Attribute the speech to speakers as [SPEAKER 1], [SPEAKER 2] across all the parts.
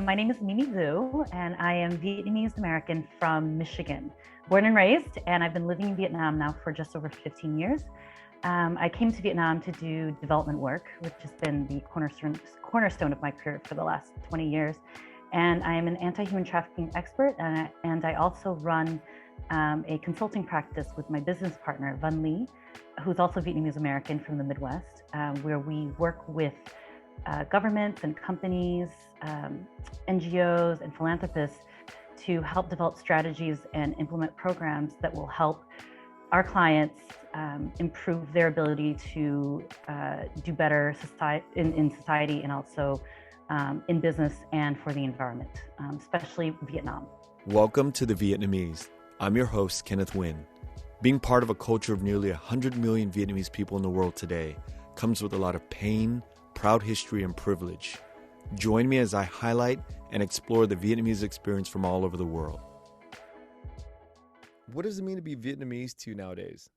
[SPEAKER 1] My name is Mimi Vu, and I am Vietnamese American from Michigan, born and raised, and I've been living in Vietnam now for just over 15 years. I came to Vietnam to do development work, which has been the cornerstone of my career for the last 20 years. And I am an anti-human trafficking expert, and I also run a consulting practice with my business partner, Van Lee, who's also Vietnamese American from the Midwest, where we work with governments and companies, NGOs and philanthropists to help develop strategies and implement programs that will help our clients improve their ability to do better in society and also in business and for the environment, especially Vietnam.
[SPEAKER 2] Welcome to The Vietnamese. I'm your host, Kenneth Nguyen. Being part of a culture of nearly 100 million Vietnamese people in the world today comes with a lot of pain, proud history, and privilege. Join me as I highlight and explore the Vietnamese experience from all over the world. What does it mean to be Vietnamese to you nowadays?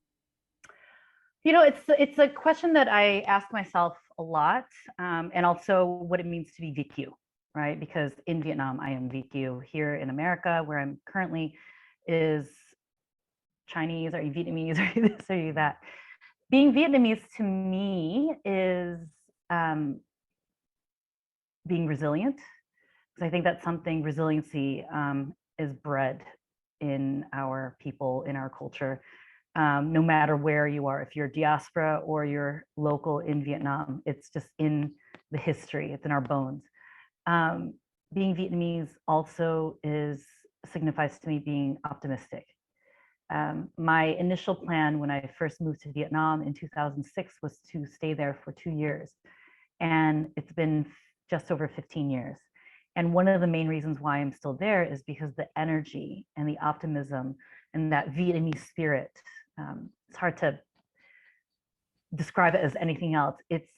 [SPEAKER 1] You know, it's a question that I ask myself a lot, and also what it means to be VQ, right? Because in Vietnam, I am VQ. Here in America, where I'm currently, is Chinese, are you Vietnamese, are you this, are you that? Being Vietnamese to me is being resilient, because I think that's something, resiliency is bred in our people, in our culture, no matter where you are, if you're diaspora or you're local in Vietnam, it's just in the history, it's in our bones. Being Vietnamese also signifies to me being optimistic. My initial plan when I first moved to Vietnam in 2006 was to stay there for 2 years. And it's been just over 15 years. And one of the main reasons why I'm still there is because the energy and the optimism and that Vietnamese spirit, it's hard to describe it as anything else. It's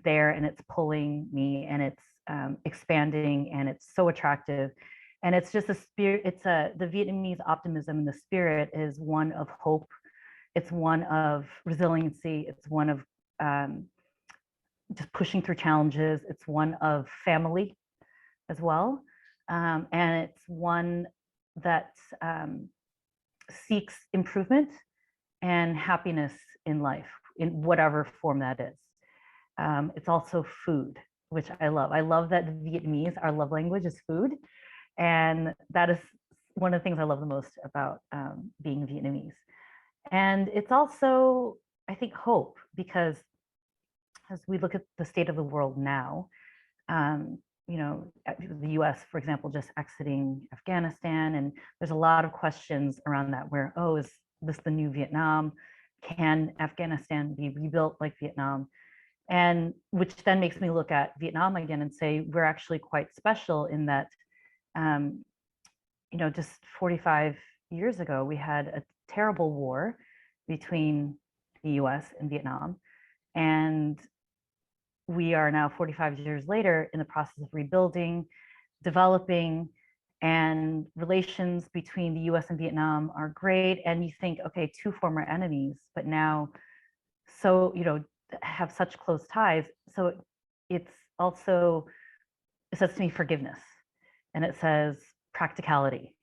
[SPEAKER 1] there and it's pulling me and it's expanding and it's so attractive. And it's just a spirit, the Vietnamese optimism and the spirit is one of hope. It's one of resiliency. It's one of just pushing through challenges. It's one of family as well. And it's one that seeks improvement and happiness in life, in whatever form that is. It's also food, which I love. I love that the Vietnamese, our love language is food. And that is one of the things I love the most about being Vietnamese. And it's also, I think, hope, because as we look at the state of the world now, you know, the US, for example, just exiting Afghanistan, and there's a lot of questions around that where, oh, is this the new Vietnam? Can Afghanistan be rebuilt like Vietnam? And which then makes me look at Vietnam again and say, we're actually quite special in that, you know, just 45 years ago, we had a terrible war between the US and Vietnam. And we are now 45 years later in the process of rebuilding, developing, and relations between the US and Vietnam are great. And you think, okay, two former enemies, but now, so, you know, have such close ties. So it says to me forgiveness, and it says practicality,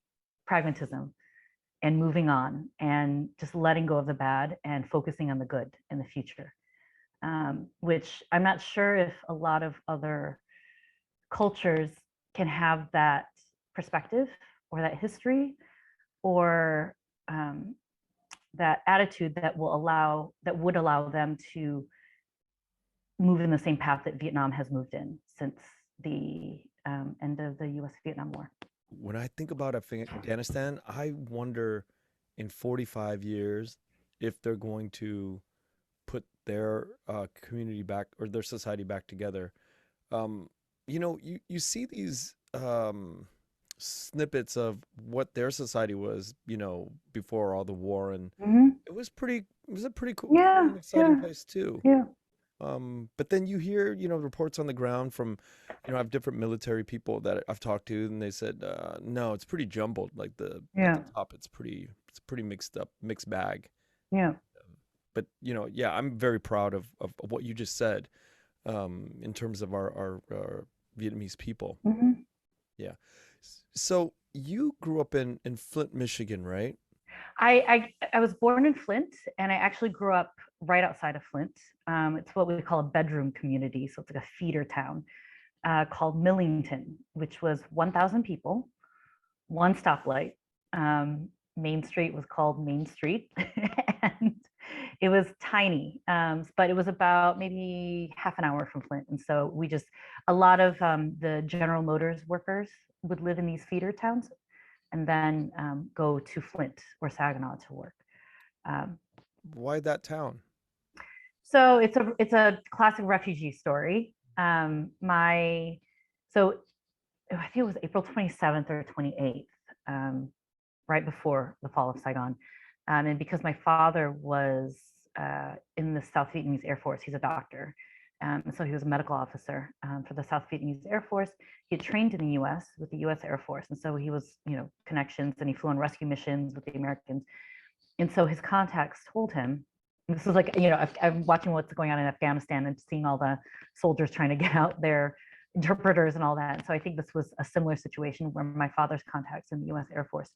[SPEAKER 1] pragmatism, and moving on, and just letting go of the bad and focusing on the good in the future. Which I'm not sure if a lot of other cultures can have that perspective or that history or that attitude that would allow them to move in the same path that Vietnam has moved in since the end of the US-Vietnam War.
[SPEAKER 2] When I think about Afghanistan, I wonder in 45 years if they're going to put their community back or their society back together. You know, you see these snippets of what their society was, you know, before all the war, and it was a pretty cool, and exciting place too.
[SPEAKER 1] Yeah.
[SPEAKER 2] But then you hear, you know, reports on the ground from, you know, I have different military people that I've talked to, and they said, no, it's pretty jumbled. Like at the top, it's pretty mixed bag.
[SPEAKER 1] Yeah.
[SPEAKER 2] But, you know, yeah, I'm very proud of what you just said in terms of our Vietnamese people.
[SPEAKER 1] Mhm.
[SPEAKER 2] Yeah. So you grew up in Flint, Michigan, right?
[SPEAKER 1] I was born in Flint, and I actually grew up right outside of Flint. It's what we call a bedroom community, so it's like a feeder town called Millington, which was 1,000 people, one stoplight. Main Street was called Main Street, and it was tiny, but it was about maybe half an hour from Flint. And so a lot of the General Motors workers would live in these feeder towns and then go to Flint or Saginaw to work. Um,
[SPEAKER 2] Why that town?
[SPEAKER 1] so it's a classic refugee story. So I think it was April 27th or 28th, right before the fall of Saigon. And because my father was in the South Vietnamese Air Force, he's a doctor. So he was a medical officer for the South Vietnamese Air Force. He had trained in the U.S. with the U.S. Air Force, and so he was, connections, and he flew on rescue missions with the Americans. And so his contacts told him, this is like, I'm watching what's going on in Afghanistan and seeing all the soldiers trying to get out their interpreters and all that. So I think this was a similar situation where my father's contacts in the U.S. Air Force,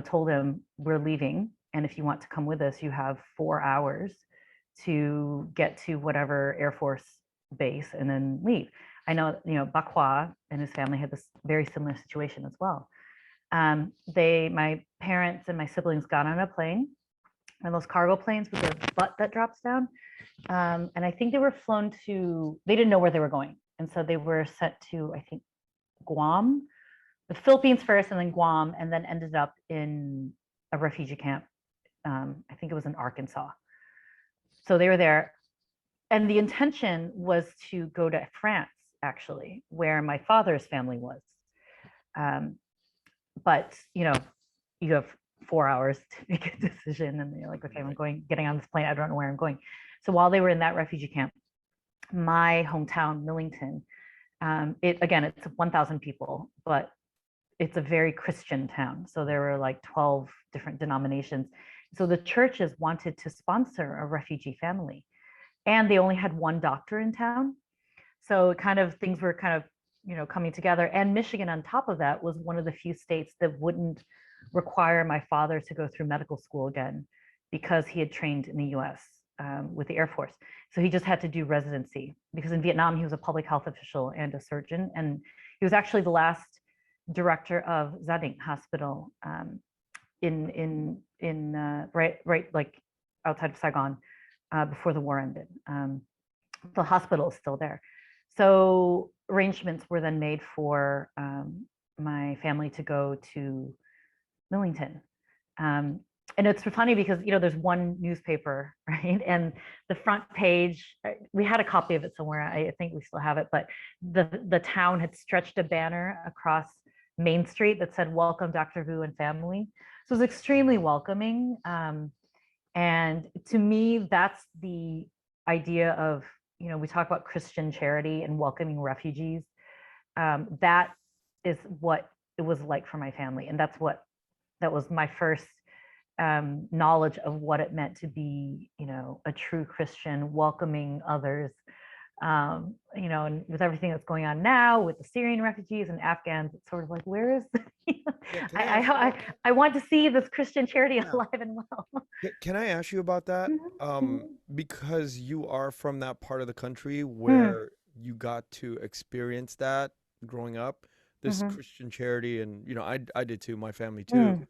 [SPEAKER 1] told him, we're leaving, and if you want to come with us, you have 4 hours to get to whatever Air Force base and then leave. I know, Bac Qua and his family had this very similar situation as well. My parents and my siblings got on a plane, and those cargo planes with the butt that drops down. And I think they were flown they didn't know where they were going. And so they were sent to, I think, Guam, the Philippines first, and then Guam, and then ended up in a refugee camp. I think it was in Arkansas. So they were there. And the intention was to go to France, actually, where my father's family was. But, you have 4 hours to make a decision, and you're like, okay, getting on this plane. I don't know where I'm going. So while they were in that refugee camp, my hometown, Millington, it's 1,000 people, but it's a very Christian town. So there were like 12 different denominations. So the churches wanted to sponsor a refugee family, and they only had one doctor in town. So things were coming together. And Michigan, on top of that, was one of the few states that wouldn't require my father to go through medical school again, because he had trained in the U.S. With the Air Force. So he just had to do residency, because in Vietnam, he was a public health official and a surgeon. And he was actually the last director of Gia Định Hospital right like outside of Saigon before the war ended. The hospital is still there. So arrangements were then made for my family to go to Millington. And it's funny because, there's one newspaper, right? And the front page, we had a copy of it somewhere. I think we still have it, but the town had stretched a banner across Main Street that said, "Welcome, Dr. Vu and family." So it was extremely welcoming. And to me, that's the idea of, we talk about Christian charity and welcoming refugees. That is what it was like for my family. And that was my first knowledge of what it meant to be, a true Christian, welcoming others. And with everything that's going on now with the Syrian refugees and Afghans, it's sort of like, where is I want to see this Christian charity alive and well.
[SPEAKER 2] Can I ask you about that?
[SPEAKER 1] Mhm.
[SPEAKER 2] Because you are from that part of the country
[SPEAKER 1] Mm.
[SPEAKER 2] where you got to experience that growing up, this
[SPEAKER 1] Mhm.
[SPEAKER 2] Christian charity, and I did too, my family too.
[SPEAKER 1] Mm.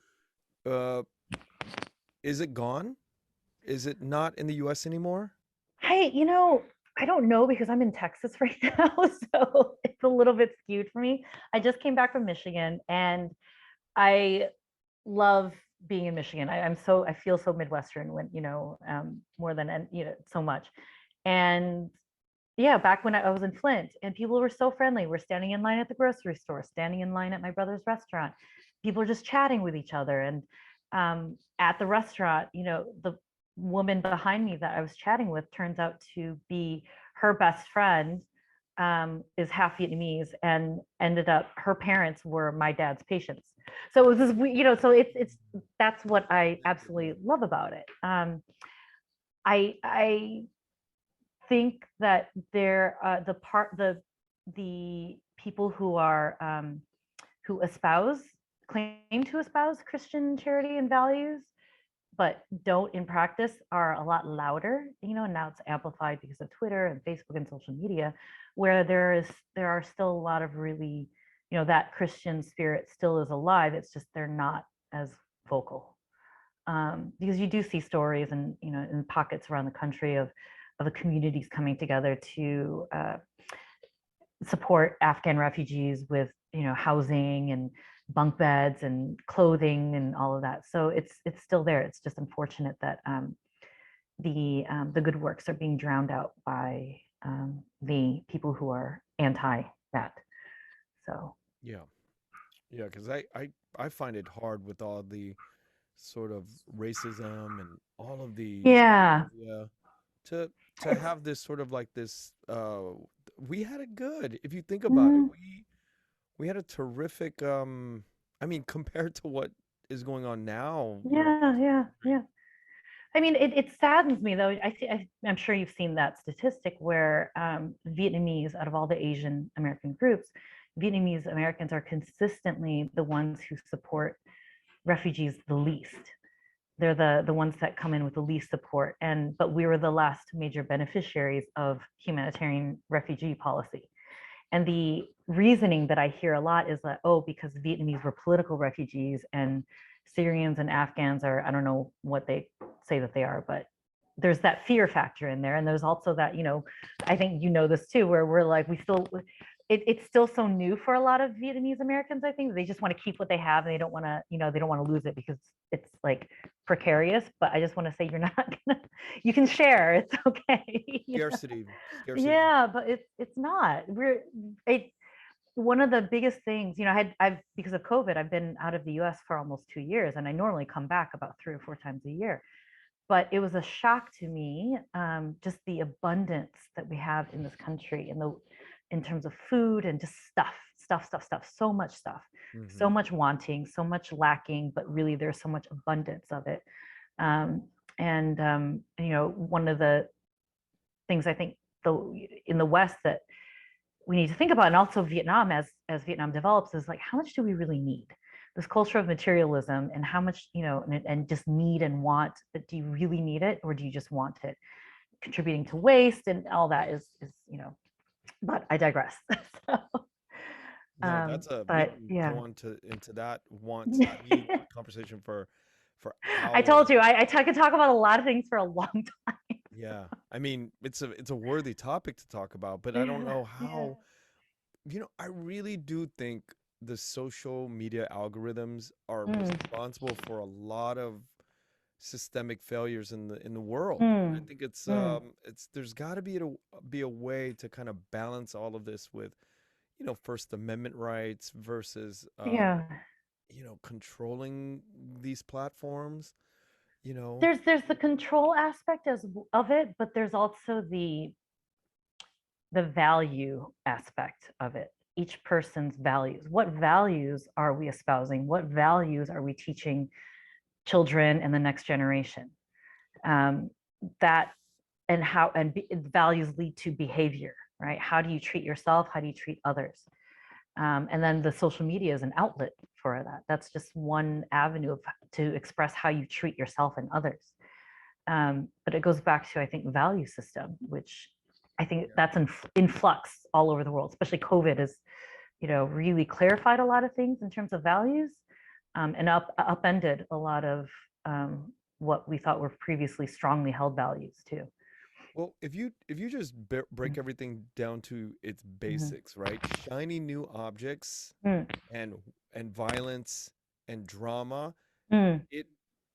[SPEAKER 2] Uh, is it gone? Is it not in the U.S. anymore?
[SPEAKER 1] Hey, I don't know, because I'm in Texas right now, so it's a little bit skewed for me. I just came back from Michigan, and I love being in Michigan. I feel so Midwestern when, more than, and so much. And yeah, back when I was in Flint, and people were so friendly. We're standing in line at the grocery store, standing in line at my brother's restaurant. People are just chatting with each other. And at the restaurant, the woman behind me that I was chatting with turns out to be her best friend, is half Vietnamese, and ended up, her parents were my dad's patients. So it was this, so it's that's what I absolutely love about it. I think that the people who are who claim to espouse Christian charity and values, but don't in practice are a lot louder, and now it's amplified because of Twitter and Facebook and social media, where there are still a lot of really, that Christian spirit still is alive. It's just they're not as vocal. Because you do see stories and in pockets around the country of the communities coming together to support Afghan refugees with housing and bunk beds and clothing and all of that. So it's still there. It's just unfortunate that the good works are being drowned out by the people who are anti that. So
[SPEAKER 2] Yeah, because I find it hard with all the sort of racism and all of the
[SPEAKER 1] yeah,
[SPEAKER 2] yeah to have this sort of like this we had it good if you think about it.
[SPEAKER 1] mm,
[SPEAKER 2] We had a terrific I mean compared to what is going on now,
[SPEAKER 1] yeah. I mean, it saddens me though. I'm sure you've seen that statistic where Vietnamese, out of all the Asian American groups, Vietnamese Americans are consistently the ones who support refugees the least. They're the ones that come in with the least support, but we were the last major beneficiaries of humanitarian refugee policy. And the reasoning that I hear a lot is that, oh, because Vietnamese were political refugees and Syrians and Afghans are, I don't know what they say that they are, but there's that fear factor in there. And there's also that, I think this too, where we're like, it's still so new for a lot of Vietnamese Americans. I think they just want to keep what they have and they don't want to, they don't want to lose it because it's like precarious. But I just want to say you're not gonna, you can share. It's okay.
[SPEAKER 2] scarcity.
[SPEAKER 1] Yeah, but it's not. One of the biggest things, I've because of COVID, I've been out of the US for almost 2 years, and I normally come back about 3 or 4 times a year. But it was a shock to me, just the abundance that we have in this country in terms of food and just stuff, so much stuff, so much wanting, so much lacking, but really there's so much abundance of it. One of the things I think in the West that we need to think about, and also Vietnam as Vietnam develops, is like, how much do we really need? This culture of materialism and how much, and just need and want, but do you really need it or do you just want it? Contributing to waste and all that is but I digress. So,
[SPEAKER 2] No, that's a we
[SPEAKER 1] but
[SPEAKER 2] can
[SPEAKER 1] yeah,
[SPEAKER 2] go on to into that wants need conversation for
[SPEAKER 1] I told
[SPEAKER 2] hours.
[SPEAKER 1] you I could talk about a lot of things for a long time.
[SPEAKER 2] Yeah. I mean, it's a worthy topic to talk about, but I don't
[SPEAKER 1] Yeah,
[SPEAKER 2] know
[SPEAKER 1] yeah.
[SPEAKER 2] how, I really do think the social media algorithms are
[SPEAKER 1] Mm,
[SPEAKER 2] responsible for a lot of systemic failures in the world. And I
[SPEAKER 1] mm,
[SPEAKER 2] think
[SPEAKER 1] mm.
[SPEAKER 2] it's there's got to be a way to kind of balance all of this with, First Amendment rights versus
[SPEAKER 1] Yeah.
[SPEAKER 2] controlling these platforms, you know.
[SPEAKER 1] There's the control aspect of it, but there's also the value aspect of it. Each person's values. What values are we espousing? What values are we teaching children and the next generation? Um, that and how values lead to behavior, right? How do you treat yourself? How do you treat others? And then the social media is an outlet for that. That's just one avenue to express how you treat yourself and others. But it goes back to, I think, value system, which I think
[SPEAKER 2] Yeah.
[SPEAKER 1] that's in flux all over the world. Especially COVID has, really clarified a lot of things in terms of values, and upended a lot of what we thought were previously strongly held values too.
[SPEAKER 2] Well, if you just break everything down to its
[SPEAKER 1] Mm-hmm.
[SPEAKER 2] basics, right? Shiny new objects
[SPEAKER 1] Mm,
[SPEAKER 2] and violence and drama,
[SPEAKER 1] mm,
[SPEAKER 2] it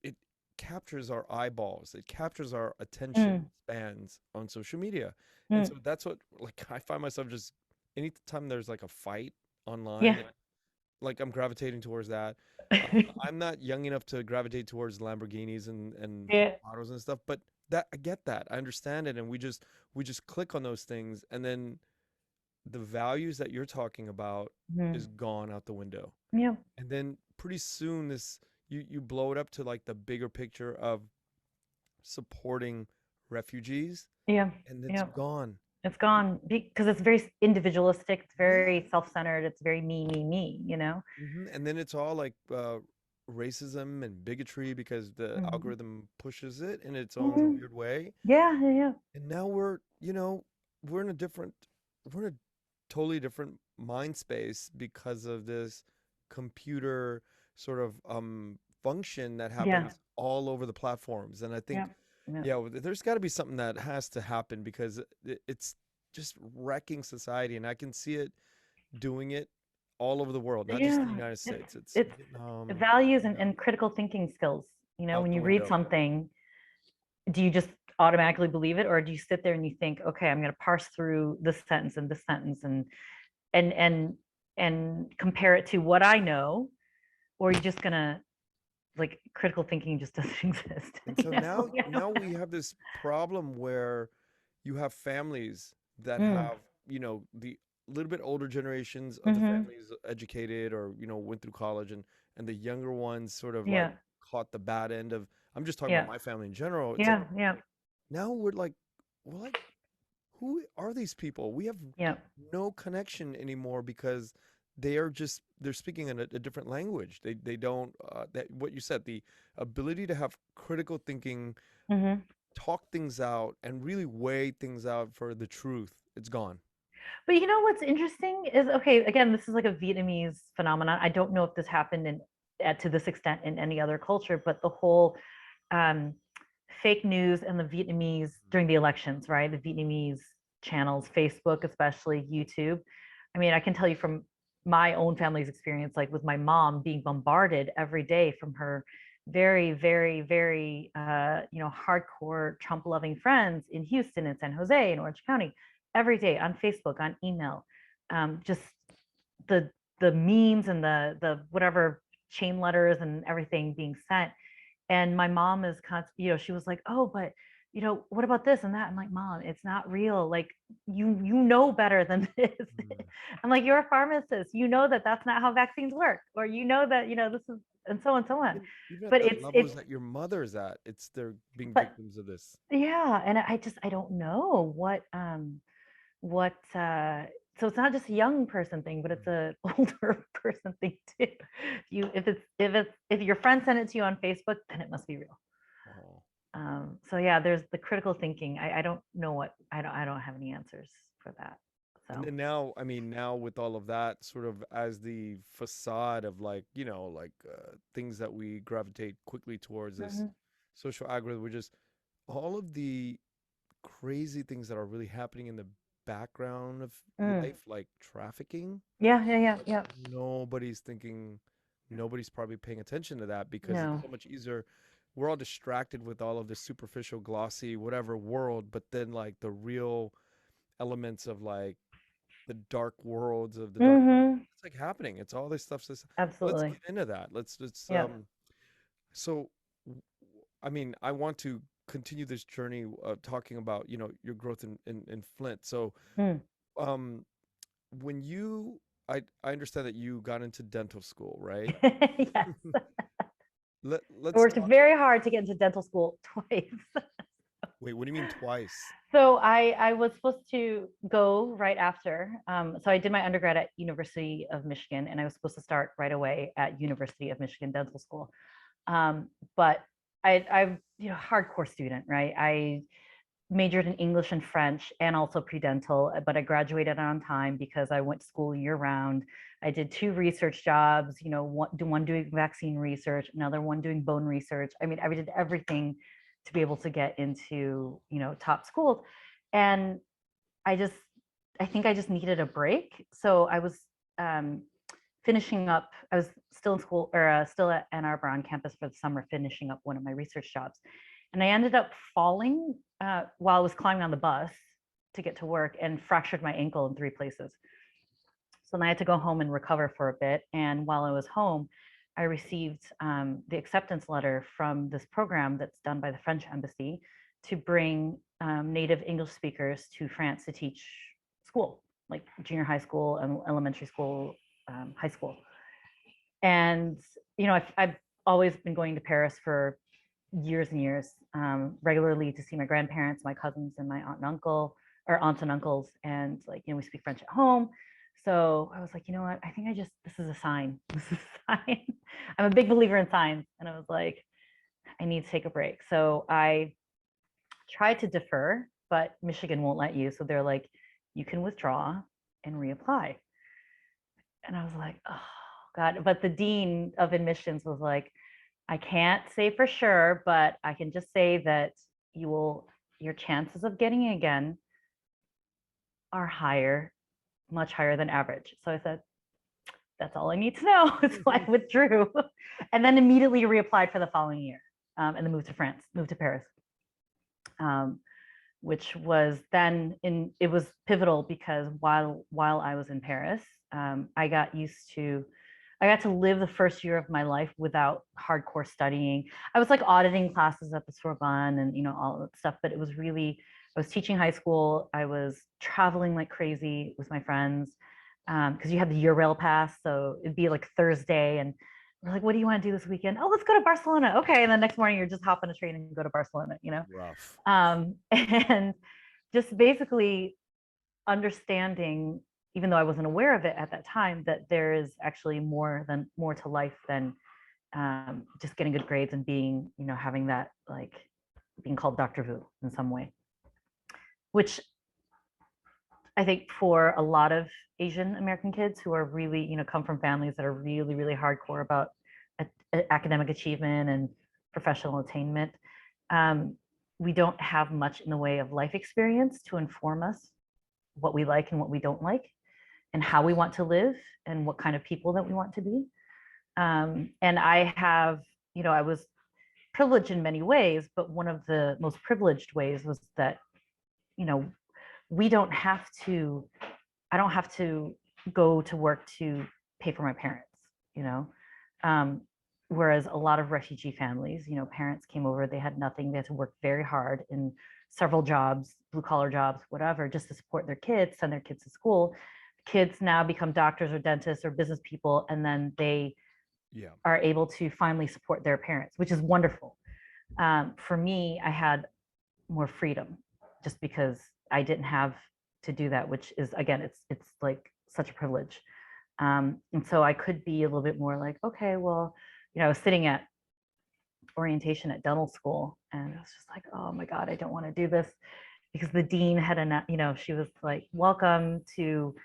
[SPEAKER 2] it captures our eyeballs. It captures our attention
[SPEAKER 1] mm,
[SPEAKER 2] spans on social media. And
[SPEAKER 1] mm.
[SPEAKER 2] so that's what, like, I find myself just anytime there's like a fight online,
[SPEAKER 1] Yeah.
[SPEAKER 2] like I'm gravitating towards that. I'm not young enough to gravitate towards Lamborghinis and
[SPEAKER 1] Yeah.
[SPEAKER 2] autos and stuff, but that I get that. I understand it, and we just click on those things, and then the values that you're talking about is
[SPEAKER 1] Mm,
[SPEAKER 2] gone out the window.
[SPEAKER 1] yeah.
[SPEAKER 2] And then pretty soon this you blow it up to like the bigger picture of supporting refugees,
[SPEAKER 1] Yeah.
[SPEAKER 2] and it's
[SPEAKER 1] Yeah.
[SPEAKER 2] gone.
[SPEAKER 1] It's gone because it's very individualistic. It's
[SPEAKER 2] Yeah.
[SPEAKER 1] very self-centered. It's very me, you know?
[SPEAKER 2] And then it's all like racism and bigotry because the
[SPEAKER 1] Mhm.
[SPEAKER 2] algorithm pushes it in its own
[SPEAKER 1] Mhm.
[SPEAKER 2] weird way.
[SPEAKER 1] Yeah, yeah, yeah.
[SPEAKER 2] And now we're in a different, we're in a totally different mind space because of this computer sort of function that
[SPEAKER 1] Yeah,
[SPEAKER 2] happens all over the platforms. And I think,
[SPEAKER 1] yeah, yeah.
[SPEAKER 2] yeah, there's got to be something that has to happen because it's just wrecking society, and I can see it doing it all over the world, not just the
[SPEAKER 1] Yeah,
[SPEAKER 2] United States. It's
[SPEAKER 1] it's
[SPEAKER 2] Vietnam,
[SPEAKER 1] values
[SPEAKER 2] China,
[SPEAKER 1] and critical thinking skills. You know,
[SPEAKER 2] out
[SPEAKER 1] when
[SPEAKER 2] the
[SPEAKER 1] you read
[SPEAKER 2] window.
[SPEAKER 1] something, do you just automatically believe it, or do you sit there and you think, okay, I'm going to parse through this sentence and and and compare it to what I know, or are you just gonna like critical thinking just doesn't exist?
[SPEAKER 2] And
[SPEAKER 1] You
[SPEAKER 2] so
[SPEAKER 1] know?
[SPEAKER 2] now
[SPEAKER 1] Yeah.
[SPEAKER 2] now we have this problem where you have families that
[SPEAKER 1] Mm.
[SPEAKER 2] have, the little bit older generations of the
[SPEAKER 1] Hmm.
[SPEAKER 2] families educated or, went through college, and the younger ones sort of like
[SPEAKER 1] Yeah.
[SPEAKER 2] caught the bad end of, I'm just talking about
[SPEAKER 1] Yeah.
[SPEAKER 2] my family in general. It's like
[SPEAKER 1] Yeah. Yeah.
[SPEAKER 2] now we're like, who are these people? We have
[SPEAKER 1] Yeah.
[SPEAKER 2] no connection anymore because they're speaking in a different language. They don't, that what you said, the ability to have critical thinking,
[SPEAKER 1] Hmm.
[SPEAKER 2] talk things out, and really weigh things out for the truth. It's gone.
[SPEAKER 1] But you know what's interesting is, okay, again, this is like a Vietnamese phenomenon. I don't know if this happened to this extent in any other culture, but the whole um, fake news and the Vietnamese during the elections, right? The Vietnamese channels, Facebook, especially YouTube. I mean, I can tell you from my own family's experience, like with my mom being bombarded every day from her very, very, very, hardcore Trump loving friends in Houston and San Jose and Orange County every day on Facebook, on email, just the the memes and the whatever chain letters and everything being sent. And my mom is she was like, oh, but what about this and that? I'm like, mom, it's not real. Like, you know better than this.
[SPEAKER 2] Mm.
[SPEAKER 1] I'm like, you're a pharmacist. You know that that's not how vaccines work, or that this is, and so on.
[SPEAKER 2] Even at
[SPEAKER 1] But
[SPEAKER 2] the
[SPEAKER 1] it's
[SPEAKER 2] levels that your mother's at, it's they're being
[SPEAKER 1] but
[SPEAKER 2] victims of this.
[SPEAKER 1] yeah, and I don't know what so it's not just a young person thing, but it's a older person thing too. If your friend sent it to you on Facebook, then it must be real.
[SPEAKER 2] Oh.
[SPEAKER 1] So yeah, there's the critical thinking. I don't know what I don't have any answers for that.
[SPEAKER 2] And
[SPEAKER 1] So
[SPEAKER 2] then now, I mean, now with all of that sort of as the facade of like, things that we gravitate quickly towards, this
[SPEAKER 1] mhm.
[SPEAKER 2] social algorithm, which is all of the crazy things that are really happening in the background of
[SPEAKER 1] Mm.
[SPEAKER 2] life, like trafficking.
[SPEAKER 1] Yeah, yeah, yeah,
[SPEAKER 2] But
[SPEAKER 1] yeah.
[SPEAKER 2] nobody's thinking, nobody's probably paying attention to that because it's
[SPEAKER 1] No.
[SPEAKER 2] so much easier. We're all distracted with all of this superficial, glossy, whatever world, but then like the real elements of like the dark worlds of the dark,
[SPEAKER 1] Hmm.
[SPEAKER 2] it's like happening. It's all this stuff. Let's
[SPEAKER 1] Absolutely.
[SPEAKER 2] get into that. Let's
[SPEAKER 1] Yeah.
[SPEAKER 2] so w- I mean, I want to continue this journey of talking about, your growth in Flint. So,
[SPEAKER 1] Mm.
[SPEAKER 2] um, when I understand that you got into dental school, right?
[SPEAKER 1] Yes. I
[SPEAKER 2] Let's
[SPEAKER 1] worked
[SPEAKER 2] talk.
[SPEAKER 1] very hard to get into dental school twice.
[SPEAKER 2] Wait, what do you mean twice?
[SPEAKER 1] So I was supposed to go right after. So I did my undergrad at University of Michigan, and I was supposed to start right away at University of Michigan Dental School. But I'm hardcore student, right? I majored in English and French and also pre-dental, but I graduated on time because I went to school year round. I did two research jobs, one doing vaccine research, another one doing bone research. I mean, I did everything to be able to get into, top schools. And I just, I think I just needed a break. So I was um, finishing up, I was still in school or still at Ann Arbor on campus for the summer, finishing up one of my research jobs. And I ended up falling while I was climbing on the bus to get to work and fractured my ankle in three places. So then I had to go home and recover for a bit. And while I was home, I received the acceptance letter from this program that's done by the French embassy to bring native English speakers to France to teach school, like junior high school and elementary school, high school. And I've always been going to Paris for years and years, regularly to see my grandparents, my cousins, and my aunt and uncle, our aunts and uncles, and like, we speak French at home. So I was like, you know what? I think this is a sign. This is a sign. I'm a big believer in signs. And I was like, I need to take a break. So I tried to defer, but Michigan won't let you. So they're like, you can withdraw and reapply. And I was like, oh God. But the dean of admissions was like, I can't say for sure, but I can just say that your chances of getting it again are higher, much higher than average. So I said, that's all I need to know. So I withdrew and then immediately reapplied for the following year, and then moved to Paris, which was it was pivotal because while I was in Paris, I got to live the first year of my life without hardcore studying. I was like auditing classes at the Sorbonne and, all that stuff, but it was really, I was teaching high school. I was traveling like crazy with my friends, because you had the Eurail pass. So it'd be like Thursday and we're like, what do you want to do this weekend? Oh, let's go to Barcelona. Okay. And then next morning you're just hop on a train and go to Barcelona,
[SPEAKER 2] Rough.
[SPEAKER 1] And just basically understanding, even though I wasn't aware of it at that time, that there is actually more to life than just getting good grades and being, having that, like, being called Dr. Vu in some way, which I think for a lot of Asian American kids who are really, come from families that are really, really hardcore about academic achievement and professional attainment, we don't have much in the way of life experience to inform us what we like and what we don't like, and how we want to live, and what kind of people that we want to be. And I have, I was privileged in many ways, but one of the most privileged ways was that, I don't have to go to work to pay for my parents, whereas a lot of refugee families, parents came over, they had nothing, they had to work very hard in several jobs, blue collar jobs, whatever, just to support their kids, send their kids to school. Kids now become doctors or dentists or business people, and then they are able to finally support their parents, which is wonderful. For me, I had more freedom just because I didn't have to do that, which is, again, it's like such a privilege. And so I could be a little bit more like, okay, well, I was sitting at orientation at dental school and I was just like, oh my God, I don't want to do this, because the dean had she was like, welcome to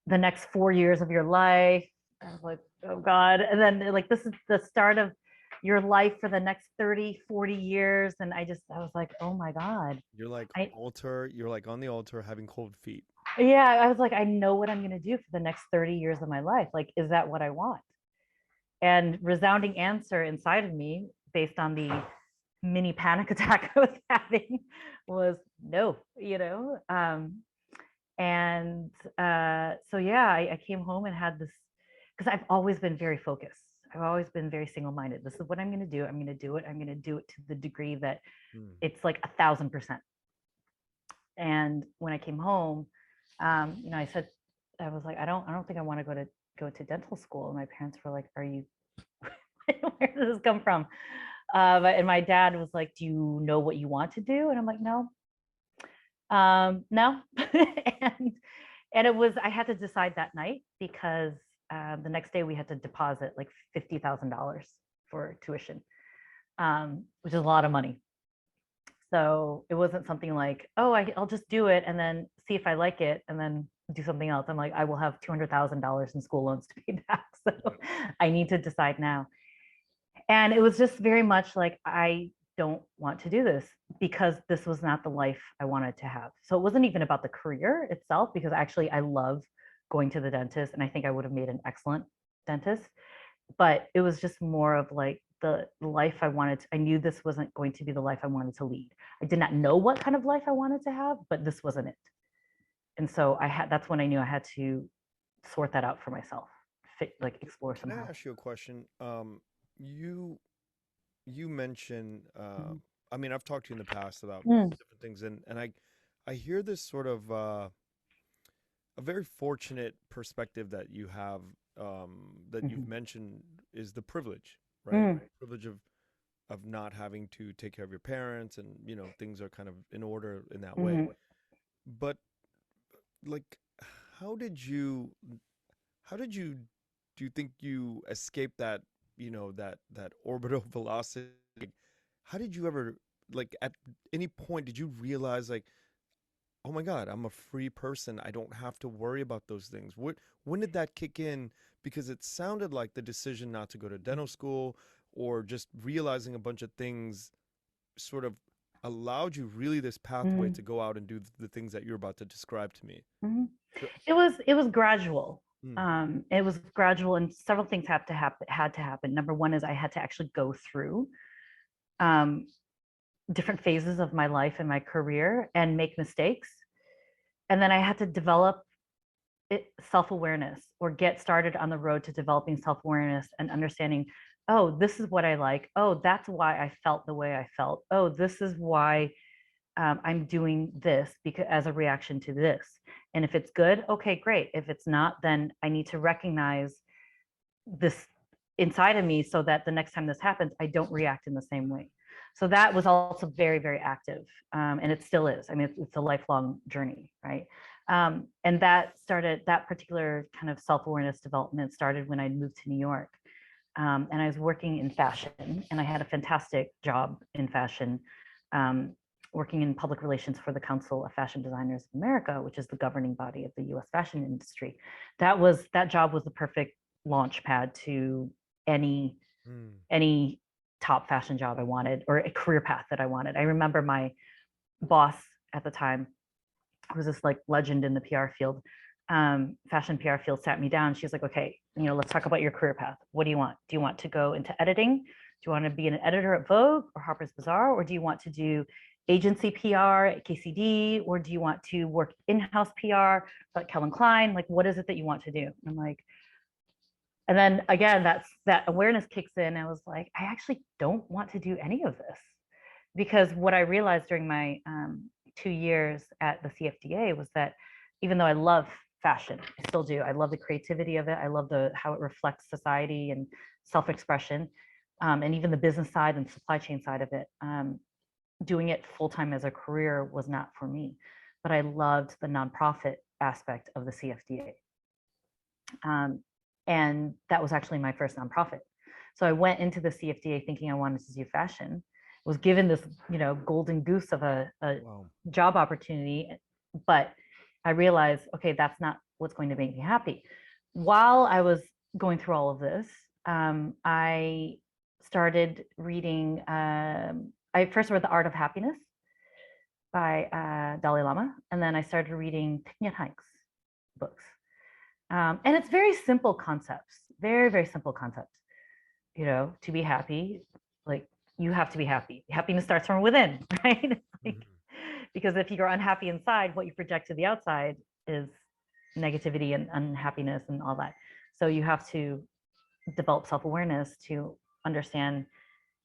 [SPEAKER 1] the next 4 years of your life. I was like, oh God. And then like, this is the start of your life for the next 30, 40 years. And I was like, oh my God.
[SPEAKER 2] You're like you're like on the altar having cold feet.
[SPEAKER 1] Yeah. I was like, I know what I'm going to do for the next 30 years of my life. Like, is that what I want? And resounding answer inside of me, based on the mini panic attack I was having, was no, and so yeah, I came home and had this, because I've always been very focused. I've always been very single-minded. This is what I'm going to do. I'm going to do it. I'm going to do it to the degree that it's like 1,000%. And when I came home, I said, I was like, I don't think I want to go to dental school. And my parents were like, are you, where does this come from? And my dad was like, do you know what you want to do? And I'm like, no. No. and it was, I had to decide that night, because the next day we had to deposit like $50,000 for tuition, which is a lot of money. So it wasn't something like, oh, I'll just do it and then see if I like it and then do something else. I'm like, I will have $200,000 in school loans to pay back. So I need to decide now. And it was just very much like, I don't want to do this, because this was not the life I wanted to have. So it wasn't even about the career itself, because actually I love going to the dentist and I think I would have made an excellent dentist. But it was just more of like the life I knew this wasn't going to be the life I wanted to lead. I did not know what kind of life I wanted to have, but this wasn't it. And so that's when I knew I had to sort that out for myself, like explore somehow.
[SPEAKER 2] Can I ask you a question? You mentioned, I mean, I've talked to you in the past about different things, and I hear this sort of a very fortunate perspective that you have, that you've mentioned, is the privilege, right? Privilege of not having to take care of your parents, and things are kind of in order in that way. but like, how did you how did you do you think you escaped that, that orbital velocity? Like, how did you ever, like, at any point did you realize, like, oh my God, I'm a free person. I don't have to worry about those things. When did that kick in? Because it sounded like the decision not to go to dental school or just realizing a bunch of things sort of allowed you really this pathway
[SPEAKER 1] Mhm,
[SPEAKER 2] to go out and do the things that you're about to describe to me.
[SPEAKER 1] mhm.
[SPEAKER 2] So,
[SPEAKER 1] It was gradual.
[SPEAKER 2] mm,
[SPEAKER 1] It was gradual, and several things had to happen. Number one is I had to actually go through um, different phases of my life and my career and make mistakes. And then I had to develop self-awareness, or get started on the road to developing self-awareness and understanding, oh, this is what I like. Oh, that's why I felt the way I felt. Oh, this is why I'm doing this because as a reaction to this. And if it's good, okay, great. If it's not, then I need to recognize this inside of me so that the next time this happens, I don't react in the same way. So that was also very, very active. And it still is. I mean, it's a lifelong journey, right? And that particular kind of self-awareness development started when I moved to New York. And I was working in fashion, and I had a fantastic job in fashion, um, working in public relations for the Council of Fashion Designers of America, which is the governing body of the U.S. fashion industry. That job was the perfect launch pad to any
[SPEAKER 2] mm,
[SPEAKER 1] any top fashion job I wanted, or a career path that I wanted. I remember my boss at the time, who was this like legend in the PR field, fashion PR field, sat me down. She's like, okay, let's talk about your career path. What do you want? Do you want to go into editing? Do you want to be an editor at Vogue or Harper's Bazaar? Or do you want to do agency PR at KCD? Or do you want to work in-house PR at Calvin Klein? Like, what is it that you want to do? I'm like, and then again, that awareness kicks in. I was like, I actually don't want to do any of this, because what I realized during my 2 years at the CFDA was that even though I love fashion, I still do. I love the creativity of it. I love how it reflects society and self-expression, and even the business side and supply chain side of it. Doing it full time as a career was not for me, but I loved the nonprofit aspect of the CFDA. And that was actually my first nonprofit. So I went into the CFDA thinking I wanted to do fashion, was given this, golden goose of a
[SPEAKER 2] wow.
[SPEAKER 1] job opportunity, but I realized, okay, that's not what's going to make me happy. While I was going through all of this, I started reading, I first read The Art of Happiness by Dalai Lama, and then I started reading Thich Nhat Hanh's books. And it's very simple concepts, very, very simple concepts. To be happy, like, you have to be happy. Happiness starts from within, right? Like,
[SPEAKER 2] Mhm.
[SPEAKER 1] because if you're unhappy inside, what you project to the outside is negativity and unhappiness and all that. So you have to develop self-awareness to understand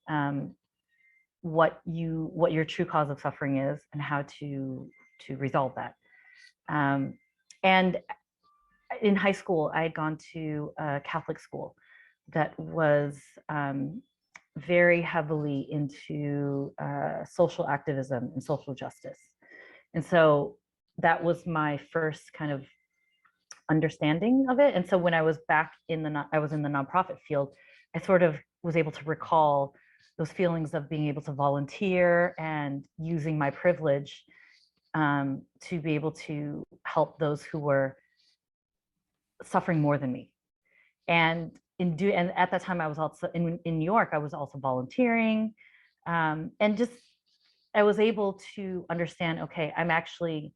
[SPEAKER 1] um, what your true cause of suffering is and how to resolve that. Um, and in high school, I had gone to a Catholic school that was very heavily into social activism and social justice. And so that was my first kind of understanding of it. And so when I was back I was in the nonprofit field, I sort of was able to recall those feelings of being able to volunteer and using my privilege to be able to help those who were suffering more than me. And at that time I was also in New York. I was also volunteering, and just I was able to understand, okay, I'm actually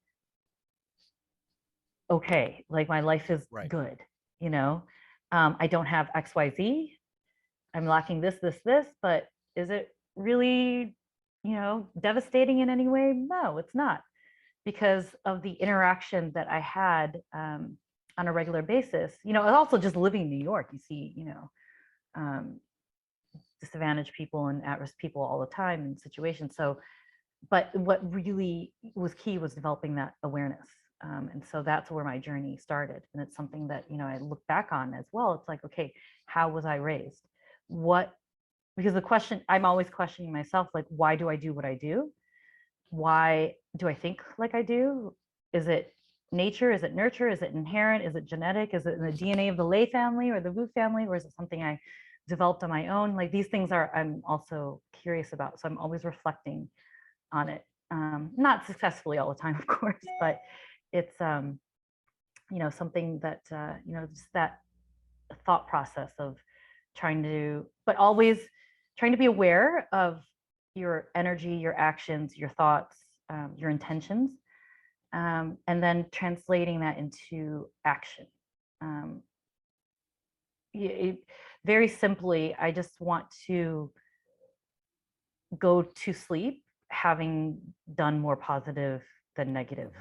[SPEAKER 1] okay. Like, my life is
[SPEAKER 2] Right.
[SPEAKER 1] good. you know I don't have XYZ. I'm lacking this, but is it really devastating in any way? No, it's not, because of the interaction that I had on a regular basis. Also just living in New York, you see, um, disadvantaged people and at-risk people all the time in situations. So, but what really was key was developing that awareness. And so that's where my journey started. And it's something that, I look back on as well. It's like, okay, how was I raised? What, because I'm always questioning myself, like, why do I do what I do? Why do I think like I do? is it nature? Is it nurture? Is it inherent? Is it genetic? Is it in the DNA of the Lay family or the Wu family? Or is it something I developed on my own? Like these things I'm also curious about. So I'm always reflecting on it. Not successfully all the time, of course, but it's, something that, just that thought process of but always trying to be aware of your energy, your actions, your thoughts, your intentions, and then translating that into action. Very simply, I just want to go to sleep having done more positive than negative.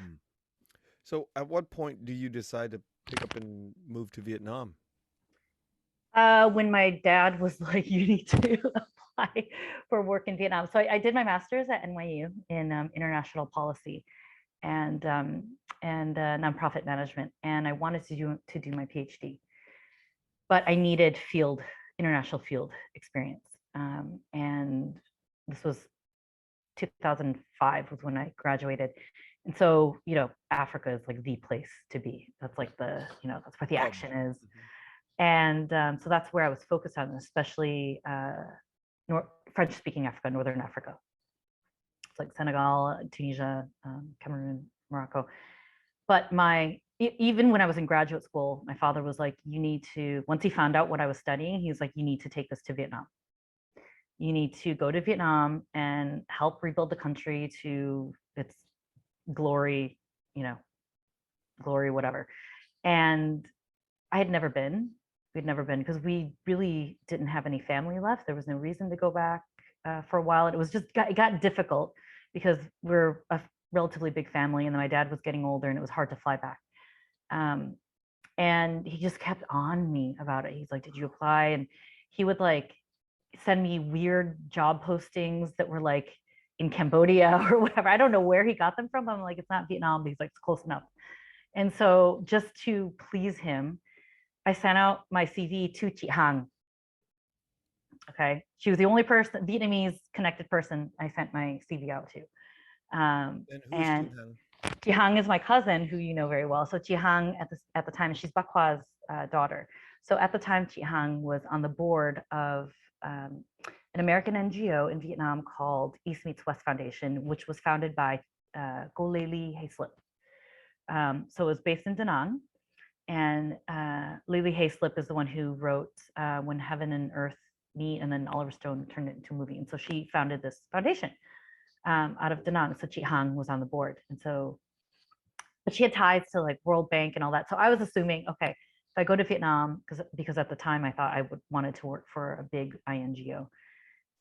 [SPEAKER 2] So at what point do you decide to pick up and move to Vietnam?
[SPEAKER 1] When my dad was like, you need to apply for work in Vietnam. So I did my master's at NYU in international policy and nonprofit management. And I wanted to do my PhD, but I needed international field experience. And this was 2005 was when I graduated. And so, Africa is like the place to be. That's like that's where the action is. And so that's where I was focused on, especially French-speaking Africa, Northern Africa. It's like Senegal, Tunisia, Cameroon, Morocco. But even when I was in graduate school, my father was like, you need to, once he found out what I was studying, he was like, you need to take this to Vietnam. You need to go to Vietnam and help rebuild the country to its glory, glory, whatever. And I had never been. We'd never been because we really didn't have any family left. There was no reason to go back for a while. And it was just, it got difficult because we're a relatively big family and then my dad was getting older and it was hard to fly back. And he just kept on me about it. He's like, did you apply? And he would like send me weird job postings that were like in Cambodia or whatever. I don't know where he got them from. I'm like, it's not Vietnam. But he's like, it's close enough. And so just to please him, I sent out my CV to Chị Hằng. Okay. She was the only Vietnamese connected person I sent my CV out to.
[SPEAKER 2] And who's Chị Hằng?
[SPEAKER 1] Chị Hằng is my cousin who you know very well. So Chị Hằng at the time, she's Bác Khoa's daughter. So at the time, Chị Hằng was on the board of an American NGO in Vietnam called East Meets West Foundation, which was founded by Cô Lê Ly Hayslip. So it was based in Da Nang. And Lily Hayslip is the one who wrote When Heaven and Earth Meet, and then Oliver Stone turned it into a movie. And so she founded this foundation out of Da Nang. So Chị Hằng was on the board. And so, but she had ties to like World Bank and all that. So I was assuming, okay, if I go to Vietnam, because at the time I thought I wanted to work for a big INGO.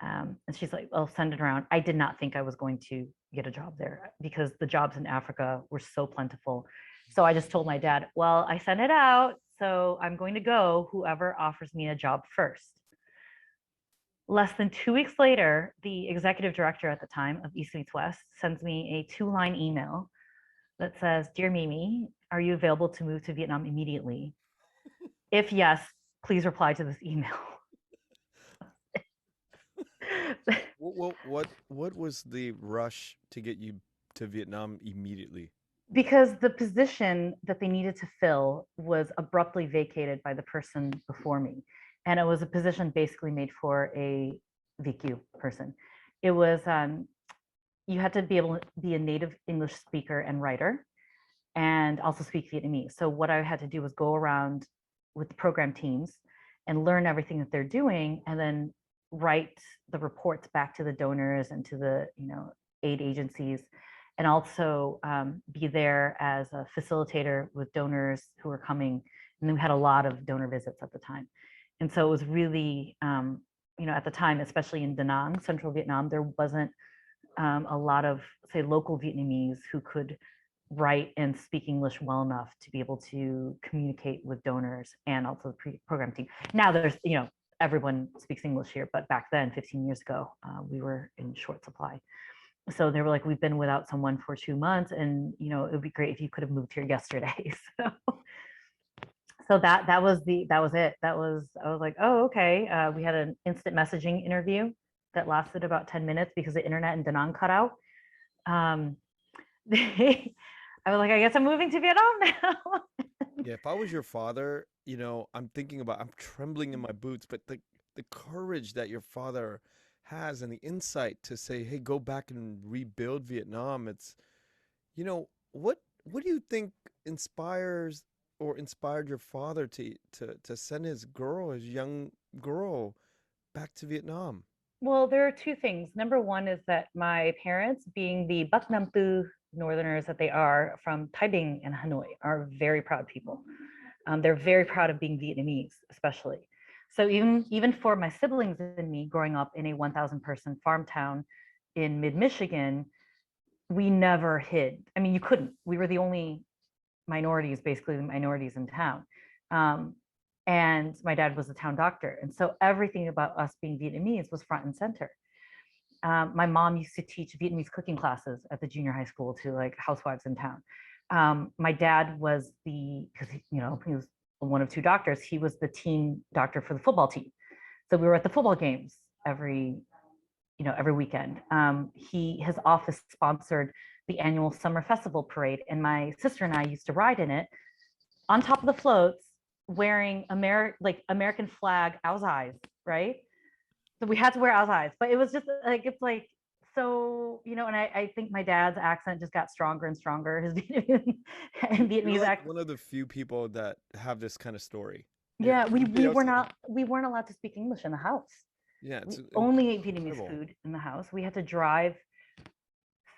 [SPEAKER 1] And she's like, well, send it around. I did not think I was going to get a job there because the jobs in Africa were so plentiful. So I just told my dad, well, I sent it out, so I'm going to go, whoever offers me a job first. Less than 2 weeks later, the executive director at the time of East Meets West sends me a 2-line email that says, Dear Mimi, are you available to move to Vietnam immediately? If yes, please reply to this email.
[SPEAKER 2] What was the rush to get you to Vietnam immediately?
[SPEAKER 1] Because the position that they needed to fill was abruptly vacated by the person before me. And it was a position basically made for a VQ person. It was, you had to be able to be a native English speaker and writer and also speak Vietnamese. So what I had to do was go around with the program teams and learn everything that they're doing and then write the reports back to the donors and to the aid agencies, and also be there as a facilitator with donors who were coming. And then we had a lot of donor visits at the time. And so it was really, at the time, especially in Da Nang, central Vietnam, there wasn't a lot of, say, local Vietnamese who could write and speak English well enough to be able to communicate with donors and also the program team. Now there's, everyone speaks English here, but back then, 15 years ago, we were in short supply. So they were like, we've been without someone for 2 months, and it would be great if you could have moved here yesterday. So that was it. I was like, oh, okay. We had an instant messaging interview that lasted about 10 minutes because the internet in Da Nang cut out. I was like, I guess I'm moving to Vietnam now.
[SPEAKER 2] Yeah, if I was your father, I'm thinking about, I'm trembling in my boots, but the courage that your father has and the insight to say, "Hey, go back and rebuild Vietnam." It's, what do you think inspires or inspired your father to send his young girl back to Vietnam?
[SPEAKER 1] Well, there are two things. Number one is that my parents, being the Bắc Nam Tu Northerners that they are from Taiping and Hanoi, are very proud people. They're very proud of being Vietnamese, especially. So even for my siblings and me growing up in a 1,000 person farm town in mid Michigan, we never hid. I mean, you couldn't. We were the only minorities, basically the minorities in town. Um, and my dad was a town doctor. And so everything about us being Vietnamese was front and center. My mom used to teach Vietnamese cooking classes at the junior high school to like housewives in town. My dad was because he was one of two doctors. He was the team doctor for the football team. So we were at the football games every weekend. His office sponsored the annual summer festival parade, and my sister and I used to ride in it on top of the floats, wearing American flag eyes, right? So we had to wear eyes, but it was just like it's like so and I think my dad's accent just got stronger and stronger. His
[SPEAKER 2] You're
[SPEAKER 1] Vietnamese
[SPEAKER 2] like
[SPEAKER 1] accent.
[SPEAKER 2] one of the few people that have this kind of story. Yeah,
[SPEAKER 1] Yeah,
[SPEAKER 2] everybody else,
[SPEAKER 1] we weren't allowed to speak English in the house.
[SPEAKER 2] yeah,
[SPEAKER 1] We
[SPEAKER 2] it's
[SPEAKER 1] only ate Vietnamese
[SPEAKER 2] incredible.
[SPEAKER 1] food in the house. We had to drive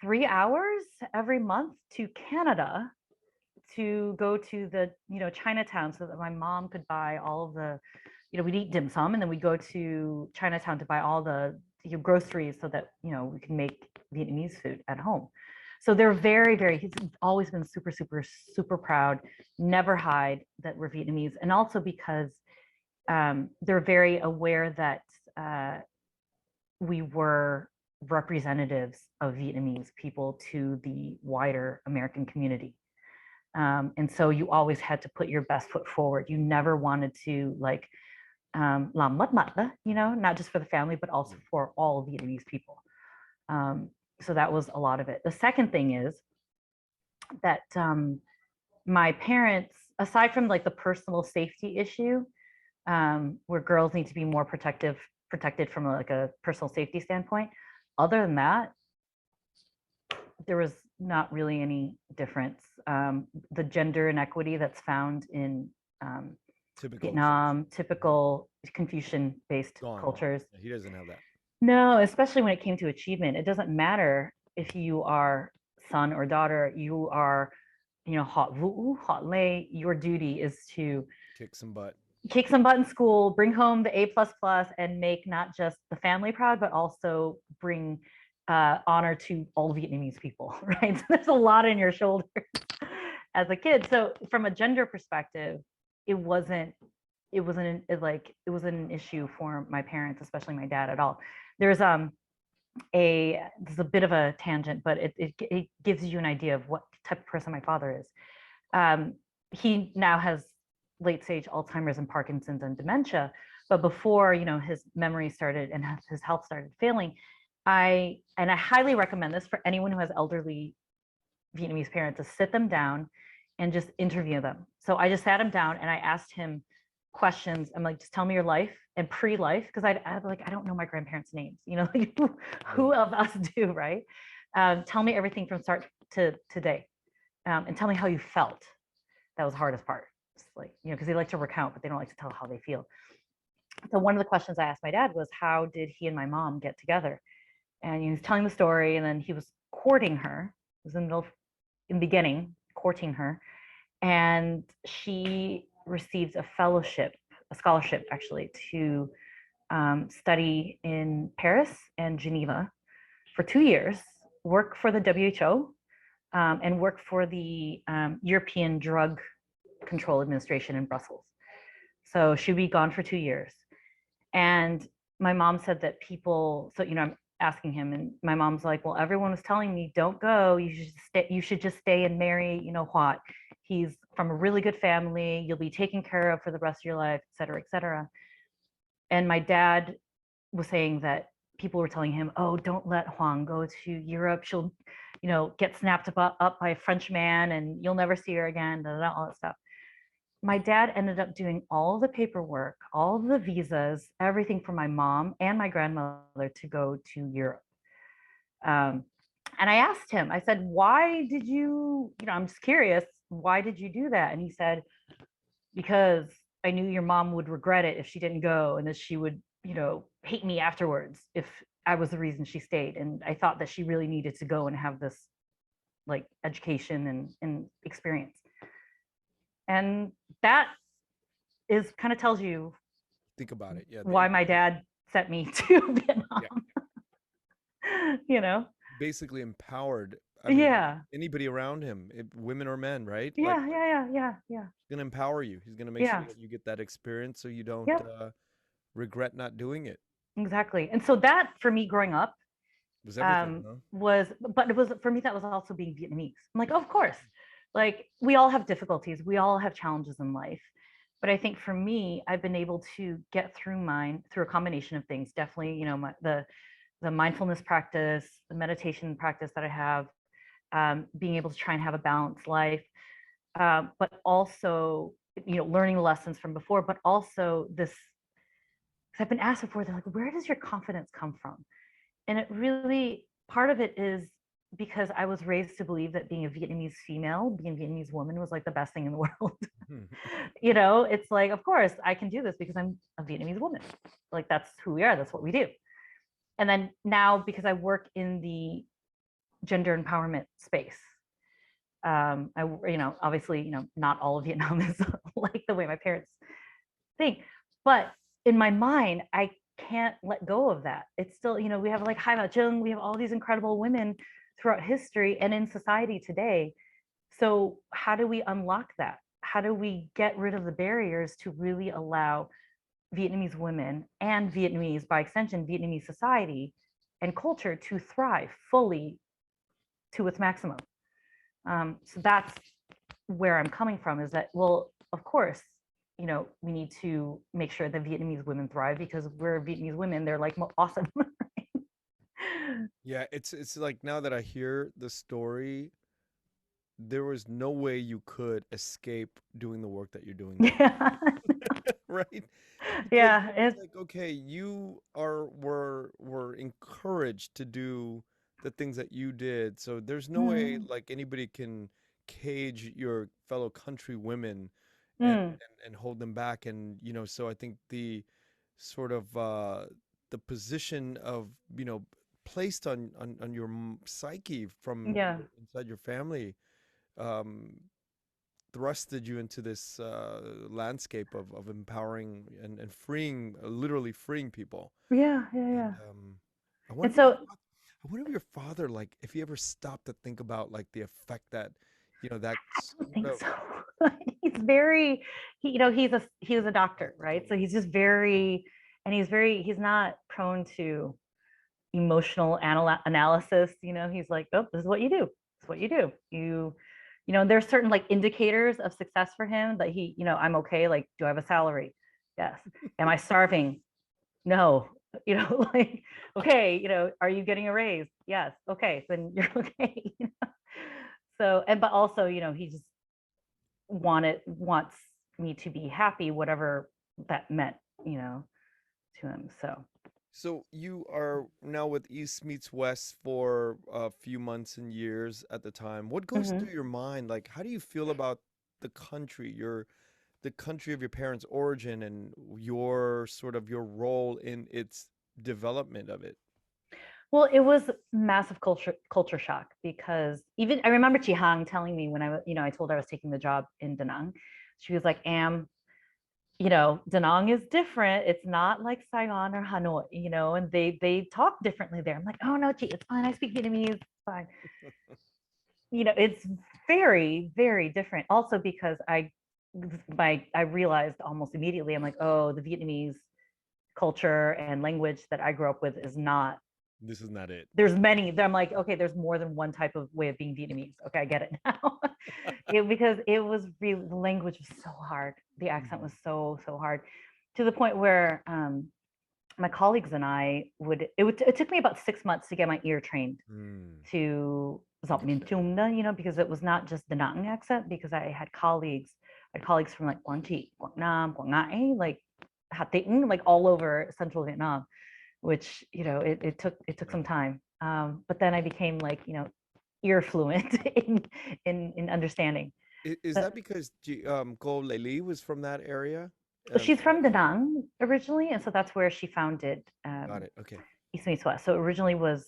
[SPEAKER 1] 3 hours every month to Canada to go to the Chinatown so that my mom could buy all of the we'd eat dim sum and then we'd go to Chinatown to buy all the groceries so that we can make Vietnamese food at home. So they're very he's always been super super super proud, never hide that we're Vietnamese, and also because they're very aware that we were representatives of Vietnamese people to the wider American community. And so you always had to put your best foot forward. You never wanted to like làm mất mặt, not just for the family, but also for all Vietnamese people. So that was a lot of it. The second thing is that my parents, aside from like the personal safety issue, where girls need to be more protected from like a personal safety standpoint, other than that, there was not really any difference. The gender inequity that's found in
[SPEAKER 2] Typical
[SPEAKER 1] Vietnam, typical Confucian-based
[SPEAKER 2] gone.
[SPEAKER 1] cultures.
[SPEAKER 2] Yeah, he doesn't have that.
[SPEAKER 1] No, especially when it came to achievement. It doesn't matter if you are son or daughter, you are, hot vu, hot lei. Your duty is to
[SPEAKER 2] Kick some butt.
[SPEAKER 1] kick some butt in school, bring home the A++, and make not just the family proud, but also bring honor to all Vietnamese people, right? So there's a lot in your shoulders as a kid. So from a gender perspective, it wasn't an issue for my parents, especially my dad, at all. There's a bit of a tangent, but it gives you an idea of what type of person my father is. He now has late stage Alzheimer's and Parkinson's and dementia, but before his memory started and his health started failing, I highly recommend this for anyone who has elderly Vietnamese parents, to sit them down and just interview them. So I just sat him down and I asked him questions. I'm like, just tell me your life and pre-life, because I don't know my grandparents' names. Like who of us do, right? Tell me everything from start to today, and tell me how you felt. That was the hardest part. It's like because they like to recount, but they don't like to tell how they feel. So one of the questions I asked my dad was, how did he and my mom get together? And he was telling the story, and then he was courting her. It was in the beginning, courting her, and she received a scholarship actually, to study in Paris and Geneva for 2 years, work for the WHO, and work for the European Drug Control Administration in Brussels. So she'd be gone for 2 years. And my mom said that I'm asking him, and my mom's like, well, everyone was telling me, don't go, you should just stay and marry, what? He's from a really good family, you'll be taken care of for the rest of your life, et cetera, et cetera. And my dad was saying that people were telling him, oh, don't let Huang go to Europe. get snapped up by a French man and you'll never see her again, all that stuff. My dad ended up doing all the paperwork, all the visas, everything for my mom and my grandmother to go to Europe. And I asked him, I said, why did I'm just curious, why did you do that? And he said, because I knew your mom would regret it if she didn't go, and that she would, hate me afterwards if I was the reason she stayed. And I thought that she really needed to go and have this like education and experience. And that is kind of tells you
[SPEAKER 2] Think about it. Yeah.
[SPEAKER 1] Why my dad sent me to Vietnam. Yeah.
[SPEAKER 2] Basically empowered. I mean,
[SPEAKER 1] Yeah.
[SPEAKER 2] anybody around him, women or men, right?
[SPEAKER 1] Yeah.
[SPEAKER 2] Like,
[SPEAKER 1] Yeah.
[SPEAKER 2] he's going to empower you. He's going to make sure that you get that experience so you don't regret not doing it.
[SPEAKER 1] Exactly. And so that for me growing up
[SPEAKER 2] was everything,
[SPEAKER 1] but it was, for me, that was also being Vietnamese. I'm like, of course, like we all have difficulties. We all have challenges in life. But I think for me, I've been able to get through mine through a combination of things. Definitely, the mindfulness practice, the meditation practice that I have, being able to try and have a balanced life, but also, learning the lessons from before, but also this, because I've been asked before, they're like, where does your confidence come from? And it really, part of it is because I was raised to believe that being a Vietnamese female, being a Vietnamese woman was like the best thing in the world. It's like, of course I can do this because I'm a Vietnamese woman. Like that's who we are. That's what we do. And then now, because I work in the gender empowerment space, obviously, not all of Vietnam is like the way my parents think, but in my mind, I can't let go of that. It's still, we have like Hai Ma Chung, we have all these incredible women throughout history and in society today. So how do we unlock that? How do we get rid of the barriers to really allow Vietnamese women and Vietnamese, by extension, Vietnamese society and culture to thrive fully to its maximum? So that's where I'm coming from, is that, well, of course, we need to make sure that Vietnamese women thrive because we're Vietnamese women. They're like awesome.
[SPEAKER 2] Yeah, it's like, now that I hear the story, there was no way you could escape doing the work that you're doing now.
[SPEAKER 1] Yeah.
[SPEAKER 2] Right? Because
[SPEAKER 1] Yeah.
[SPEAKER 2] it's like, okay, you were encouraged to do the things that you did. So there's no way like anybody can cage your fellow country women and and hold them back. And so I think the sort of the position of, placed on your psyche from inside your family, um thrusted you into this landscape of empowering and freeing, literally freeing people.
[SPEAKER 1] Yeah.
[SPEAKER 2] And I wonder
[SPEAKER 1] And
[SPEAKER 2] if your,
[SPEAKER 1] so
[SPEAKER 2] I wonder if your father, like, if he ever stopped to think about like the effect that, that
[SPEAKER 1] I don't
[SPEAKER 2] sort
[SPEAKER 1] think
[SPEAKER 2] of,
[SPEAKER 1] so. He's very, he was a doctor, right? So he's just very, and he's not prone to emotional analysis. He's like, oh, this is what you do. It's what you do. There's certain like indicators of success for him that I'm okay. Like, do I have a salary? Yes. Am I starving? No. Like, okay, are you getting a raise? Yes. Okay, then you're okay. So, but also, he just wants me to be happy, whatever that meant, to him.
[SPEAKER 2] So you are now with East Meets West for a few months and years at the time. What goes through your mind? Like, how do you feel about the country, the country of your parents' origin, and your sort of your role in its development of it?
[SPEAKER 1] Well, it was massive culture shock, because even I remember Chi Hang telling me when I told her I was taking the job in Da Nang. She was like, Da Nang is different. It's not like Saigon or Hanoi, and they talk differently there. I'm like, oh no, Chi, it's fine. I speak Vietnamese, it's fine. It's very, very different. Also because I realized almost immediately, I'm like, oh, the Vietnamese culture and language that I grew up with is not.
[SPEAKER 2] This is not it.
[SPEAKER 1] There's many. I'm like, okay, there's more than one type of way of being Vietnamese. Okay, I get it now. Because it was really, the language was so hard. The accent was so hard, to the point where my colleagues and I it took me about 6 months to get my ear trained to giọng miền Trung đó, because it was not just the Nang accent, because I had colleagues from like Quảng Trị, Quảng Nam, Quảng Ngãi, like Hà Tĩnh, like all over central Vietnam, which, it took some time. But then I became like, ear fluent in understanding.
[SPEAKER 2] Is
[SPEAKER 1] But
[SPEAKER 2] that because Go Lei Li was from that area?
[SPEAKER 1] she's from Da Nang originally, and so that's where she founded
[SPEAKER 2] Got it. Okay.
[SPEAKER 1] East Meets West. So it originally was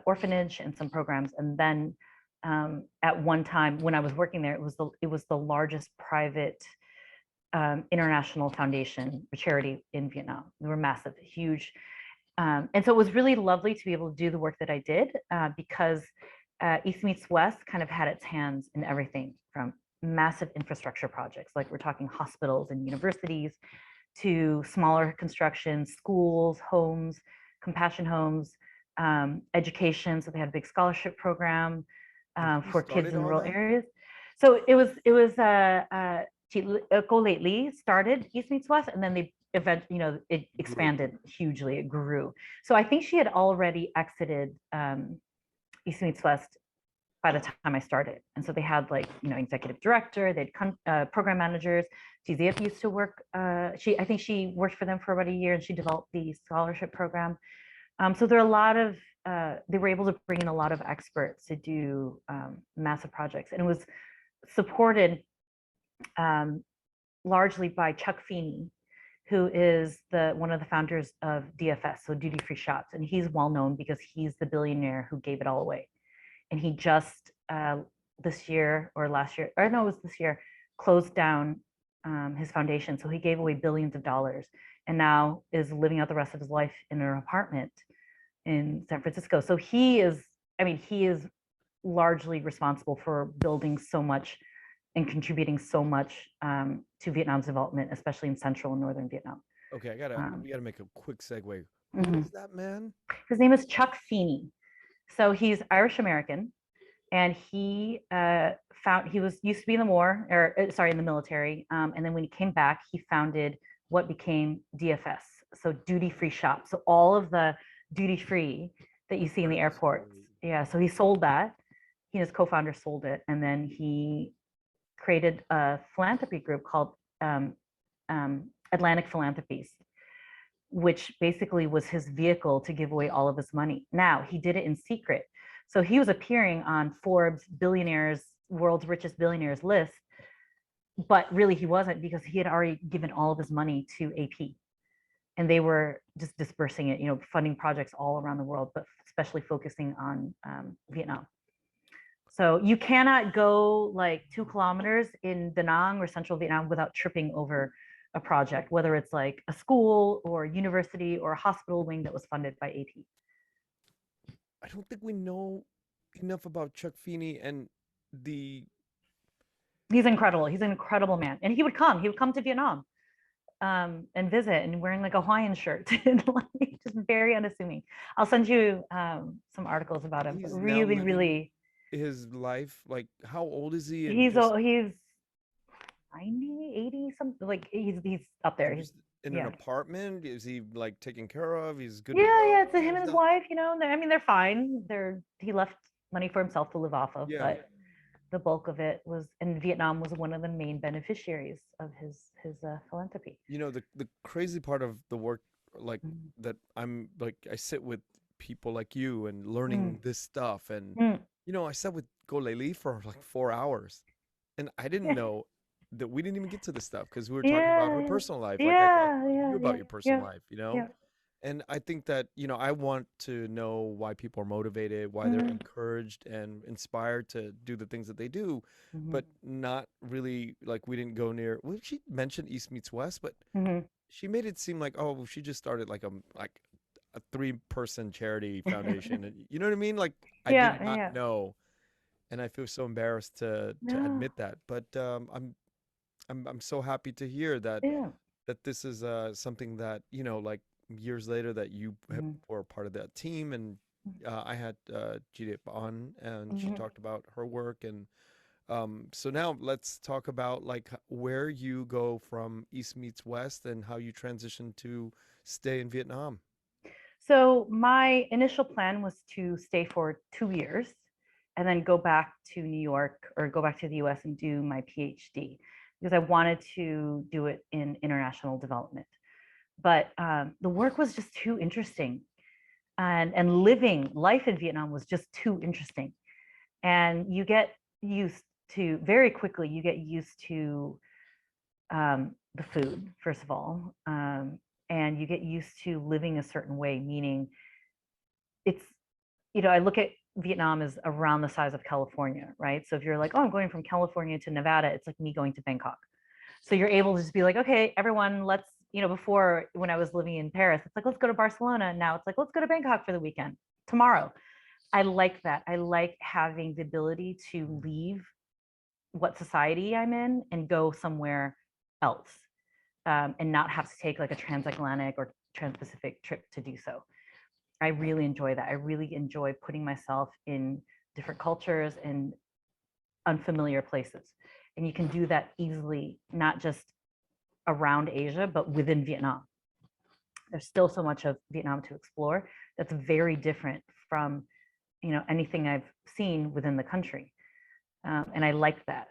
[SPEAKER 1] orphanage and some programs, and then at one time when I was working there, it was the largest private international foundation or charity in Vietnam. They were massive, huge, and so it was really lovely to be able to do the work that I did because East Meets West kind of had its hands in everything from massive infrastructure projects, like we're talking hospitals and universities, to smaller construction, schools, homes, compassion homes, education. So they had a big scholarship program
[SPEAKER 2] Who
[SPEAKER 1] for kids
[SPEAKER 2] started
[SPEAKER 1] in
[SPEAKER 2] all
[SPEAKER 1] rural
[SPEAKER 2] that?
[SPEAKER 1] areas. So Go Lately started East Meets West, and then it
[SPEAKER 2] Grew.
[SPEAKER 1] expanded hugely. It grew. So I think she had already exited East Meets West by the time I started. And so they had like, executive director, they had program managers. TZF used to work. I think she worked for them for about a year, and she developed the scholarship program. So there are a lot of, they were able to bring in a lot of experts to do massive projects. And it was supported largely by Chuck Feeney, who is one of the founders of DFS, so duty free shops. And he's well known because he's the billionaire who gave it all away. And he just this year or last year, or no, it was this year, closed down his foundation. So he gave away billions of dollars and now is living out the rest of his life in an apartment in San Francisco. So he is largely responsible for building so much and contributing so much to Vietnam's development, especially in central and northern Vietnam.
[SPEAKER 2] Okay, we gotta make a quick segue. Who
[SPEAKER 1] Mhm.
[SPEAKER 2] is that man?
[SPEAKER 1] His name is Chuck Feeney. So he's Irish American, and he was used to be in the war, or sorry, in the military. And then when he came back, he founded what became DFS, so duty free shops. So all of the duty free that you see in the airports. Yeah. So he sold that. He and his co-founder sold it, and then he created a philanthropy group called Atlantic Philanthropies, which basically was his vehicle to give away all of his money. Now, he did it in secret. So he was appearing on Forbes world's richest billionaires list, but really he wasn't, because he had already given all of his money to AP. And they were just dispersing it, funding projects all around the world, but especially focusing on Vietnam. So you cannot go like 2 kilometers in Da Nang or central Vietnam without tripping over a project, whether it's like a school or a university or a hospital wing that was funded by AP.
[SPEAKER 2] I don't think we know enough about Chuck Feeney and the.
[SPEAKER 1] He's incredible. He's an incredible man. And he would come to Vietnam and visit, and wearing like a Hawaiian shirt and like just very unassuming. I'll send you some articles about him.
[SPEAKER 2] He's now
[SPEAKER 1] Really,
[SPEAKER 2] living
[SPEAKER 1] really,
[SPEAKER 2] his life. Like, how old is he? And
[SPEAKER 1] he's
[SPEAKER 2] just
[SPEAKER 1] 90, 80, something, like he's up there.
[SPEAKER 2] and
[SPEAKER 1] He's
[SPEAKER 2] just in an
[SPEAKER 1] yeah.
[SPEAKER 2] apartment. Is he like taken care of? He's good to
[SPEAKER 1] Yeah,
[SPEAKER 2] go.
[SPEAKER 1] yeah. It's him
[SPEAKER 2] How's
[SPEAKER 1] and his
[SPEAKER 2] that?
[SPEAKER 1] wife, they're fine. He left money for himself to live off of,
[SPEAKER 2] Yeah.
[SPEAKER 1] but the bulk of it was, and Vietnam was one of the main beneficiaries of his philanthropy.
[SPEAKER 2] The crazy part of the work, like
[SPEAKER 1] Mm,
[SPEAKER 2] that I'm like I sit with people like you and learning
[SPEAKER 1] mm,
[SPEAKER 2] this stuff, and
[SPEAKER 1] mm.
[SPEAKER 2] I sat with Go Lei for like 4 hours, and I didn't know that we didn't even get to this stuff because we were talking about her
[SPEAKER 1] Yeah,
[SPEAKER 2] personal life. Like I talked
[SPEAKER 1] yeah,
[SPEAKER 2] to
[SPEAKER 1] yeah,
[SPEAKER 2] you
[SPEAKER 1] yeah,
[SPEAKER 2] about your personal
[SPEAKER 1] yeah,
[SPEAKER 2] life,
[SPEAKER 1] yeah.
[SPEAKER 2] and I think that, I want to know why people are motivated, why they're
[SPEAKER 1] Mm,
[SPEAKER 2] encouraged and inspired to do the things that they do,
[SPEAKER 1] mhm,
[SPEAKER 2] but not really like we didn't go near. Well, she mentioned East Meets West, but
[SPEAKER 1] mhm.
[SPEAKER 2] she made it seem like, oh, she just started like a 3-person charity foundation, and you know what I mean? Like I
[SPEAKER 1] Yeah,
[SPEAKER 2] did not
[SPEAKER 1] yeah.
[SPEAKER 2] know, and I feel so embarrassed to
[SPEAKER 1] No,
[SPEAKER 2] admit that. But I'm so happy to hear that
[SPEAKER 1] yeah.
[SPEAKER 2] this is something that, like years later, that you
[SPEAKER 1] Mhm,
[SPEAKER 2] were part of that team, and I had Judith on, and she
[SPEAKER 1] mhm.
[SPEAKER 2] talked about her work, and so now let's talk about like where you go from East Meets West and how you transition to stay in Vietnam.
[SPEAKER 1] So my initial plan was to stay for 2 years and then go back to New York or go back to the US and do my PhD because I wanted to do it in international development. But the work was just too interesting. And living life in Vietnam was just too interesting. And you get used to, very quickly, you get used to the food, first of all. And you get used to living a certain way, meaning it's, I look at Vietnam as around the size of California, right? So if you're like, oh, I'm going from California to Nevada, it's like me going to Bangkok. So you're able to just be like, okay, everyone, let's, before when I was living in Paris, it's like, let's go to Barcelona. Now it's like, let's go to Bangkok for the weekend tomorrow. I like that. I like having the ability to leave what society I'm in and go somewhere else, and not have to take like a transatlantic or trans-Pacific trip to do so. I really enjoy that. I really enjoy putting myself in different cultures and unfamiliar places. And you can do that easily, not just around Asia, but within Vietnam. There's still so much of Vietnam to explore that's very different from, anything I've seen within the country. And I like that.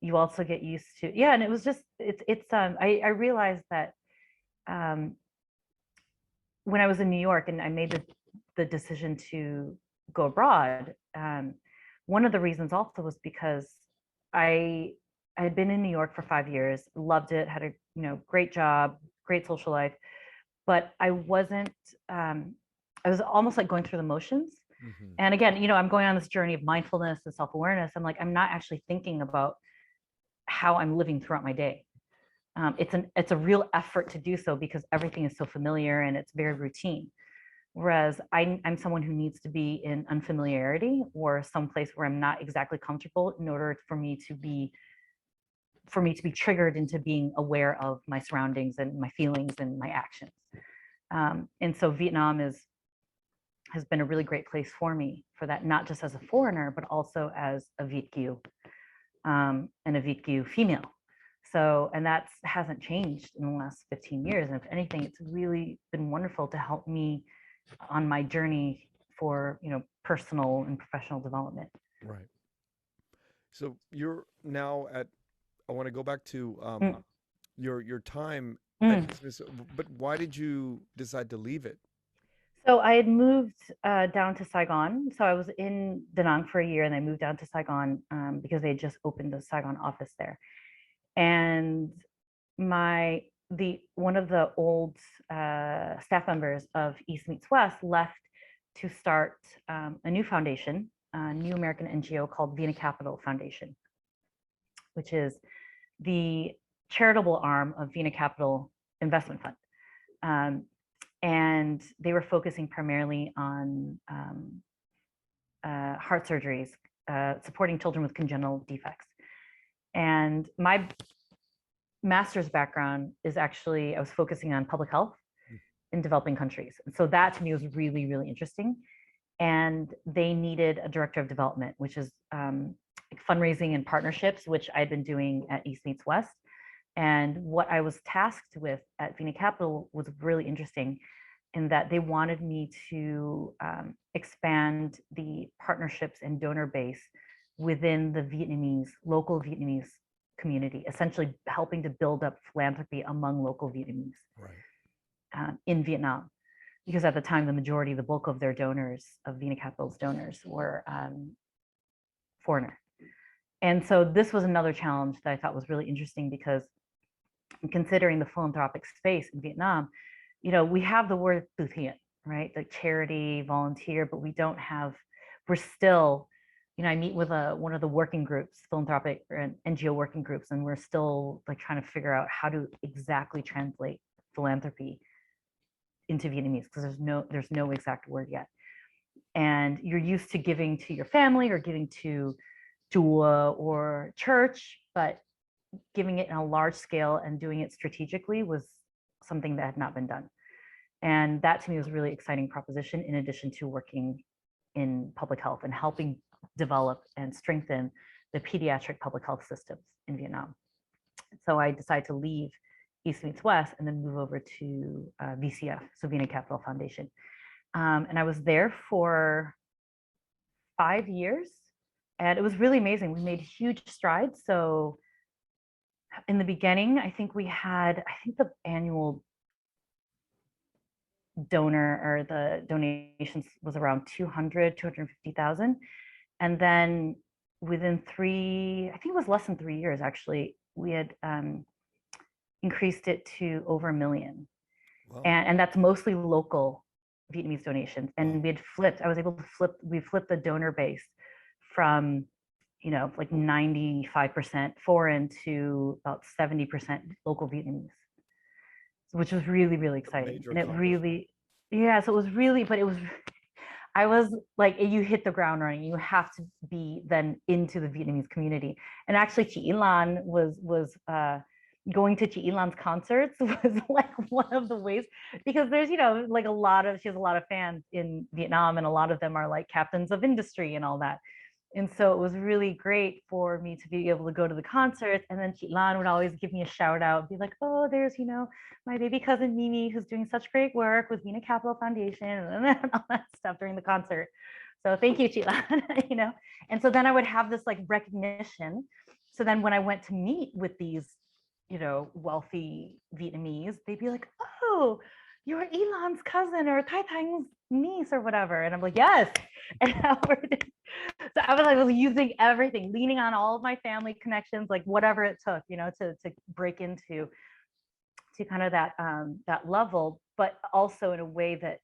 [SPEAKER 1] You also get used to, yeah, and it was just, I realized that when I was in New York and I made the decision to go abroad, one of the reasons also was because I had been in New York for 5 years, loved it, had a great job, great social life, but I wasn't. I was almost like going through the motions. Mm-hmm. And again, I'm going on this journey of mindfulness and self-awareness. I'm like, I'm not actually thinking about how I'm living throughout my day. It's a real effort to do so because everything is so familiar and it's very routine. Whereas I'm someone who needs to be in unfamiliarity or someplace where I'm not exactly comfortable in order for me to be triggered into being aware of my surroundings and my feelings and my actions. And so Vietnam has been a really great place for me for that, not just as a foreigner, but also as a Viet Kieu, and a Viet Kieu female. So, and that hasn't changed in the last 15 years. And if anything, it's really been wonderful to help me on my journey for, personal and professional development.
[SPEAKER 2] Right. So you're now I want to go back to your time at East, but why did you decide to leave it?
[SPEAKER 1] So I had moved down to Saigon. So I was in Da Nang for a year and I moved down to Saigon because they had just opened the Saigon office there. And one of the old staff members of East Meets West left to start a new foundation, a new American NGO called VinaCapital Foundation, which is the charitable arm of VinaCapital Investment Fund. And they were focusing primarily on heart surgeries, supporting children with congenital defects. And my master's background is actually, I was focusing on public health in developing countries. And so that to me was really, really interesting. And they needed a director of development, which is fundraising and partnerships, which I'd been doing at East Meets West. And what I was tasked with at VinaCapital was really interesting in that they wanted me to expand the partnerships and donor base within the local Vietnamese community, essentially helping to build up philanthropy among local Vietnamese in Vietnam. Because at the time, the bulk of their donors, of VinaCapital's donors, were foreigner. And so this was another challenge that I thought was really interesting because considering the philanthropic space in Vietnam, we have the word từ thiện, right? Like charity, volunteer, but we're still, I meet with one of the working groups, philanthropic or NGO working groups, and we're still like trying to figure out how to exactly translate philanthropy into Vietnamese because there's no exact word yet. And you're used to giving to your family or giving to chùa or church, but giving it in a large scale and doing it strategically was something that had not been done. And that to me was a really exciting proposition, in addition to working in public health and helping develop and strengthen the pediatric public health systems in Vietnam. So I decided to leave East Meets West and then move over to VCF, so VinaCapital Foundation. And I was there for 5 years, and it was really amazing. We made huge strides. So in the beginning, I think the annual donor or the donations was around 250,000. And then within I think it was less than 3 years actually, we had increased it to over 1 million.
[SPEAKER 2] Wow.
[SPEAKER 1] And that's mostly local Vietnamese donations. And we flipped the donor base from, like 95% foreign to about 70% local Vietnamese, which was really, really exciting. And it really, yeah, so it was really, but it was, I was like, you hit the ground running. You have to be then into the Vietnamese community. And actually, Chị Lan was going to Chị Lan's concerts was like one of the ways, because there's, like she has a lot of fans in Vietnam, and a lot of them are like captains of industry and all that. And so it was really great for me to be able to go to the concerts. And then Chị Lan would always give me a shout out, be like, oh, there's, my baby cousin Mimi, who's doing such great work with VinaCapital Foundation and all that stuff during the concert. So thank you, Chị Lan. And so then I would have this like recognition. So then when I went to meet with these, wealthy Vietnamese, they'd be like, oh, you're Elon's cousin or Tai Thang's niece or whatever. And I'm like, yes. And so I was using everything, leaning on all of my family connections, like whatever it took, to break into kind of that level, but also in a way that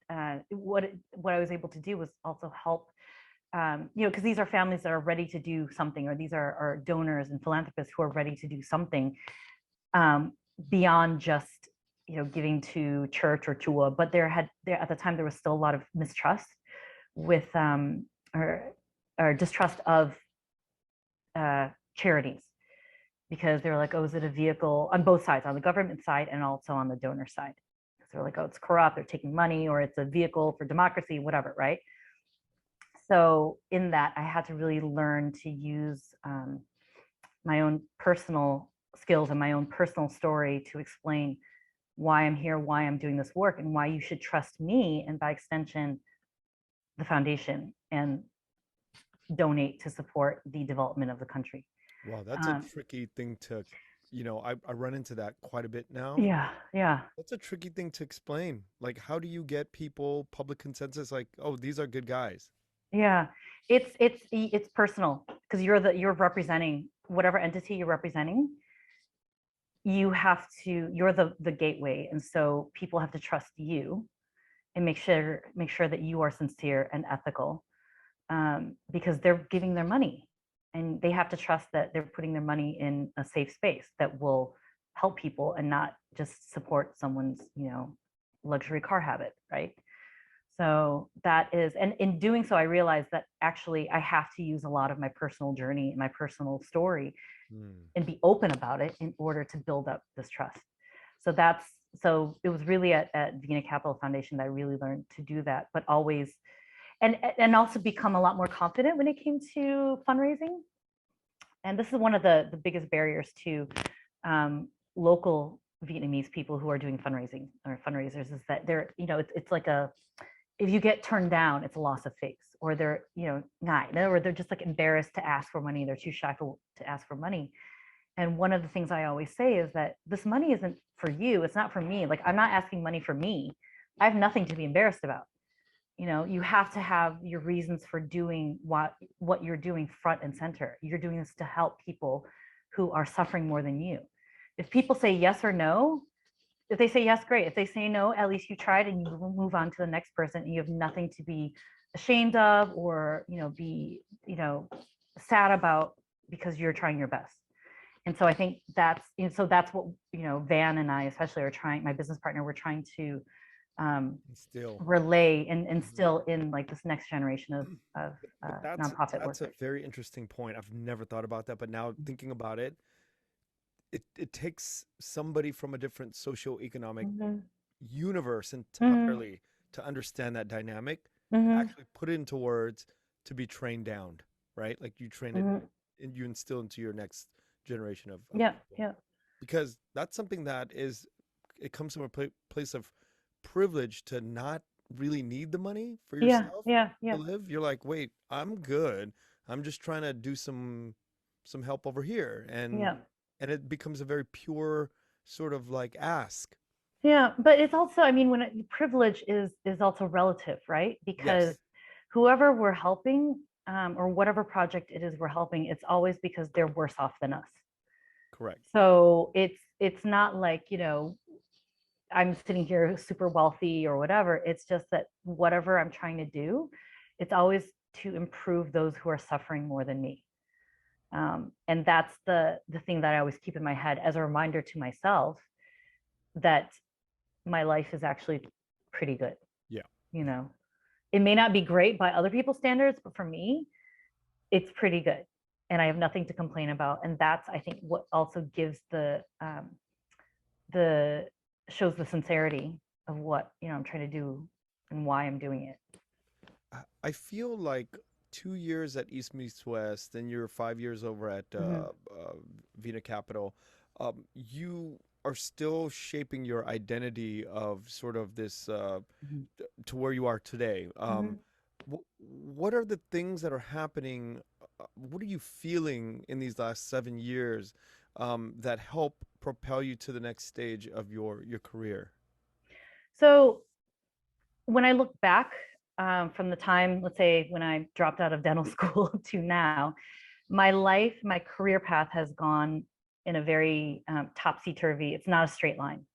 [SPEAKER 1] what I was able to do was also help, because these are families that are ready to do something, or these are donors and philanthropists who are ready to do something beyond just giving to church or chua. But at the time there was still a lot of mistrust with or distrust of charities, because they were like, oh, is it a vehicle, on both sides, on the government side and also on the donor side? Because they're like, oh, it's corrupt, they're taking money, or it's a vehicle for democracy, whatever, right? So in that, I had to really learn to use my own personal skills and my own personal story to explain why I'm here, why I'm doing this work, and why you should trust me, and by extension, the foundation, and donate to support the development of the country.
[SPEAKER 2] Wow, that's a tricky thing to, I run into that quite a bit now.
[SPEAKER 1] Yeah.
[SPEAKER 2] That's a tricky thing to explain. Like, how do you get people public consensus like, oh, these are good guys?
[SPEAKER 1] Yeah, it's personal, because you're representing whatever entity you're representing. You're the gateway, and so people have to trust you and make sure that you are sincere and ethical, because they're giving their money, and they have to trust that they're putting their money in a safe space that will help people and not just support someone's luxury car habit, right? So that is, and in doing so, I realized that actually I have to use a lot of my personal journey and my personal story and be open about it in order to build up this trust. So it was really at VinaCapital Foundation that I really learned to do that, but always, and also become a lot more confident when it came to fundraising. And this is one of the biggest barriers to local Vietnamese people who are doing fundraising or fundraisers, is that they're, it's like if you get turned down, it's a loss of face, or they're, not, or they're just like embarrassed to ask for money. They're too shy to ask for money. And one of the things I always say is that this money isn't for you. It's not for me. Like, I'm not asking money for me. I have nothing to be embarrassed about. You have to have your reasons for doing what you're doing front and center. You're doing this to help people who are suffering more than you. If people say yes or no, if they say yes, great. If they say no, at least you tried, and you move on to the next person, and you have nothing to be ashamed of, or be sad about, because you're trying your best. And so I think that's what Van and I especially are trying. My business partner, we're trying to relay and instill in like this next generation of nonprofit
[SPEAKER 2] that's
[SPEAKER 1] workers.
[SPEAKER 2] A very interesting point. I've never thought about that, but now thinking about it, it takes somebody from a different socioeconomic universe entirely to understand that dynamic, actually put it into words, to be trained down, right? Like, you train it and you instill into your next generation of people. Because that's something that it comes from a place of privilege, to not really need the money for
[SPEAKER 1] Yeah,
[SPEAKER 2] yourself
[SPEAKER 1] yeah,
[SPEAKER 2] to
[SPEAKER 1] yeah,
[SPEAKER 2] live. You're like, wait, I'm good. I'm just trying to do some help over here,
[SPEAKER 1] yeah.
[SPEAKER 2] and it becomes a very pure sort of like ask.
[SPEAKER 1] Yeah, but it's also, I mean, privilege is also relative, right? Because
[SPEAKER 2] Yes,
[SPEAKER 1] whoever we're helping, or whatever project it is we're helping, it's always because they're worse off than us.
[SPEAKER 2] correct.
[SPEAKER 1] So it's not like, I'm sitting here super wealthy or whatever. It's just that whatever I'm trying to do, it's always to improve those who are suffering more than me. And that's the thing that I always keep in my head as a reminder to myself that my life is actually pretty good.
[SPEAKER 2] Yeah,
[SPEAKER 1] You
[SPEAKER 2] yeah.
[SPEAKER 1] know, it may not be great by other people's standards, but for me, it's pretty good. And I have nothing to complain about. And that's, I think, what also gives the shows the sincerity of what, I'm trying to do and why I'm doing it.
[SPEAKER 2] I feel like 2 years at East Meets West, and you're 5 years over at
[SPEAKER 1] Mm-hmm.
[SPEAKER 2] VinaCapital. You are still shaping your identity of sort of this
[SPEAKER 1] Mm-hmm.
[SPEAKER 2] to where you are today.
[SPEAKER 1] Mm-hmm.
[SPEAKER 2] What are the things that are happening? What are you feeling in these last 7 years that help propel you to the next stage of your career?
[SPEAKER 1] So when I look back, from the time, let's say, when I dropped out of dental school to now, my life, my career path has gone in a very topsy turvy. It's not a straight line.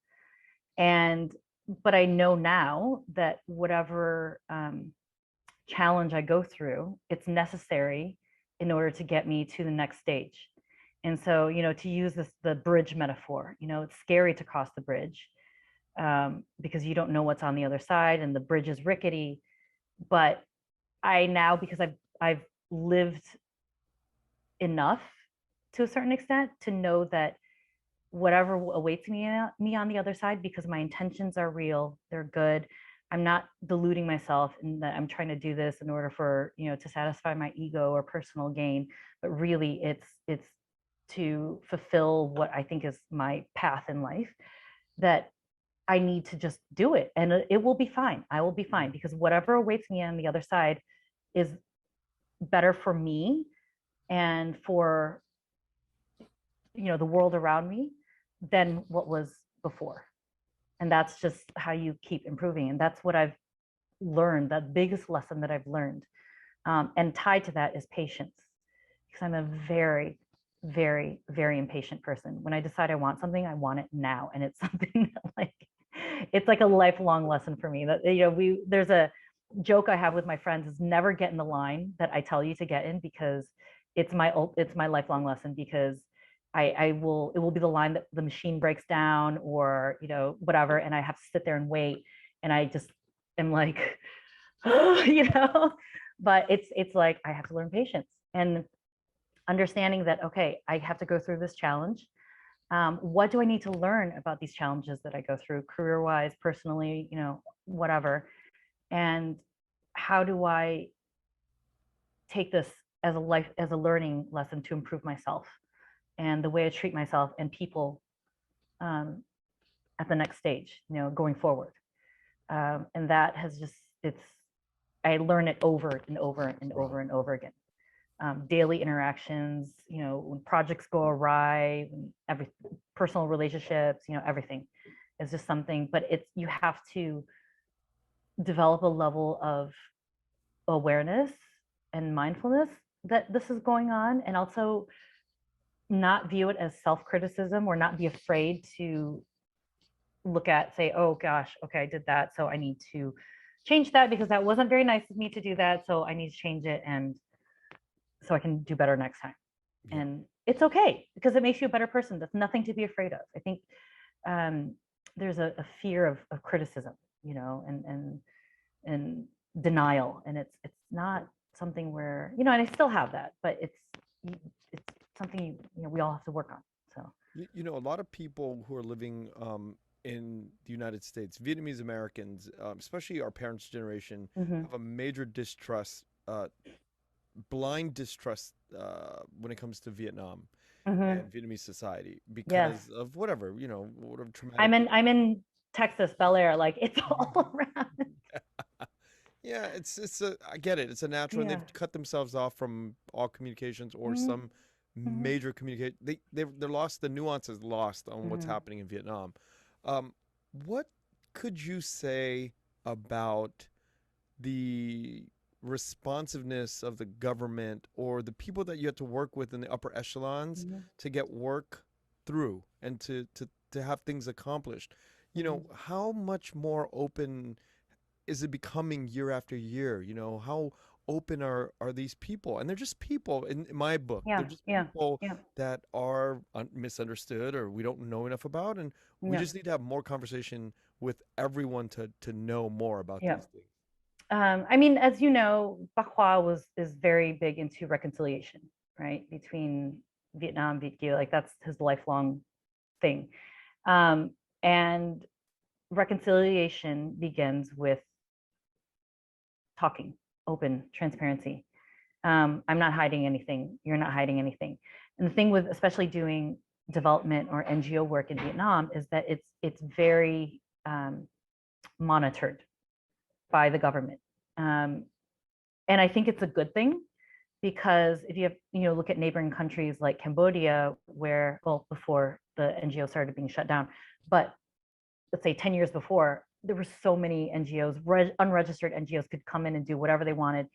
[SPEAKER 1] And, but I know now that whatever challenge I go through, it's necessary in order to get me to the next stage. And so, to use the bridge metaphor, it's scary to cross the bridge, because you don't know what's on the other side and the bridge is rickety. But I now, because I've lived enough to a certain extent to know that whatever awaits me on the other side, because my intentions are real, they're good. I'm not deluding myself in that I'm trying to do this in order for, to satisfy my ego or personal gain, but really it's to fulfill what I think is my path in life, that I need to just do it and it will be fine. I will be fine, because whatever awaits me on the other side is better for me and for, the world around me than what was before. And that's just how you keep improving. And that's what I've learned. The biggest lesson that I've learned, and tied to that, is patience, because I'm a very, very, very impatient person. When I decide I want something, I want it now. And it's something that, like, it's like a lifelong lesson for me, that, there's a joke I have with my friends, is never get in the line that I tell you to get in, because it's my lifelong lesson. Because it will be the line that the machine breaks down, or whatever, and I have to sit there and wait, and I just am like, you know. But it's like I have to learn patience and understanding that, okay, I have to go through this challenge. What do I need to learn about these challenges that I go through, career wise, personally, whatever, and how do I take this as a learning lesson to improve myself and the way I treat myself and people, um, at the next stage, going forward. And that has just, I learn it over and over and
[SPEAKER 2] Right.
[SPEAKER 1] over and over again. Daily interactions, when projects go awry, when personal relationships, everything is just something. But you have to develop a level of awareness and mindfulness that this is going on, and also not view it as self-criticism, or not be afraid to say, oh gosh, okay, I did that, so I need to change that, because that wasn't very nice of me to do that, so I need to change it, and so I can do better next time.
[SPEAKER 2] Yeah.
[SPEAKER 1] And it's okay, because it makes you a better person. That's nothing to be afraid of. I think, um, there's a fear of criticism, and denial, and it's not something where, and I still have that, but it's something we all have to work on. So.
[SPEAKER 2] A lot of people who are living in the United States, Vietnamese Americans, especially our parents' generation,
[SPEAKER 1] Mm-hmm.
[SPEAKER 2] have a major distrust, blind distrust when it comes to Vietnam
[SPEAKER 1] Mm-hmm.
[SPEAKER 2] and Vietnamese society
[SPEAKER 1] Yes.
[SPEAKER 2] because of whatever
[SPEAKER 1] I'm
[SPEAKER 2] traumatic.
[SPEAKER 1] in I'm in Texas, Bel Air. Like, it's all around.
[SPEAKER 2] Yeah, I get it. It's a natural, and
[SPEAKER 1] Yeah.
[SPEAKER 2] they've cut themselves off from all communications or
[SPEAKER 1] Mm-hmm.
[SPEAKER 2] some major communicate. They're lost. The nuance is lost on what's
[SPEAKER 1] Mm-hmm.
[SPEAKER 2] happening in Vietnam. Um, what could you say about the responsiveness of the government or the people that you have to work with in the upper echelons
[SPEAKER 1] Mm-hmm.
[SPEAKER 2] to get work through and to have things accomplished? You
[SPEAKER 1] Mm-hmm.
[SPEAKER 2] know, how much more open is it becoming year after year? You know, how open are these people? And they're just people in my book. They're
[SPEAKER 1] Yeah.
[SPEAKER 2] just
[SPEAKER 1] Yeah.
[SPEAKER 2] people
[SPEAKER 1] Yeah.
[SPEAKER 2] that are misunderstood or we don't know enough about, and we
[SPEAKER 1] Yeah.
[SPEAKER 2] just need to have more conversation with everyone to know more about
[SPEAKER 1] Yeah.
[SPEAKER 2] these things.
[SPEAKER 1] I mean, as you know, Bacqua is very big into reconciliation, right, between Vietnam, Viet Kieu, like that's his lifelong thing. And reconciliation begins with talking, open, transparency. I'm not hiding anything. You're not hiding anything. And the thing with especially doing development or NGO work in Vietnam is that it's very monitored by the government. Um, and I think it's a good thing because if you have, look at neighboring countries like Cambodia, where, well, before the NGO started being shut down, but let's say 10 years before, there were so many NGOs, unregistered NGOs could come in and do whatever they wanted.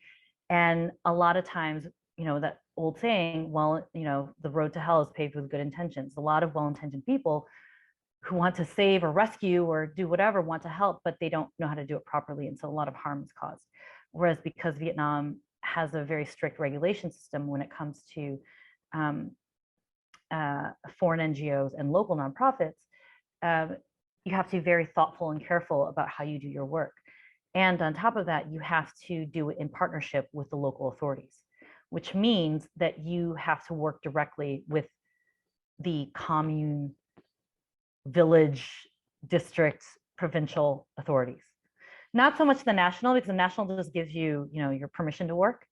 [SPEAKER 1] And a lot of times, that old saying, well, the road to hell is paved with good intentions. A lot of well-intentioned people who want to save or rescue or do whatever want to help, but they don't know how to do it properly. And so a lot of harm is caused. Whereas because Vietnam has a very strict regulation system when it comes to um, foreign NGOs and local nonprofits, um, you have to be very thoughtful and careful about how you do your work. And on top of that, you have to do it in partnership with the local authorities, which means that you have to work directly with the commune, village, district, provincial authorities. Not so much the national, because the national just gives you, your permission to work,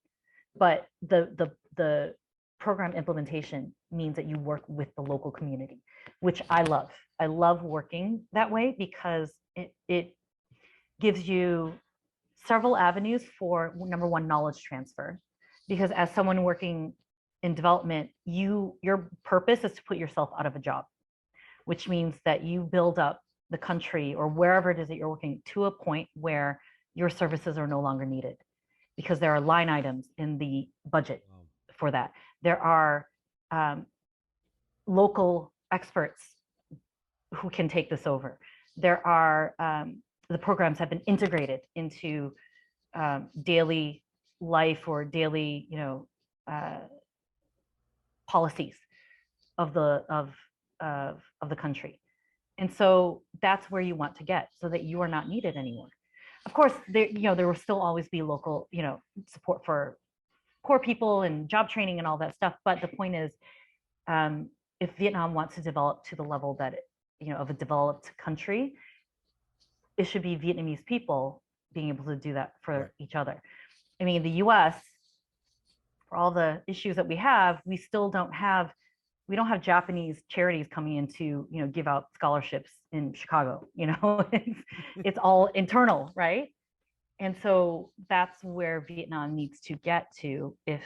[SPEAKER 1] but the program implementation means that you work with the local community, which I love. I love working that way because it gives you several avenues for, number one, knowledge transfer. Because as someone working in development, your purpose is to put yourself out of a job, which means that you build up the country or wherever it is that you're working to a point where your services are no longer needed because there are line items in the budget for that. There are local experts who can take this over. There are the programs have been integrated into daily life or daily, policies of the country. And so that's where you want to get so that you are not needed anymore. Of course, there will still always be local, support for poor people and job training and all that stuff. But the point is, if Vietnam wants to develop to the level that of a developed country, it should be Vietnamese people being able to do that for each other. I mean, the U.S., for all the issues that we have, we don't have Japanese charities coming in to give out scholarships in Chicago. It's all internal, right? And so that's where Vietnam needs to get to if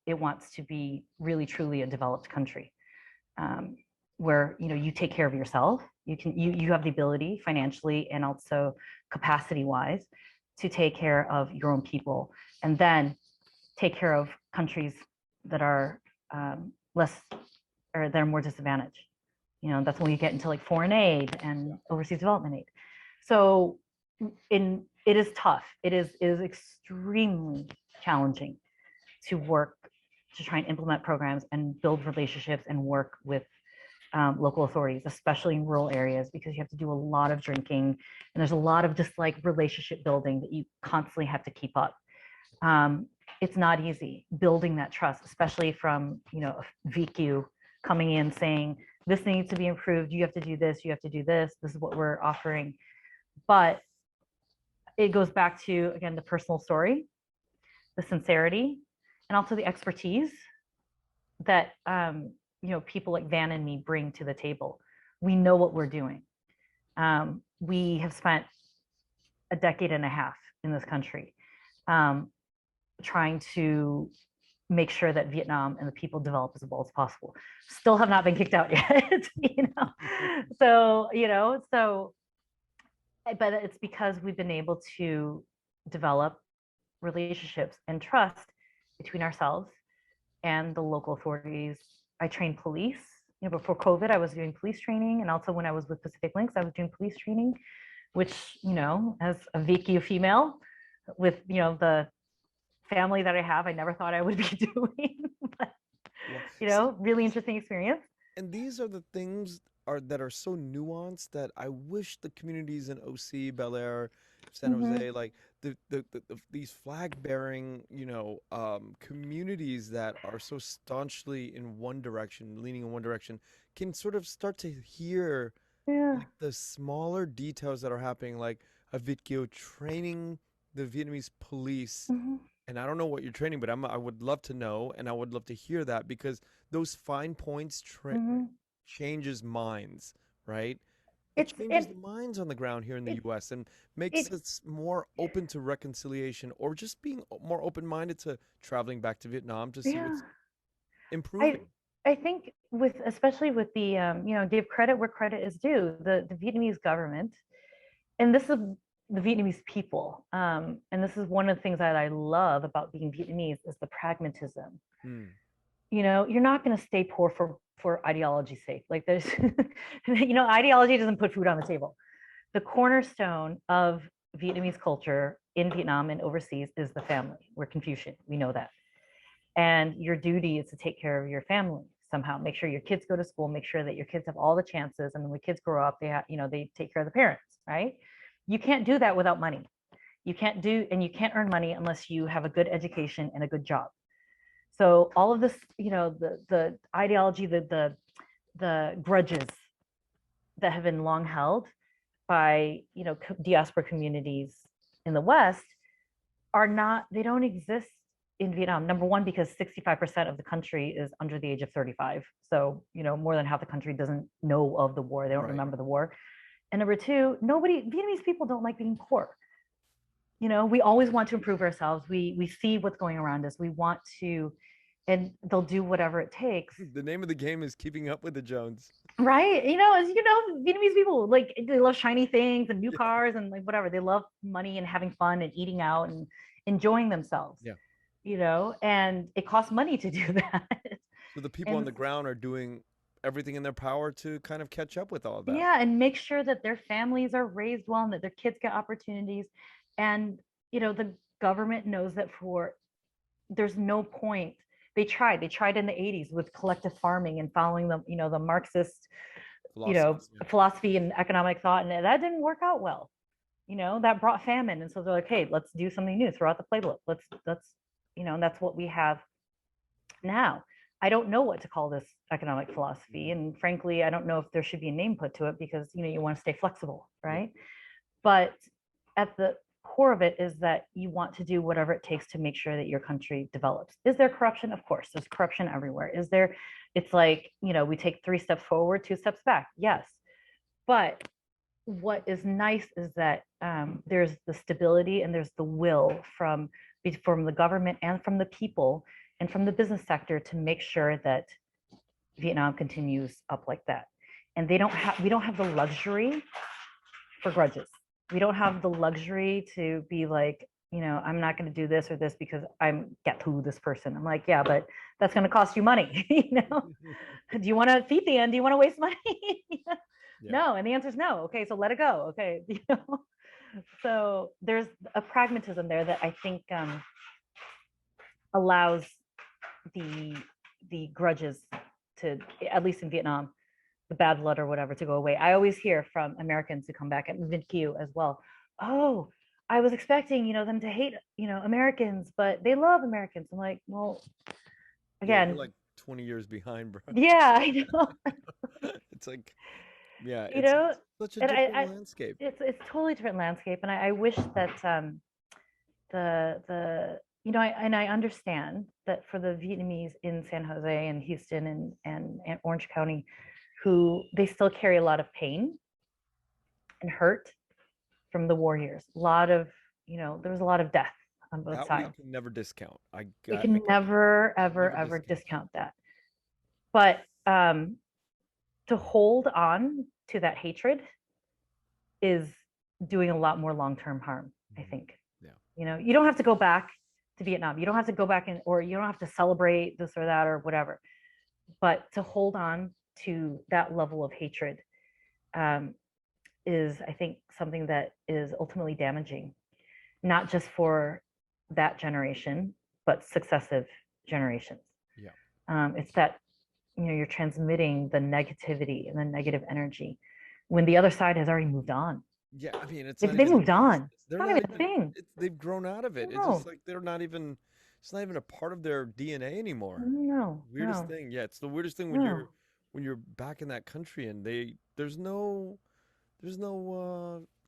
[SPEAKER 1] it wants to be really truly a developed country, where you take care of yourself. You have the ability financially and also capacity wise to take care of your own people, and then take care of countries that are less or that are more disadvantaged. That's when we get into like foreign aid and overseas development aid. So it is tough. It is extremely challenging to work to try and implement programs and build relationships and work with local authorities, especially in rural areas, because you have to do a lot of drinking and there's a lot of just like relationship building that you constantly have to keep up. It's not easy building that trust, especially from VQ coming in saying this needs to be improved. You have to do this. You have to do this. This is what we're offering. But it goes back to, again, the personal story, the sincerity, and also the expertise that people like Van and me bring to the table. We know what we're doing. We have spent a decade and a half in this country, trying to make sure that Vietnam and the people develop as well as possible. Still have not been kicked out yet, but it's because we've been able to develop relationships and trust between ourselves and the local authorities. I trained police. Before COVID, I was doing police training, and also when I was with Pacific Links, I was doing police training, which, as a VQ female with, the family that I have, I never thought I would be doing. But, really interesting experience.
[SPEAKER 2] And these are the things that are so nuanced that I wish the communities in OC, Bel Air, San Jose, like these flag bearing, communities that are so staunchly in one direction, leaning in one direction, can sort of start to hear like the smaller details that are happening, like a Vitkyo training the Vietnamese police. And I don't know what you're training, but I would love to know, and I would love to hear that, because those fine points changes minds, right? It changes the minds on the ground here in the U.S. and makes us more open to reconciliation, or just being more open-minded to traveling back to Vietnam to see what's improving.
[SPEAKER 1] I think especially with the, give credit where credit is due, the Vietnamese government, and this is the Vietnamese people, and this is one of the things that I love about being Vietnamese, is the pragmatism. You're not going to stay poor for ideology's sake. Like there's, ideology doesn't put food on the table. The cornerstone of Vietnamese culture in Vietnam and overseas is the family. We're Confucian. We know that. And your duty is to take care of your family somehow. Make sure your kids go to school, make sure that your kids have all the chances. And when kids grow up, they take care of the parents, right? You can't do that without money. You can't earn money unless you have a good education and a good job. So all of this, the ideology, the grudges that have been long held by, diaspora communities in the West they don't exist in Vietnam. Number one, because 65% of the country is under the age of 35. So, more than half the country doesn't know of the war. They don't remember the war. And number two, Vietnamese people don't like being poor. We always want to improve ourselves. We see what's going around us. We want to, and they'll do whatever it takes.
[SPEAKER 2] The name of the game is keeping up with the Jones.
[SPEAKER 1] Right. As Vietnamese people, like, they love shiny things and new cars and like whatever. They love money and having fun and eating out and enjoying themselves. Yeah. And it costs money to do that.
[SPEAKER 2] So the people on the ground are doing everything in their power to kind of catch up with all of that.
[SPEAKER 1] Yeah, and make sure that their families are raised well and that their kids get opportunities. And, the government knows that there's no point. They tried in the 80s with collective farming and following the Marxist, philosophy and economic thought. And that didn't work out well. That brought famine. And so they're like, hey, let's do something new, throw out the playbook. And that's what we have now. I don't know what to call this economic philosophy. And frankly, I don't know if there should be a name put to it, because, you want to stay flexible, right? But at the core of it is that you want to do whatever it takes to make sure that your country develops. Is there corruption? Of course, there's corruption everywhere. It's like, we take 3 steps forward, 2 steps back. Yes. But what is nice is that there's the stability and there's the will from the government and from the people and from the business sector to make sure that Vietnam continues up like that. And we don't have the luxury for grudges. We don't have the luxury to be like, I'm not going to do this or this because I'm get to this person. I'm like, yeah, but that's going to cost you money. Do you want to feed the end? Do you want to waste money? No. And the answer is no. Okay. So let it go. Okay. So there's a pragmatism there that I think allows the grudges to, at least in Vietnam, the bad blood or whatever, to go away. I always hear from Americans who come back at VinQ as well. Oh, I was expecting, them to hate, Americans, but they love Americans. I'm like, well, again,
[SPEAKER 2] you're like 20 years behind, bro.
[SPEAKER 1] Yeah, I know.
[SPEAKER 2] It's like, yeah, it's such a different landscape.
[SPEAKER 1] It's totally different landscape, and I wish that I understand that for the Vietnamese in San Jose and Houston and Orange County, who they still carry a lot of pain and hurt from the war years, a lot of there was a lot of death on both
[SPEAKER 2] That we
[SPEAKER 1] sides.
[SPEAKER 2] can never discount.
[SPEAKER 1] We can never, ever,
[SPEAKER 2] never
[SPEAKER 1] ever
[SPEAKER 2] discount
[SPEAKER 1] discount that. But to hold on to that hatred is doing a lot more long-term harm, I think.
[SPEAKER 2] Yeah.
[SPEAKER 1] You don't have to go back to Vietnam. You don't have to go back or you don't have to celebrate this or that or whatever. But to hold on to that level of hatred is, I think, something that is ultimately damaging, not just for that generation, but successive generations.
[SPEAKER 2] Yeah.
[SPEAKER 1] It's that, you're transmitting the negativity and the negative energy when the other side has already moved on.
[SPEAKER 2] Yeah, I mean, it's
[SPEAKER 1] They moved on.
[SPEAKER 2] they're
[SPEAKER 1] Not
[SPEAKER 2] not
[SPEAKER 1] even a
[SPEAKER 2] even,
[SPEAKER 1] thing.
[SPEAKER 2] they've grown out of it. It's
[SPEAKER 1] No,
[SPEAKER 2] just like they're not even, it's not even a part of their DNA anymore.
[SPEAKER 1] no,
[SPEAKER 2] Weirdest
[SPEAKER 1] no,
[SPEAKER 2] thing. Yeah, it's the weirdest thing
[SPEAKER 1] no.
[SPEAKER 2] when you're back in that country and there's no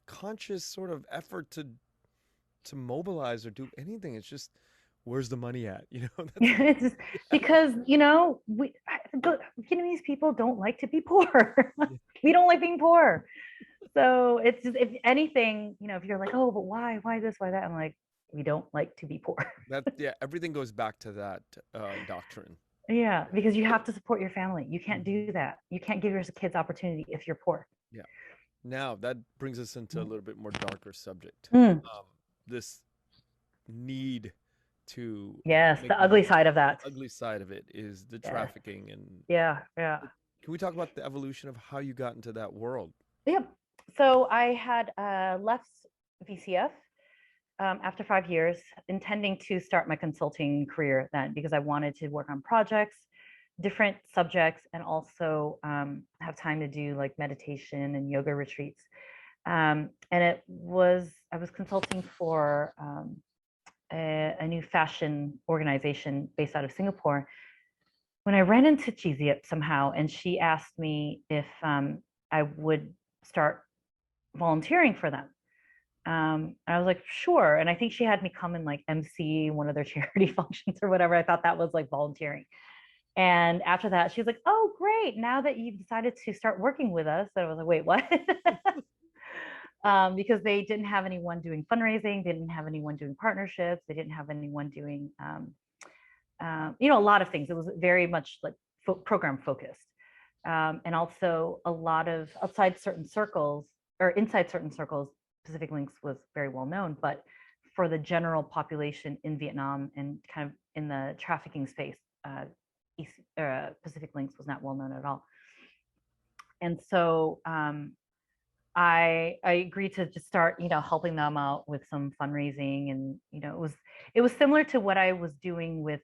[SPEAKER 2] conscious sort of effort to mobilize or do anything. It's just where's the money at? That's
[SPEAKER 1] It's just because, Vietnamese people don't like to be poor.
[SPEAKER 2] yeah.
[SPEAKER 1] We don't like being poor. So it's just, if anything, if you're like, oh, but why this, why that? I'm like, we don't like to be poor.
[SPEAKER 2] Yeah, everything goes back to that doctrine.
[SPEAKER 1] Yeah, because you have to support your family. You can't
[SPEAKER 2] Mhm.
[SPEAKER 1] do that. You can't give your kids opportunity if you're poor.
[SPEAKER 2] Yeah. Now that brings us into a little bit more darker subject.
[SPEAKER 1] Mm.
[SPEAKER 2] This need to
[SPEAKER 1] Yes,
[SPEAKER 2] make
[SPEAKER 1] the ugly
[SPEAKER 2] money.
[SPEAKER 1] side of that.
[SPEAKER 2] The ugly side of it is the
[SPEAKER 1] Yes.
[SPEAKER 2] trafficking. And
[SPEAKER 1] Yeah, yeah.
[SPEAKER 2] can we talk about the evolution of how you got into that world?
[SPEAKER 1] Yep. So I had left VCF after 5 years, intending to start my consulting career then because I wanted to work on projects, different subjects, and also have time to do like meditation and yoga retreats. And I was consulting for a new fashion organization based out of Singapore. When I ran into Chizia somehow, and she asked me if I would start volunteering for them. I was like, sure. And I think she had me come and like MC one of their charity functions or whatever. I thought that was like volunteering. And after that, she was like, oh, great. Now that you've decided to start working with us. And I was like, wait, what? Because they didn't have anyone doing fundraising. They didn't have anyone doing partnerships. They didn't have anyone doing, a lot of things. It was very much like program focused. And also a lot of outside certain circles or inside certain circles, Pacific Links was very well known, but for the general population in Vietnam and kind of in the trafficking space, Pacific Links was not well known at all. And so I agreed to just start, helping them out with some fundraising, and it was similar to what I was doing with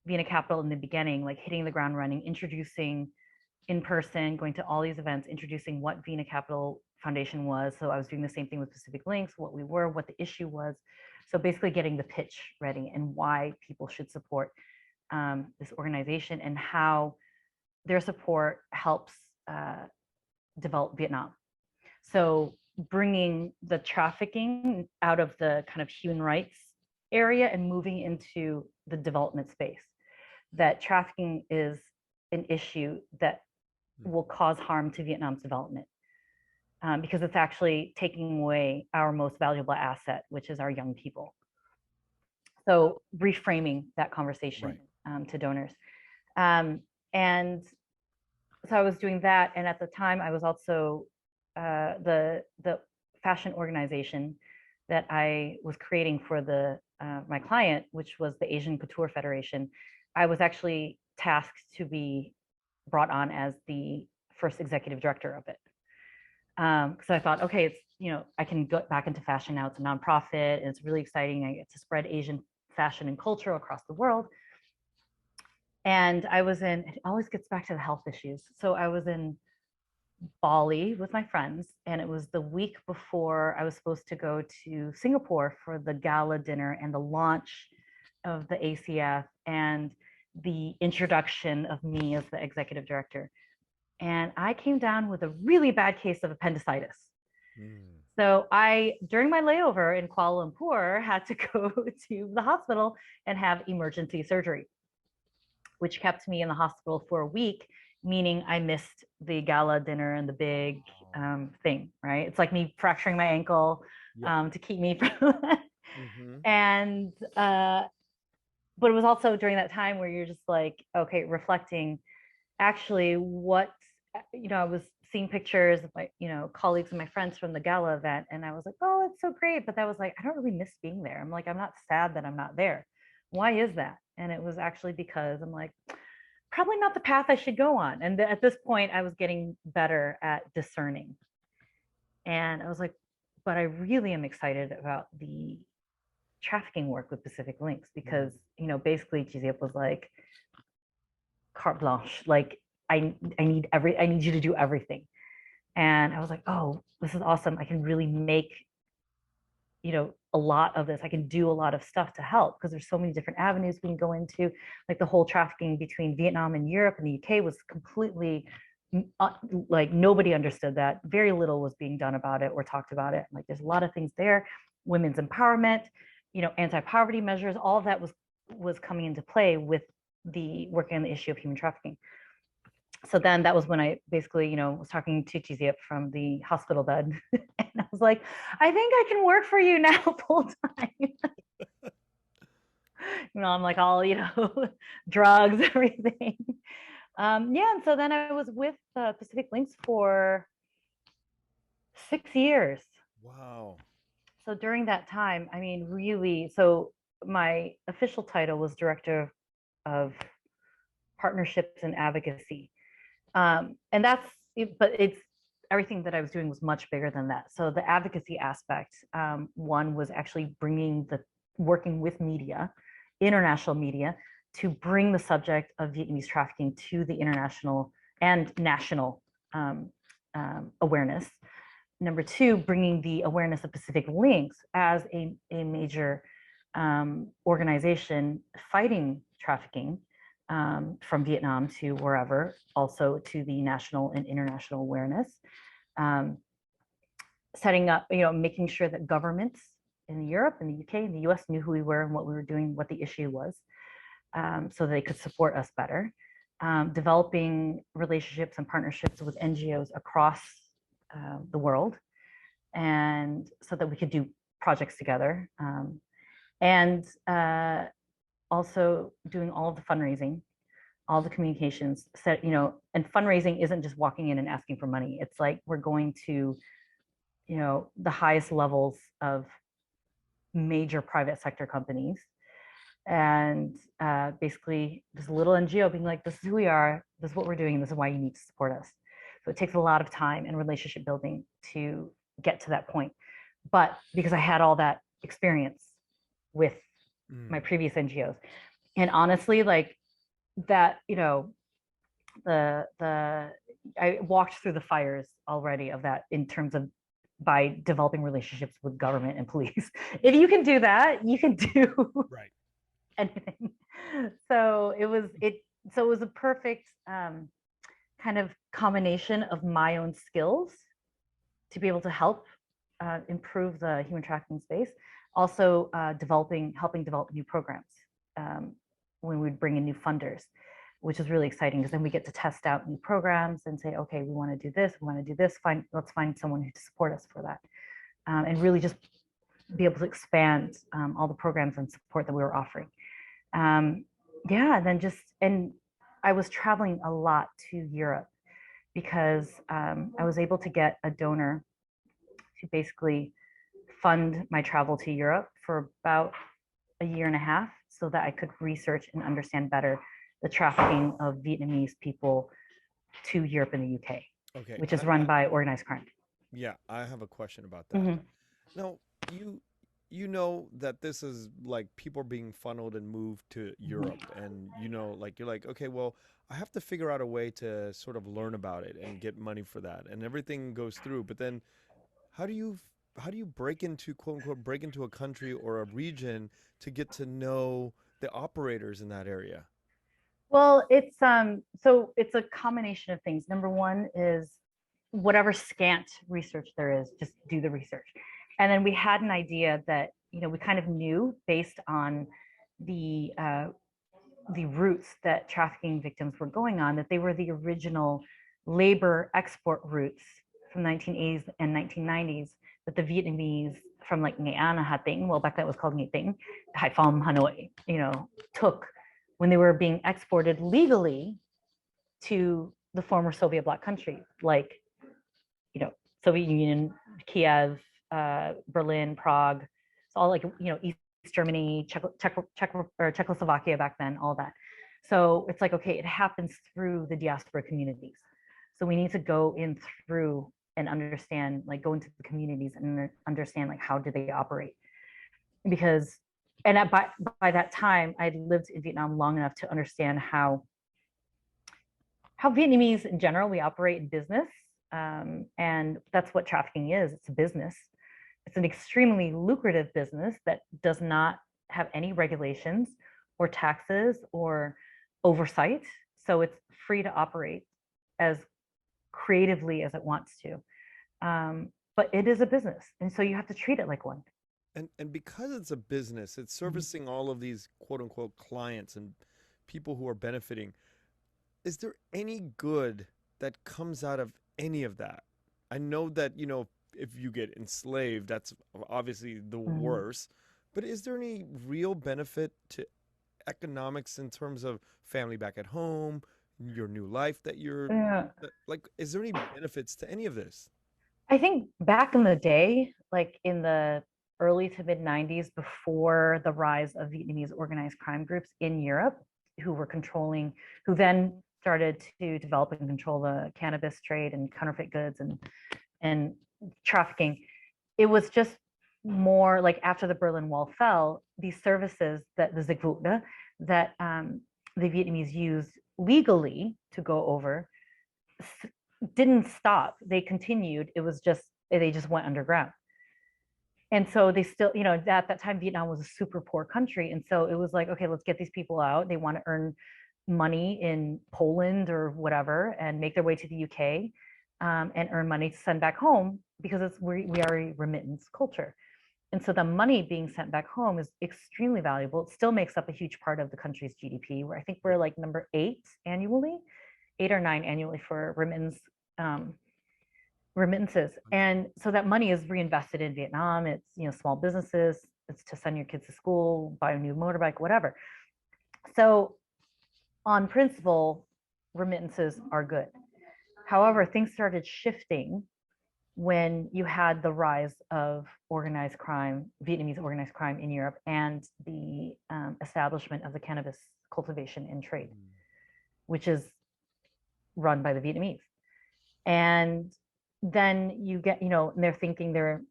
[SPEAKER 1] VinaCapital in the beginning, like hitting the ground running, introducing in person, going to all these events, introducing what VinaCapital Foundation was. So I was doing the same thing with Pacific Links, what we were, what the issue was. So basically getting the pitch ready and why people should support this organization and how their support helps develop Vietnam. So bringing the trafficking out of the kind of human rights area and moving into the development space. That trafficking is an issue that will cause harm to Vietnam's development because it's actually taking away our most valuable asset, which is our young people. So reframing that conversation to donors. And so I was doing that. And at the time, I was also the fashion organization that I was creating for my client, which was the Asian Couture Federation. I was actually tasked to be brought on as the first executive director of it. So I thought, okay, it's, I can go back into fashion now. It's a nonprofit and it's really exciting. I get to spread Asian fashion and culture across the world. And it always gets back to the health issues. So I was in Bali with my friends, and it was the week before I was supposed to go to Singapore for the gala dinner and the launch of the ACF and the introduction of me as the executive director. And I came down with a really bad case of appendicitis. So during my layover in Kuala Lumpur, had to go to the hospital and have emergency surgery, which kept me in the hospital for a week meaning I missed the gala dinner and the big thing, right? It's like me fracturing my ankle to keep me from and but it was also during that time where you're just like, okay, reflecting actually what, I was seeing pictures of my, colleagues and my friends from the gala event. And I was like, oh, it's so great. But that was like, I don't really miss being there. I'm like, I'm not sad that I'm not there. Why is that? And it was actually because I'm like, probably not the path I should go on. And at this point, I was getting better at discerning. And I was like, but I really am excited about the trafficking work with Pacific Links because, basically GZF was like, carte blanche, like I need you to do everything. And I was like, oh, this is awesome. I can really make, a lot of this. I can do a lot of stuff to help because there's so many different avenues we can go into. Like the whole trafficking between Vietnam and Europe and the UK was completely like nobody understood that. Very little was being done about it or talked about it. Like there's a lot of things there. Women's empowerment, anti-poverty measures, all of that was coming into play with the working on the issue of human trafficking. So then that was when I basically, was talking to GZF from the hospital bed. And I was like, I think I can work for you now full time. I'm like all, drugs, everything. And so then I was with Pacific Links for 6 years.
[SPEAKER 2] Wow.
[SPEAKER 1] So during that time, I mean, really, so my official title was Director of Partnerships and Advocacy. And that's, but it's everything that I was doing was much bigger than that. So the advocacy aspect, one was actually working with media, international media, to bring the subject of Vietnamese trafficking to the international and national awareness. Number two, bringing the awareness of Pacific Links as a major organization fighting trafficking from Vietnam to wherever, also to the national and international awareness. Setting up, making sure that governments in Europe and the UK and the US knew who we were and what we were doing, what the issue was, so they could support us better. Developing relationships and partnerships with NGOs across the world, and so that we could do projects together. And also doing all of the fundraising, all the communications, and fundraising isn't just walking in and asking for money. It's like we're going to, the highest levels of major private sector companies. And basically this little NGO being like, this is who we are, this is what we're doing, and this is why you need to support us. So it takes a lot of time and relationship building to get to that point. But because I had all that experience with my previous NGOs, and honestly, like that, I walked through the fires already of that in terms of by developing relationships with government and police. If you can do that, you can do anything. So it was a perfect kind of combination of my own skills to be able to help improve the human trafficking space. Also helping develop new programs when we'd bring in new funders, which is really exciting because then we get to test out new programs and say, okay, we want to do this, let's find someone who to support us for that. And really just be able to expand all the programs and support that we were offering. And I was traveling a lot to Europe because I was able to get a donor to basically fund my travel to Europe for about a year and a half so that I could research and understand better the trafficking of Vietnamese people to Europe and the UK, which is run by organized crime.
[SPEAKER 2] Yeah, I have a question about that. Now, you know that this is like people are being funneled and moved to Europe, and like you're like, okay, well, I have to figure out a way to sort of learn about it and get money for that, and everything goes through. But then, how do you break into quote unquote break into a country or a region to get to know the operators in that area?
[SPEAKER 1] Well, it's a combination of things. Number one is whatever scant research there is, just do the research. And then we had an idea that, we kind of knew based on the the routes that trafficking victims were going on, that they were the original labor export routes from 1980s and 1990s that the Vietnamese from like Nghệ An, Hà Tĩnh, well, back then it was called Nghệ Tĩnh, Hải Phòng, Hanoi, took when they were being exported legally to the former Soviet bloc countries, like, Soviet Union, Kiev, Berlin, Prague. It's all like, East Germany, Czechoslovakia back then, all that. So it's like, okay, it happens through the diaspora communities. So we need to go in through and understand, like go into the communities and understand like how do they operate. Because, and by that time, I'd lived in Vietnam long enough to understand how Vietnamese in general, we operate in business. And that's what trafficking is. It's a business. It's an extremely lucrative business that does not have any regulations or taxes or oversight. So it's free to operate as creatively as it wants to. But it is a business. And so you have to treat it like one.
[SPEAKER 2] And because it's a business, it's servicing all of these quote unquote clients and people who are benefiting. Is there any good that comes out of any of that? I know that, if you get enslaved, that's obviously the worst. But is there any real benefit to economics in terms of family back at home, your new life that you're like, is there any benefits to any of this?
[SPEAKER 1] I think back in the day, like in the early to mid 90s, before the rise of Vietnamese organized crime groups in Europe, who then started to develop and control the cannabis trade and counterfeit goods and trafficking. It was just more like after the Berlin Wall fell, these services that the Zigvuurde that the Vietnamese used legally to go over didn't stop. They continued. They just went underground. And so they still, at that time, Vietnam was a super poor country. And so it was like, okay, let's get these people out. They want to earn money in Poland or whatever and make their way to the UK and earn money to send back home because we are a remittance culture. And so the money being sent back home is extremely valuable. It still makes up a huge part of the country's GDP, where I think we're like number 8 or 9 annually for remittances. And so that money is reinvested in Vietnam. It's, small businesses, it's to send your kids to school, buy a new motorbike, whatever. So on principle, remittances are good. However, things started shifting when you had the rise of organized crime, Vietnamese organized crime in Europe, and the establishment of the cannabis cultivation and trade, which is run by the Vietnamese. And then you get, and they're thinking they're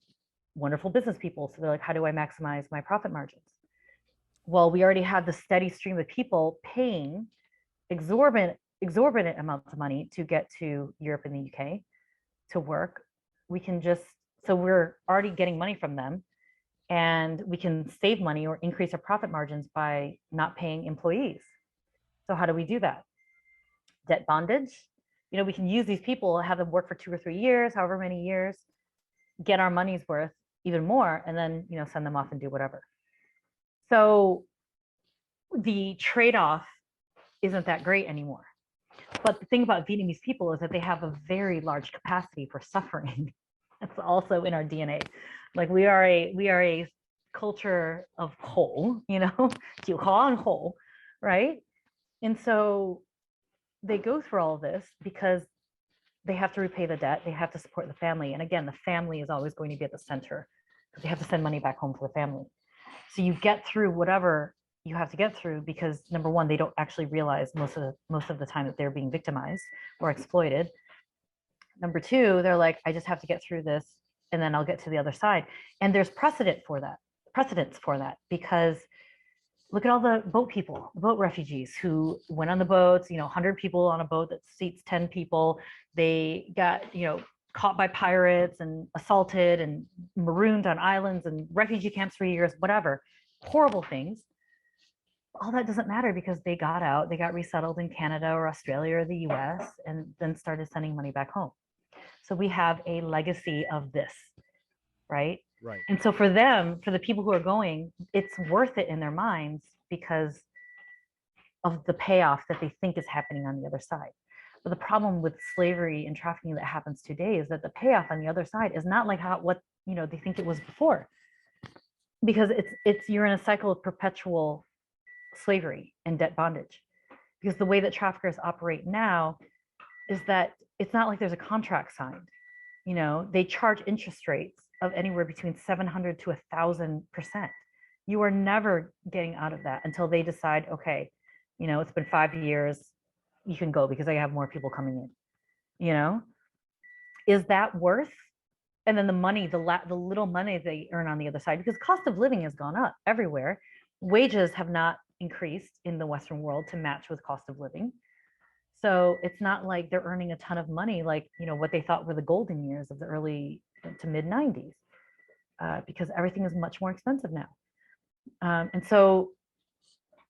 [SPEAKER 1] wonderful business people. So they're like, how do I maximize my profit margins? Well, we already have the steady stream of people paying exorbitant amounts of money to get to Europe and the UK to work. So we're already getting money from them, and we can save money or increase our profit margins by not paying employees. So how do we do that? Debt bondage. We can use these people, have them work for 2 or 3 years, however many years, get our money's worth even more, and then, send them off and do whatever. So the trade-off isn't that great anymore. But the thing about Vietnamese people is that they have a very large capacity for suffering. That's also in our DNA. Like we are a culture of khổ, chịu khó and khổ, right? And so they go through all of this because they have to repay the debt, they have to support the family. And again, the family is always going to be at the center because they have to send money back home for the family. So you get through whatever you have to get through because number one, they don't actually realize most of the time that they're being victimized or exploited. Number two, they're like, I just have to get through this and then I'll get to the other side. And there's precedence for that because look at all the boat refugees who went on the boats, 100 people on a boat that seats 10 people. They got, caught by pirates and assaulted and marooned on islands and refugee camps for years, whatever, horrible things. All that doesn't matter because they got out, they got resettled in Canada or Australia or the US and then started sending money back home. So we have a legacy of this, right?
[SPEAKER 2] Right.
[SPEAKER 1] And so for them, for the people who are going, it's worth it in their minds because of the payoff that they think is happening on the other side. But the problem with slavery and trafficking that happens today is that the payoff on the other side is not like what they think it was before, because you're in a cycle of perpetual slavery and debt bondage. Because the way that traffickers operate now is that it's not like there's a contract signed. They charge interest rates of anywhere between 700 to 1,000%. You are never getting out of that until they decide, okay, it's been 5 years, you can go because I have more people coming in. Is that worth? And then the money, the little money they earn on the other side, because cost of living has gone up everywhere. Wages have not increased in the Western world to match with cost of living. So it's not like they're earning a ton of money, like, what they thought were the golden years of the early to mid 90s, because everything is much more expensive now. And so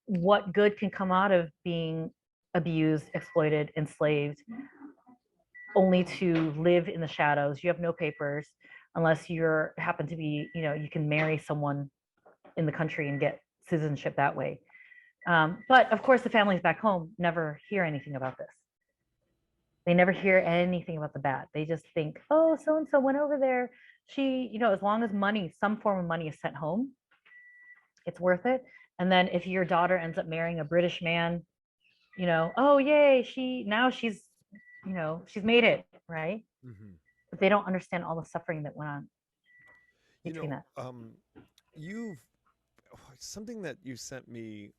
[SPEAKER 1] what good can come out of being abused, exploited, enslaved, only to live in the shadows? You have no papers unless you happen to be, you can marry someone in the country and get citizenship that way. But of course, the families back home never hear anything about this. They never hear anything about the bad. They just think, oh, so-and-so went over there. She, as long as money, some form of money is sent home, it's worth it. And then if your daughter ends up marrying a British man, oh, yay, she's made it, right? Mm-hmm. But they don't understand all the suffering that went on between that.
[SPEAKER 2] Something that you sent me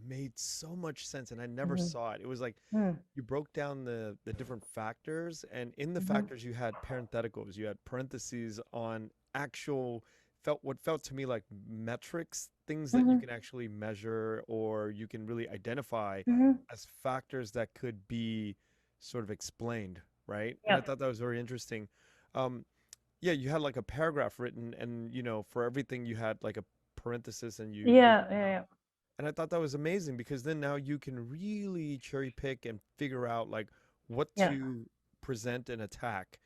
[SPEAKER 2] made so much sense, and I never saw it. It was like you broke down the different factors, and in the factors you had parentheticals, you had parentheses on what felt to me like metrics, things that you can actually measure or you can really identify as factors that could be sort of explained, right? And I thought that was very interesting. You had like a paragraph written, and for everything you had like a parenthesis, and and I thought that was amazing, because then now you can really cherry pick and figure out like what to present and attack.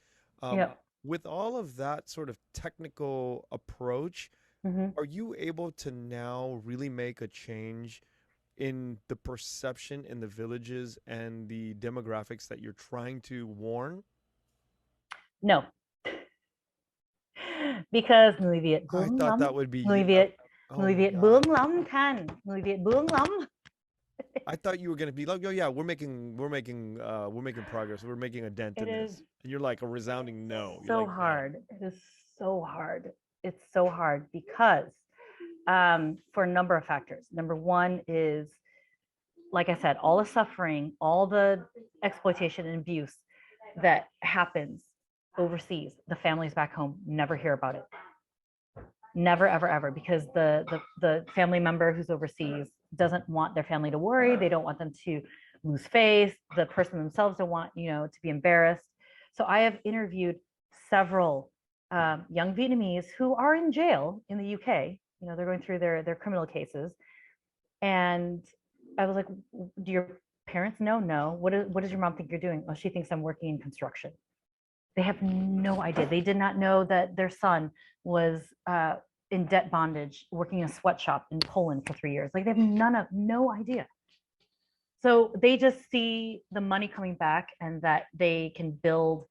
[SPEAKER 2] With all of that sort of technical approach, are you able to now really make a change in the perception in the villages and the demographics that you're trying to warn?
[SPEAKER 1] No. Because người Việt
[SPEAKER 2] I
[SPEAKER 1] bướng
[SPEAKER 2] thought
[SPEAKER 1] lắm.
[SPEAKER 2] that would be
[SPEAKER 1] Người Việt bướng lắm Khanh. Người Việt bướng lắm.
[SPEAKER 2] I thought you were going to be like, oh yeah, we're making progress. We're making a dent in this. And you're like a resounding no.
[SPEAKER 1] So
[SPEAKER 2] like,
[SPEAKER 1] hard. It is so hard. It's so hard because for a number of factors. Number one is, like I said, all the suffering, all the exploitation and abuse that happens overseas, the families back home never hear about it. Never, ever, ever, because the family member who's overseas doesn't want their family to worry. They don't want them to lose face. The person themselves don't want, to be embarrassed. So I have interviewed several young Vietnamese who are in jail in the UK. They're going through their criminal cases. And I was like, do your parents know? No. What does your mom think you're doing? Oh, she thinks I'm working in construction. They have no idea. They did not know that their son was in debt bondage, working in a sweatshop in Poland for 3 years. Like, they have no idea. So they just see the money coming back and that they can build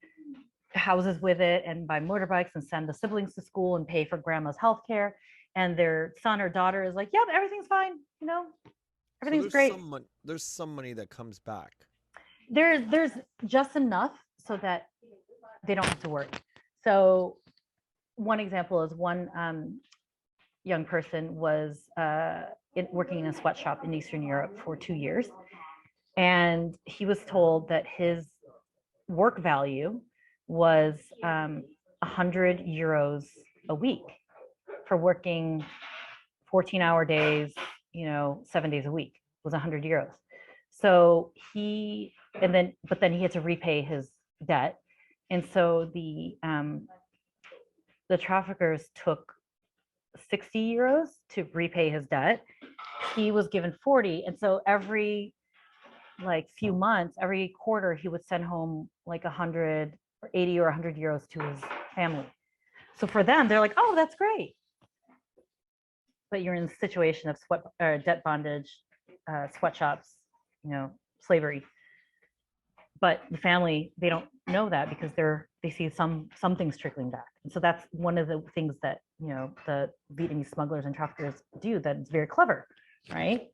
[SPEAKER 1] houses with it and buy motorbikes and send the siblings to school and pay for grandma's health care. And their son or daughter is like, yep, everything's fine. Everything's great.
[SPEAKER 2] There's some money that comes back.
[SPEAKER 1] There's just enough so that they don't have to worry. So one example is one young person was working in a sweatshop in Eastern Europe for 2 years. And he was told that his work value was 100 euros a week for working 14-hour days, 7 days a week. It was 100 euros. So but then he had to repay his debt. And so the traffickers took 60 euros to repay his debt. He was given 40. And so every few months, every quarter, he would send home like 100 or 80 or 100 euros to his family. So for them, they're like, oh, that's great. But you're in a situation of debt bondage, sweatshops, slavery. But the family, they don't know that because they see some things trickling back. And so that's one of the things that, the Vietnamese smugglers and traffickers do that's very clever, right?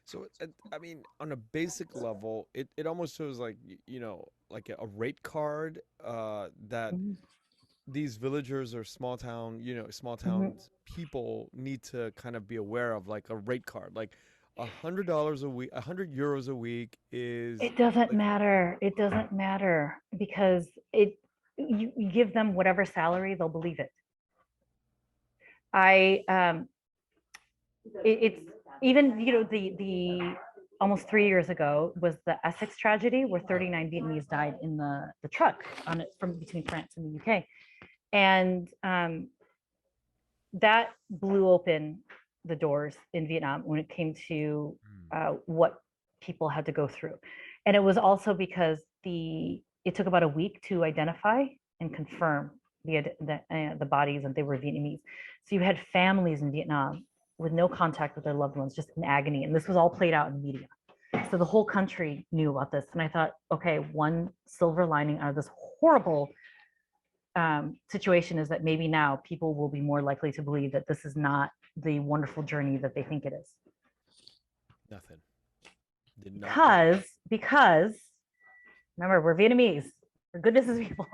[SPEAKER 2] So, I mean, on a basic level, it almost shows like, like a rate card that
[SPEAKER 1] Mhm.
[SPEAKER 2] these villagers or small
[SPEAKER 1] Mhm.
[SPEAKER 2] towns people need to kind of be aware of, like a rate card, like $100 a week, €100 a week is
[SPEAKER 1] It doesn't
[SPEAKER 2] like,
[SPEAKER 1] matter. It doesn't matter because you give them whatever salary, they'll believe it. I it's even the almost 3 years ago was the Essex tragedy where 39 Vietnamese died in the truck on it from between France and the UK, and that blew open the doors in Vietnam when it came to what people had to go through, and it was also because it took about a week to identify and confirm the bodies and they were Vietnamese. So you had families in Vietnam with no contact with their loved ones, just in agony, and this was all played out in media. So the whole country knew about this, and I thought, okay, one silver lining out of this horrible situation is that maybe now people will be more likely to believe that this is not the wonderful journey that they think it is.
[SPEAKER 2] nothing. Did not know.
[SPEAKER 1] Because remember, we're Vietnamese, we're goodness as people.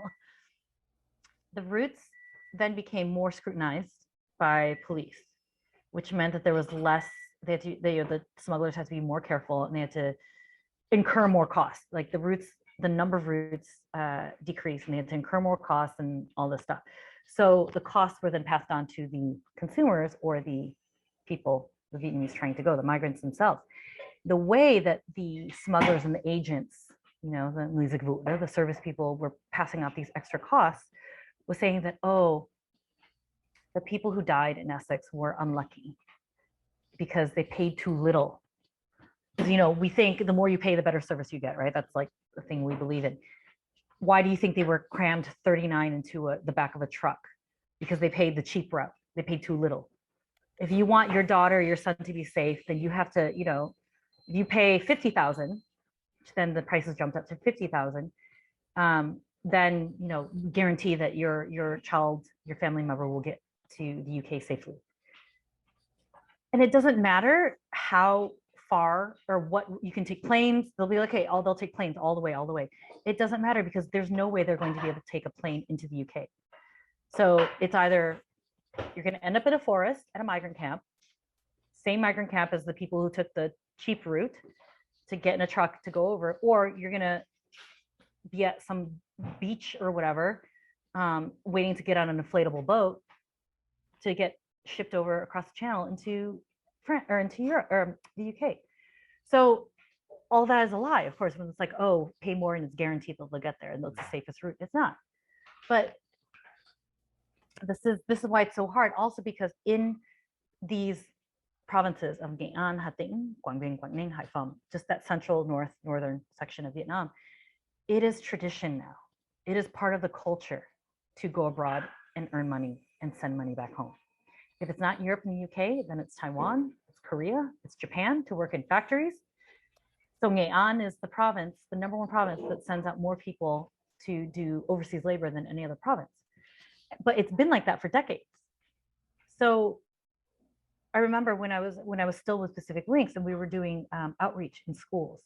[SPEAKER 1] The routes then became more scrutinized by police, which meant that there was less. The smugglers had to be more careful, and they had to incur more costs. Like the number of routes decreased, and they had to incur more costs and all this stuff. So the costs were then passed on to the consumers or the people, the Vietnamese trying to go, the migrants themselves. The way that the smugglers and the agents, the service people were passing out these extra costs was saying that, oh, the people who died in Essex were unlucky because they paid too little. Because, we think the more you pay, the better service you get, right? That's like the thing we believe in. Why do you think they were crammed 39 into the back of a truck? Because they paid the cheap route. They paid too little. If you want your daughter or your son to be safe, then you have to, you pay 50,000, then the prices jumped up to 50,000. Then, guarantee that your child, your family member will get to the UK safely. And it doesn't matter how far or what you can take planes. They'll be like, okay, they'll take planes all the way. It doesn't matter because there's no way they're going to be able to take a plane into the UK. So it's either you're going to end up in a forest at a migrant camp, same migrant camp as the people who took the cheap route to get in a truck to go over, or you're going to be at some beach or whatever, waiting to get on an inflatable boat to get shipped over across the channel into France or into Europe or the UK. So all that is a lie, of course, when it's like, oh, pay more and it's guaranteed that they'll get there and that's the safest route. It's not. But this is why it's so hard. Also because in these provinces of Nghệ An, Hà Tĩnh, Quảng Bình, Quảng Ninh, Hải Phòng, just that central northern section of Vietnam, it is tradition now. It is part of the culture to go abroad and earn money and send money back home. If it's not Europe and the UK, then it's Taiwan, it's Korea, it's Japan to work in factories. So Nghệ An is the number one province that sends out more people to do overseas labor than any other province. But it's been like that for decades. So I remember when I was still with Pacific Links and we were doing outreach in schools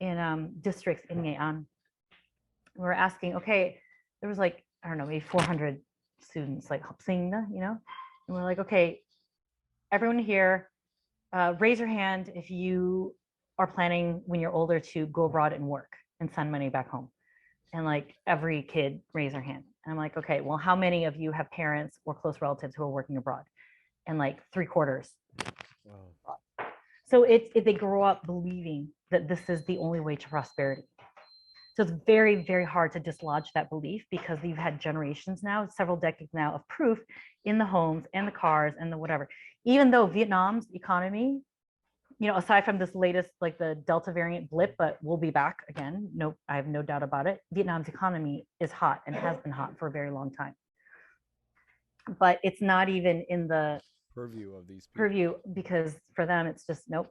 [SPEAKER 1] in districts in Nghệ An. We were asking, okay, there was like, I don't know, maybe 400 students, like học sinh, and we're like, okay, everyone here, raise your hand if you are planning when you're older to go abroad and work and send money back home. And like every kid raised their hand. And I'm like, okay, well, how many of you have parents or close relatives who are working abroad? And like 3/4. Wow. So they grow up believing that this is the only way to prosperity. So it's very, very hard to dislodge that belief because you've had generations now, several decades now of proof in the homes and the cars and the whatever. Even though Vietnam's economy, aside from this latest, like the Delta variant blip, but we'll be back again. No, I have no doubt about it. Vietnam's economy is hot and has been hot for a very long time. But it's not even in the
[SPEAKER 2] purview of these people.
[SPEAKER 1] purview, because for them it's just nope.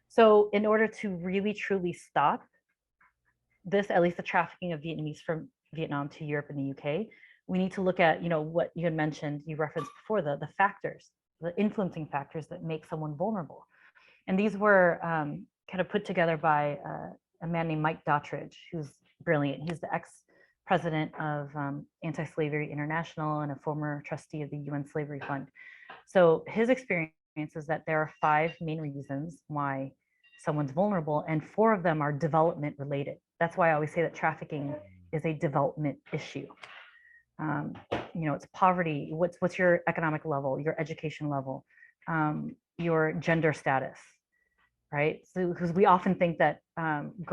[SPEAKER 1] So in order to really truly stop this, at least the trafficking of Vietnamese from Vietnam to Europe and the UK, we need to look at, what you had mentioned, you referenced before, the factors, the influencing factors that make someone vulnerable. And these were kind of put together by a man named Mike Dottridge, who's brilliant. He's the ex-president of Anti-Slavery International and a former trustee of the UN Slavery Fund. So his experience is that there are 5 main reasons why someone's vulnerable, and 4 of them are development related. That's why I always say that trafficking is a development issue. It's poverty. What's your economic level, your education level, your gender status, right? So because we often think that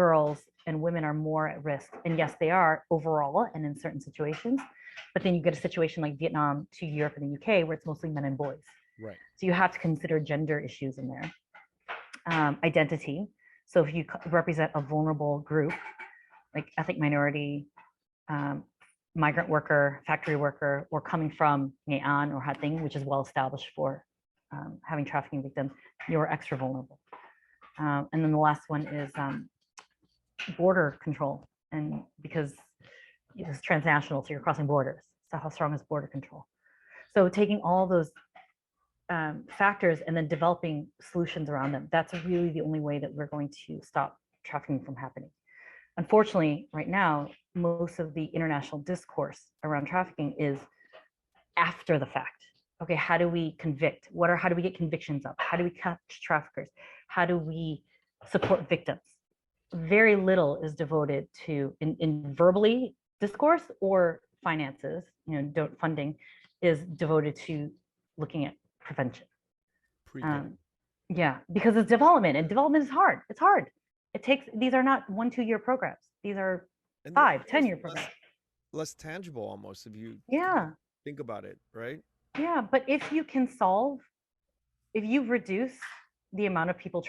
[SPEAKER 1] girls and women are more at risk, and yes, they are overall and in certain situations. But then you get a situation like Vietnam to Europe and the UK where it's mostly men and boys.
[SPEAKER 2] Right.
[SPEAKER 1] So you have to consider gender issues in there. Identity. So if you represent a vulnerable group, like ethnic minority, migrant worker, factory worker, or coming from Nghệ An or Hà Tĩnh, which is well established for having trafficking victims, you're extra vulnerable. And then the last one is border control. And because it's transnational, so you're crossing borders. So how strong is border control? So taking all those factors and then developing solutions around them, that's really the only way that we're going to stop trafficking from happening. Unfortunately, right now, most of the international discourse around trafficking is after the fact. Okay, how do we convict? How do we get convictions up? How do we catch traffickers? How do we support victims? Very little is devoted to in verbally discourse or finances, funding is devoted to looking at prevention. Yeah, because it's development, and development is hard. It's hard. These are not 1-2 year programs. These are 5-10 year programs.
[SPEAKER 2] Less tangible almost if you think about it, right?
[SPEAKER 1] Yeah, but if you reduce the amount of people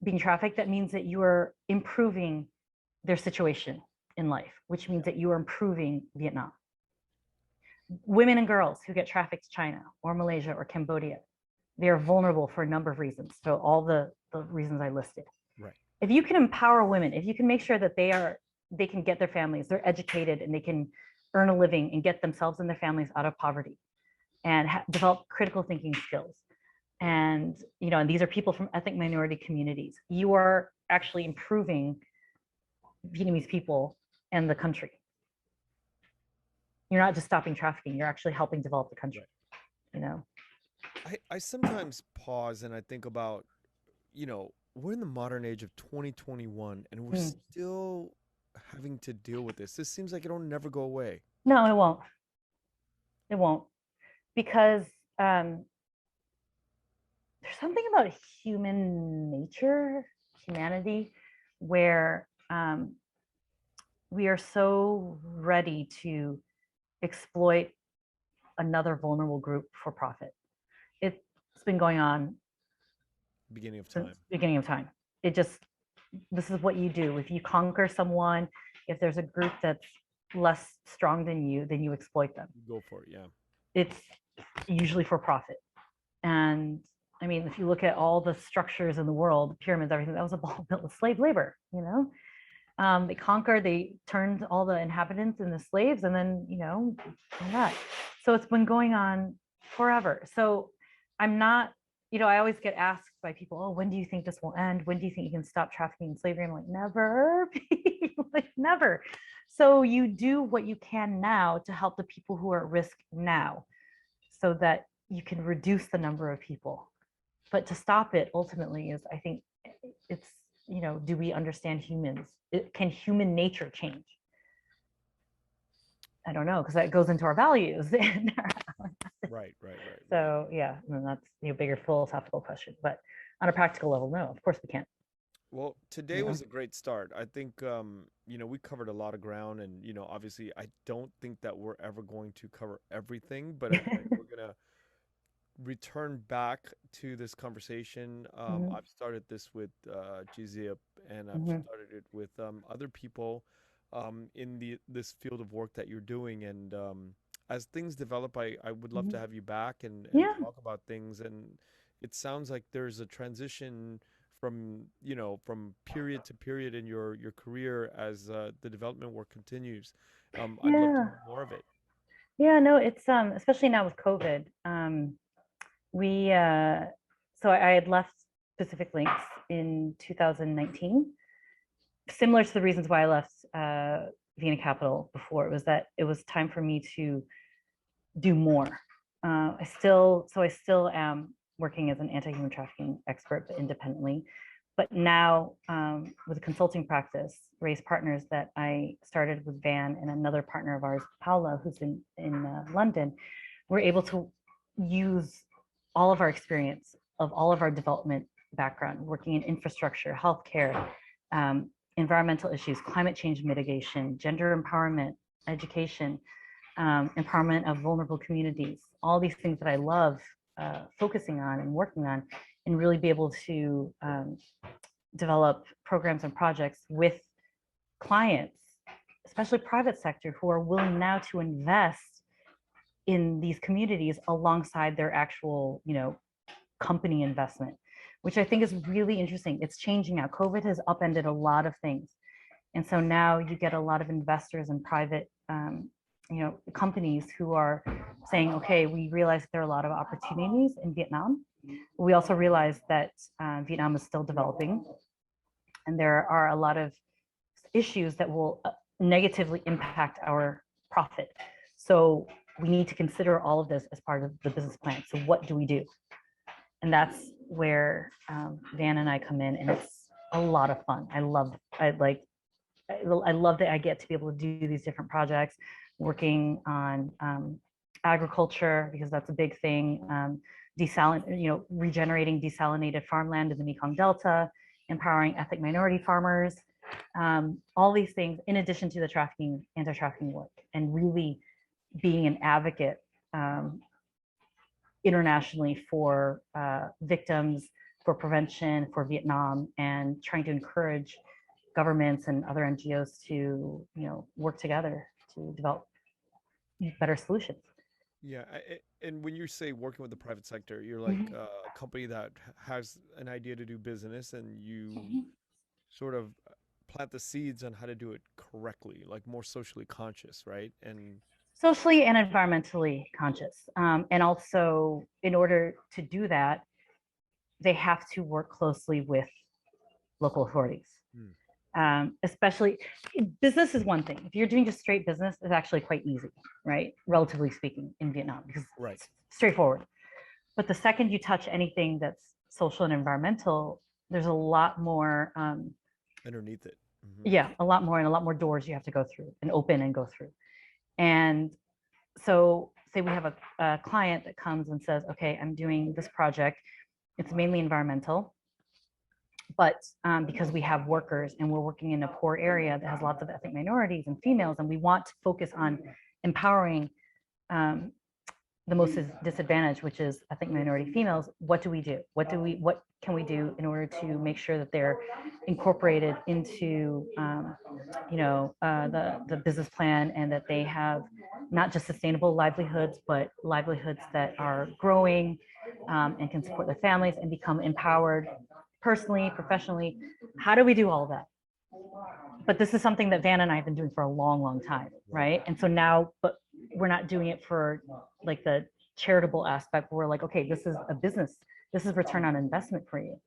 [SPEAKER 1] being trafficked, that means that you are improving their situation in life, which means that you are improving Vietnam. Women and girls who get trafficked to China or Malaysia or Cambodia, they are vulnerable for a number of reasons. So all the reasons I listed.
[SPEAKER 2] Right.
[SPEAKER 1] If you can empower women, if you can make sure that they can get their families, they're educated, and they can earn a living and get themselves and their families out of poverty, and develop critical thinking skills, and these are people from ethnic minority communities, you are actually improving Vietnamese people and the country. You're not just stopping trafficking, you're actually helping develop the country.
[SPEAKER 2] I sometimes pause and I think about, we're in the modern age of 2021 and we're still having to deal with this. This seems like it'll never go away.
[SPEAKER 1] No, it won't. It won't. Because there's something about human nature, humanity, where we are so ready to exploit another vulnerable group for profit. It's been going on
[SPEAKER 2] beginning of time.
[SPEAKER 1] Since beginning of time. This is what you do. If you conquer someone, if there's a group that's less strong than you, then you exploit them.
[SPEAKER 2] Go for it, yeah. It's
[SPEAKER 1] usually for profit. And I mean, if you look at all the structures in the world, pyramids, everything, that was all built with slave labor, They conquered, they turned all the inhabitants into slaves, and then, all that. So it's been going on forever. So I'm not, I always get asked by people, oh, when do you think this will end? When do you think you can stop trafficking and slavery? I'm like, never, like never. So you do what you can now to help the people who are at risk now, so that you can reduce the number of people. But to stop it ultimately is, I think it's, do we understand humans? Can human nature change? I don't know, because that goes into our values.
[SPEAKER 2] Right.
[SPEAKER 1] So yeah, and that's a bigger philosophical question. But on a practical level, no, of course we can't.
[SPEAKER 2] Well, today was a great start. I think, we covered a lot of ground, and, obviously I don't think that we're ever going to cover everything, but I think we're going to return back to this conversation. I've started this with Jizip, and I've started it with other people in this field of work that you're doing. And as things develop, I would love to
[SPEAKER 1] Mhm.
[SPEAKER 2] have you back and
[SPEAKER 1] Yeah.
[SPEAKER 2] talk about things. And it sounds like there's a transition from, from period to period in your career as the development work continues. I'd love to
[SPEAKER 1] Yeah.
[SPEAKER 2] hear more of it.
[SPEAKER 1] Yeah. No, it's especially now with COVID. We so I had left Pacific Links in 2019, similar to the reasons why I left VinaCapital before. It was that it was time for me to do more. I still am working as an anti-human trafficking expert, but independently. But now, with a consulting practice, Race Partners, that I started with Van and another partner of ours, Paula, who's in London, we're able to use all of our experience of all of our development background, working in infrastructure, healthcare, um, environmental issues, climate change mitigation, gender empowerment, education, empowerment of vulnerable communities, all these things that I love focusing on and working on, and really be able to develop programs and projects with clients, especially private sector, who are willing now to invest in these communities alongside their actual, company investment, which I think is really interesting. It's changing now. COVID has upended a lot of things. And so now you get a lot of investors and private, companies who are saying, okay, we realize that there are a lot of opportunities in Vietnam. We also realize that Vietnam is still developing, and there are a lot of issues that will negatively impact our profit. So we need to consider all of this as part of the business plan. So what do we do? And that's where Van and I come in, and it's a lot of fun. I love that I get to be able to do these different projects, working on agriculture, because that's a big thing. Regenerating desalinated farmland in the Mekong Delta, empowering ethnic minority farmers, all these things, in addition to the anti-trafficking work, and really being an advocate internationally for victims, for prevention, for Vietnam, and trying to encourage governments and other NGOs to, work together to develop better solutions.
[SPEAKER 2] Yeah, and when you say working with the private sector, you're like
[SPEAKER 1] Mhm.
[SPEAKER 2] a company that has an idea to do business, and you
[SPEAKER 1] Mhm.
[SPEAKER 2] sort of plant the seeds on how to do it correctly, like more socially conscious, right? And
[SPEAKER 1] Socially and environmentally conscious. And also, in order to do that, they have to work closely with local authorities.
[SPEAKER 2] mm,
[SPEAKER 1] Especially, business is one thing. If you're doing just straight business, it's actually quite easy, right? Relatively speaking, in Vietnam, because
[SPEAKER 2] right
[SPEAKER 1] it's straightforward. But the second you touch anything that's social and environmental, there's a lot more,
[SPEAKER 2] underneath it. Hmm.
[SPEAKER 1] yeah, a lot more, and a lot more doors you have to go through and open and go through. And so, say we have a client that comes and says, okay, I'm doing this project. It's mainly environmental, but because we have workers and we're working in a poor area that has lots of ethnic minorities and females, and we want to focus on empowering um, the most disadvantaged, which is ethnic minority females. What do we do? What can we do in order to make sure that they're incorporated into, the business plan, and that they have not just sustainable livelihoods, but livelihoods that are growing, and can support their families and become empowered personally, professionally. How do we do all of that? But this is something that Van and I have been doing for a long, long time,
[SPEAKER 2] Right.
[SPEAKER 1] right? And so now, but we're not doing it for like the charitable aspect. We're like, okay, this is a business. This is return on investment for you.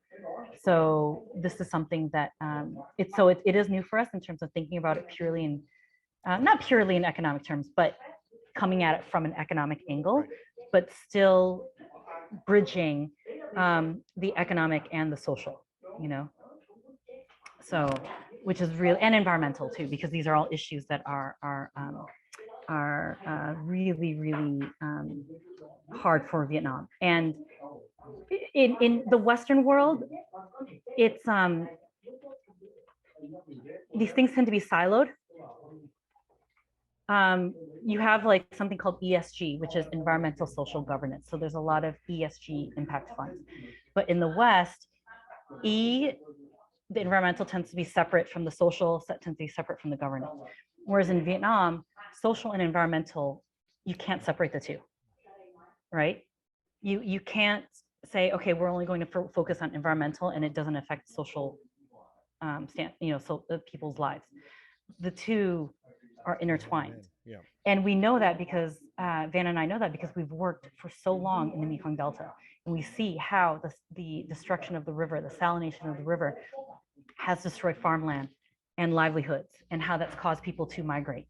[SPEAKER 1] So this is something that it is new for us in terms of thinking about it purely in not purely in economic terms, but coming at it from an economic angle,
[SPEAKER 2] Right.
[SPEAKER 1] but still bridging the economic and the social, you know. So, which is real, and environmental too, because these are all issues that are really, really hard for Vietnam. And in the Western world, it's these things tend to be siloed. You have like something called ESG, which is environmental social governance. So there's a lot of ESG impact funds. But in the West, the environmental tends to be separate from the social, tends to be separate from the governance. Whereas in Vietnam, social and environmental you can't separate the two, right? You can't say, okay, we're only going to focus on environmental and it doesn't affect social so people's lives. The two are intertwined.
[SPEAKER 2] Yeah.
[SPEAKER 1] And we know that because Van and I know that because we've worked for so long in the Mekong Delta, and we see how the destruction of the river, the salination of the river, has destroyed farmland and livelihoods, and how that's caused people to migrate,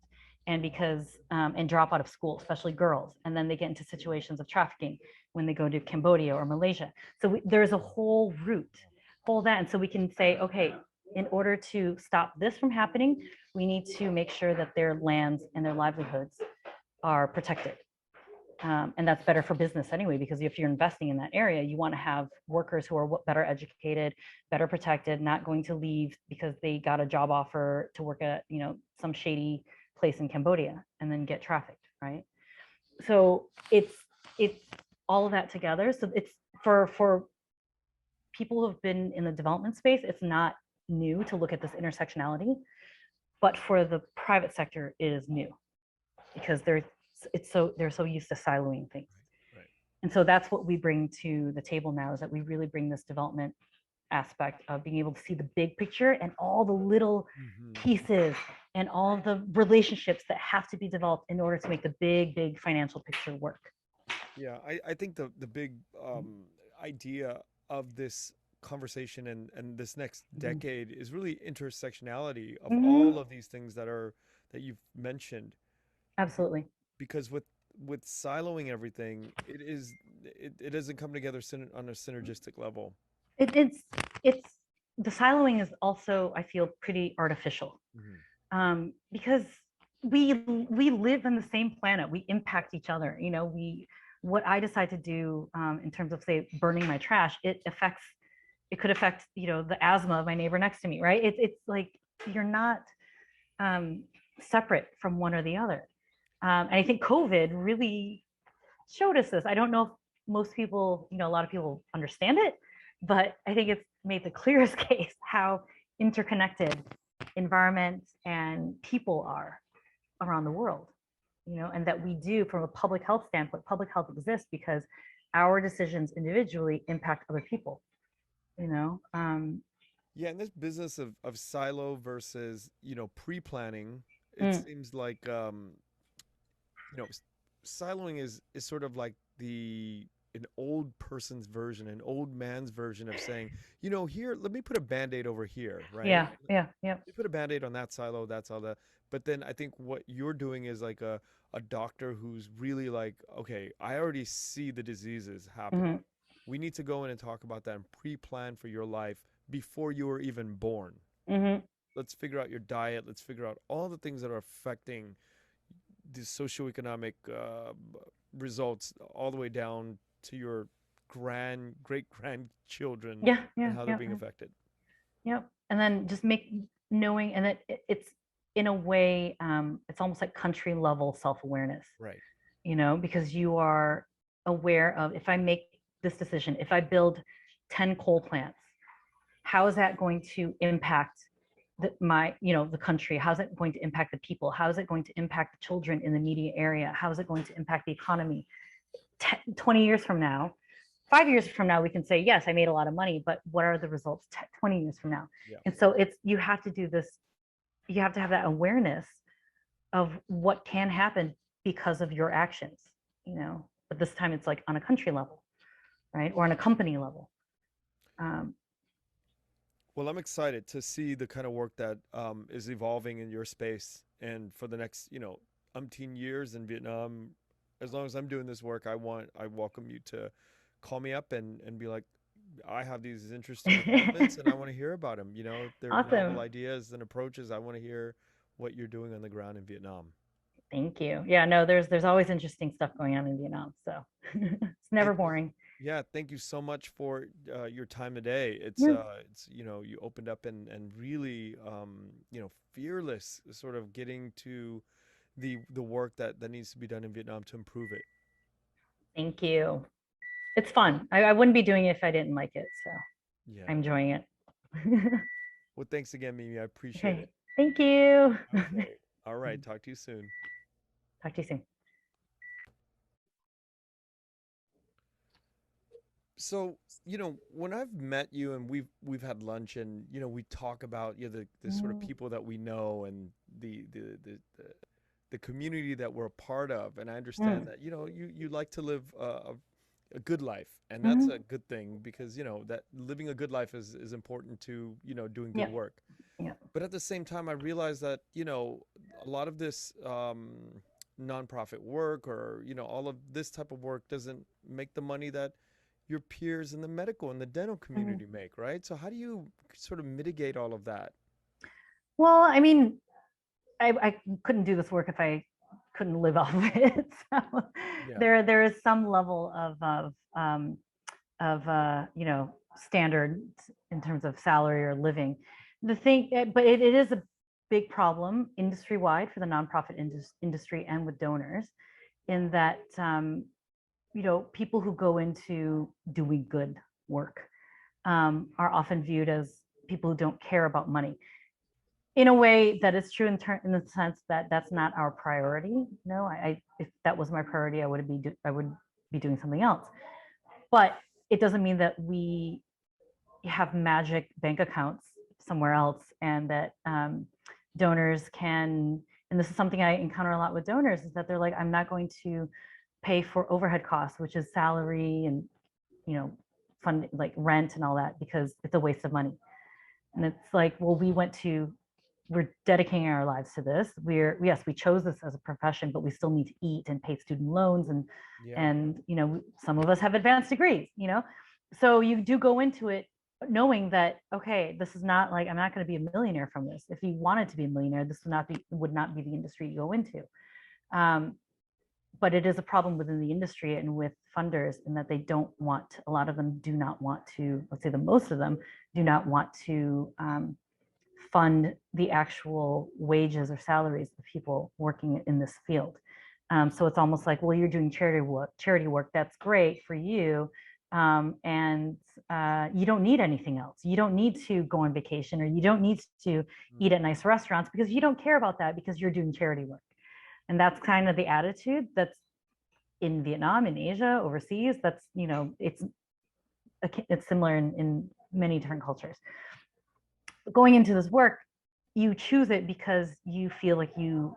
[SPEAKER 1] and because and drop out of school, especially girls, and then they get into situations of trafficking when they go to Cambodia or Malaysia. So there's a whole route, and so we can say, okay, in order to stop this from happening, we need to make sure that their lands and their livelihoods are protected. And that's better for business anyway, because if you're investing in that area, you want to have workers who are better educated, better protected, not going to leave because they got a job offer to work at, some shady place in Cambodia and then get trafficked, right? So it's all of that together. So it's for people who have been in the development space, it's not new to look at this intersectionality, but for the private sector, it is new because they're so used to siloing things.
[SPEAKER 2] Right.
[SPEAKER 1] And so that's what we bring to the table now, is that we really bring this development aspect of being able to see the big picture and all the little pieces and all the relationships that have to be developed in order to make the big financial picture work.
[SPEAKER 2] Yeah, I think the big idea of this conversation and this next decade is really intersectionality of all of these things that you've mentioned.
[SPEAKER 1] Absolutely.
[SPEAKER 2] Because with siloing everything, it doesn't come together on a synergistic level.
[SPEAKER 1] It's the siloing is also, I feel, pretty artificial, because we live on the same planet. We impact each other. What I decide to do in terms of, say, burning my trash, it could affect the asthma of my neighbor next to me, right? It's like you're not separate from one or the other. And I think COVID really showed us this. I don't know if most people, a lot of people understand it, but I think it's made the clearest case how interconnected environment and people are around the world, and that we do, from a public health standpoint, public health exists because our decisions individually impact other people,
[SPEAKER 2] Yeah, and this business of silo versus, pre-planning, it seems like, siloing is sort of like an old person's version, an old man's version of saying, here, let me put a Band-Aid over here, right?
[SPEAKER 1] Yeah.
[SPEAKER 2] You put a Band-Aid on that silo, that's all that. But then I think what you're doing is like a doctor who's really like, okay, I already see the diseases happening. We need to go in and talk about that and pre-plan for your life before you were even born. Let's figure out your diet. Let's figure out all the things that are affecting the socioeconomic results all the way down to your great grandchildren and how they're being affected.
[SPEAKER 1] Yep. And then just knowing, and that it's in a way, it's almost like country level self-awareness,
[SPEAKER 2] right?
[SPEAKER 1] Because you are aware of, if I make this decision, if I build 10 coal plants, how is that going to impact the country? How's it going to impact the people? How is it going to impact the children in the immediate area? How is it going to impact the economy? 20 years from now, 5 years from now, we can say, yes, I made a lot of money, but what are the results 20 years from now?
[SPEAKER 2] Yeah.
[SPEAKER 1] And so you have to do this, you have to have that awareness of what can happen because of your actions, but this time it's like on a country level, right? Or on a company level.
[SPEAKER 2] Well, I'm excited to see the kind of work that is evolving in your space, and for the next, umpteen years in Vietnam. As long as I'm doing this work, I welcome you to call me up and be like, I have these interesting developments and I want to hear about them. They're novel ideas and approaches. I want to hear what you're doing on the ground in Vietnam.
[SPEAKER 1] Thank you. Yeah, no, there's always interesting stuff going on in Vietnam, so it's never boring.
[SPEAKER 2] Yeah, thank you so much for your time today. It's you opened up and really fearless, sort of getting to the work that needs to be done in Vietnam to improve it.
[SPEAKER 1] Thank you. It's fun. I wouldn't be doing it if I didn't like it, so
[SPEAKER 2] yeah,
[SPEAKER 1] I'm enjoying it.
[SPEAKER 2] Well, thanks again, Mimi. I appreciate it.
[SPEAKER 1] Thank you.
[SPEAKER 2] Okay. All right. Talk to you soon.
[SPEAKER 1] Talk to you soon.
[SPEAKER 2] So, when I've met you and we've had lunch and we talk about the sort of
[SPEAKER 1] Mm,
[SPEAKER 2] people that we know and the community that we're a part of, and I understand
[SPEAKER 1] mm,
[SPEAKER 2] that you like to live a good life, and that's a
[SPEAKER 1] mhm.
[SPEAKER 2] good thing because that living a good life is important to doing good
[SPEAKER 1] Yeah,
[SPEAKER 2] work.
[SPEAKER 1] yeah.
[SPEAKER 2] But at the same time, I realize that a lot of this nonprofit work or all of this type of work doesn't make the money that your peers in the medical and the dental
[SPEAKER 1] Mhm.
[SPEAKER 2] community make, right? So how do you sort of mitigate all of that?
[SPEAKER 1] Well, I mean, I couldn't do this work if I couldn't live off of it. So
[SPEAKER 2] Yeah.
[SPEAKER 1] there is some level of standard in terms of salary or living. But it is a big problem industry wide for the nonprofit industry and with donors, in that people who go into doing good work are often viewed as people who don't care about money. In a way, that is true in the sense that that's not our priority. No, if that was my priority, I would be doing something else. But it doesn't mean that we have magic bank accounts somewhere else, and that donors can. And this is something I encounter a lot with donors, is that they're like, I'm not going to pay for overhead costs, which is salary and you know fund, like rent and all that, because it's a waste of money. And it's like, well, we're dedicating our lives to this. Yes, we chose this as a profession, but we still need to eat and pay student loans,
[SPEAKER 2] Yeah.
[SPEAKER 1] and some of us have advanced degrees. So you do go into it knowing that, okay, this is not like, I'm not going to be a millionaire from this. If you wanted to be a millionaire, this would not be the industry you go into. um, but it is a problem within the industry and with funders, in that they don't want, a lot of them do not want to, let's say the most of them do not want to fund the actual wages or salaries of people working in this field. So it's almost like, well, you're doing charity work, that's great for you, and you don't need anything else. You don't need to go on vacation, or you don't need to eat
[SPEAKER 2] Mm.
[SPEAKER 1] at nice restaurants, because you don't care about that, because you're doing charity work. And that's kind of the attitude that's in Vietnam, in Asia, overseas. That's it's similar in many different cultures. Going into this work, you choose it because you feel like you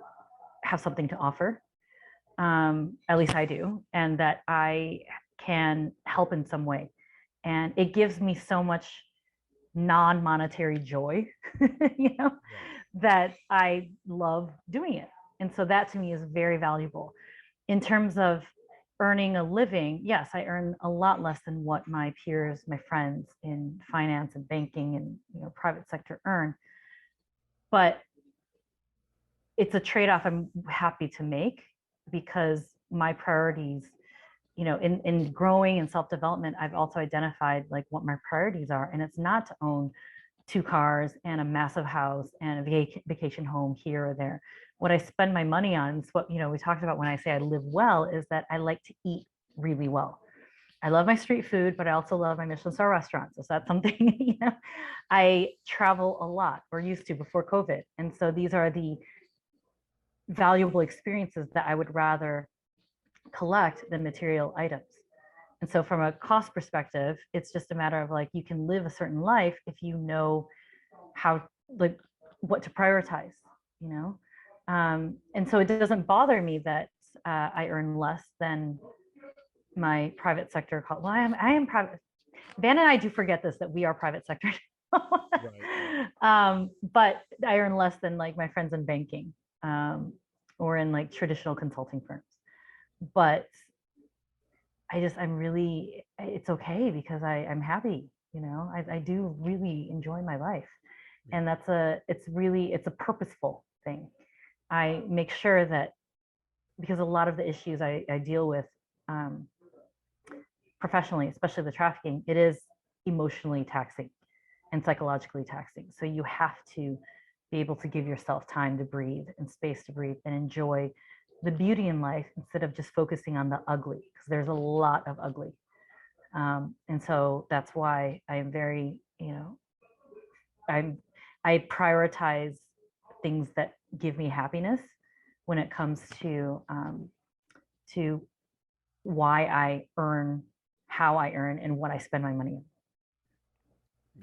[SPEAKER 1] have something to offer. At least I do, and that I can help in some way. And it gives me so much non-monetary joy, you know,
[SPEAKER 2] Right.
[SPEAKER 1] that I love doing it. And so that to me is very valuable. In terms of earning a living, yes, I earn a lot less than what my peers, my friends in finance and banking and private sector earn. But it's a trade-off I'm happy to make, because my priorities, in growing and self-development, I've also identified like what my priorities are. And it's not to own two cars and a massive house and a vacation home here or there. What I spend my money on is what, we talked about when I say I live well, is that I like to eat really well. I love my street food, but I also love my Michelin star restaurants. So that's something, I travel a lot, or used to before COVID. And so these are the valuable experiences that I would rather collect than material items. And so from a cost perspective, it's just a matter of like, you can live a certain life if you know how, like, what to prioritize, you know? And so it doesn't bother me that I earn less than my private sector. Well, I am private. Van and I do forget this, that we are private sector.
[SPEAKER 2] Right. Right.
[SPEAKER 1] But I earn less than like my friends in banking, or in like traditional consulting firms. But I'm really, it's okay, because I'm happy, I do really enjoy my life.
[SPEAKER 2] Yeah.
[SPEAKER 1] And it's a purposeful thing. I make sure that, because a lot of the issues I deal with um, professionally, especially the trafficking, it is emotionally taxing and psychologically taxing. So you have to be able to give yourself time to breathe and space to breathe and enjoy the beauty in life, instead of just focusing on the ugly, because there's a lot of ugly. And so that's why I'm very, I'm I prioritize things that give me happiness when it comes to why I earn how I earn and what I spend my money on.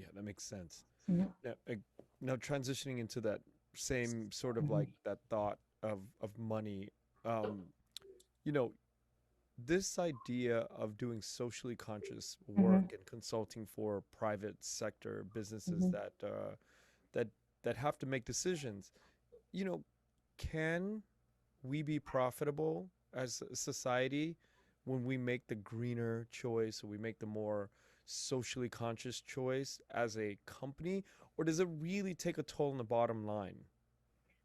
[SPEAKER 2] Yeah, that makes sense.
[SPEAKER 1] Mhm.
[SPEAKER 2] Now transitioning into that same sort of like that thought of money, um, you know, this idea of doing socially conscious work
[SPEAKER 1] Mhm.
[SPEAKER 2] and consulting for private sector businesses
[SPEAKER 1] Mhm.
[SPEAKER 2] that that have to make decisions, you know, can we be profitable as a society when we make the greener choice or we make the more socially conscious choice as a company, or does it really take a toll on the bottom line?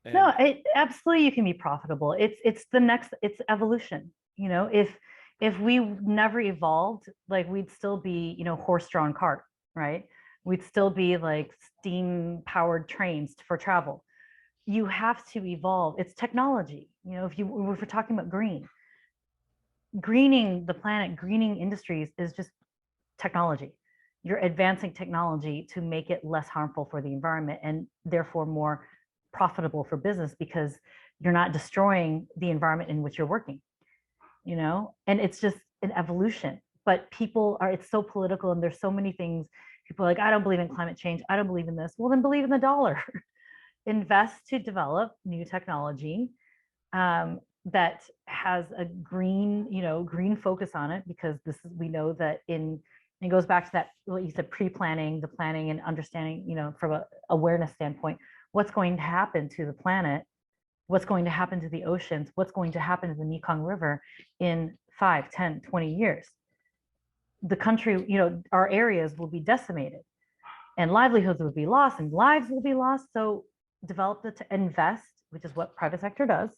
[SPEAKER 1] No,
[SPEAKER 2] And
[SPEAKER 1] it absolutely you can be profitable. It's the next, it's evolution. You know, if we never evolved, like we'd still be, you know, horse-drawn cart, right? We'd still be like steam-powered trains for travel. You have to evolve. It's technology. You know, if we're talking about greening the planet, greening industries is just technology. You're advancing technology to make it less harmful for the environment and therefore more profitable for business because you're not destroying the environment in which you're working, you know? And it's just an evolution. But people are, it's so political and there's so many things. People are like, I don't believe in climate change. I don't believe in this. Well, then believe in the dollar. Invest to develop new technology that has a green, you know, green focus on it, because this is, we know that it goes back to that, what you said, pre-planning, the planning and understanding, you know, from a awareness standpoint, what's going to happen to the planet, what's going to happen to the oceans, what's going to happen to the Mekong River in 5, 10, 20 years. The country, you know, our areas will be decimated and livelihoods will be lost and lives will be lost. So develop to invest, which is what private sector does,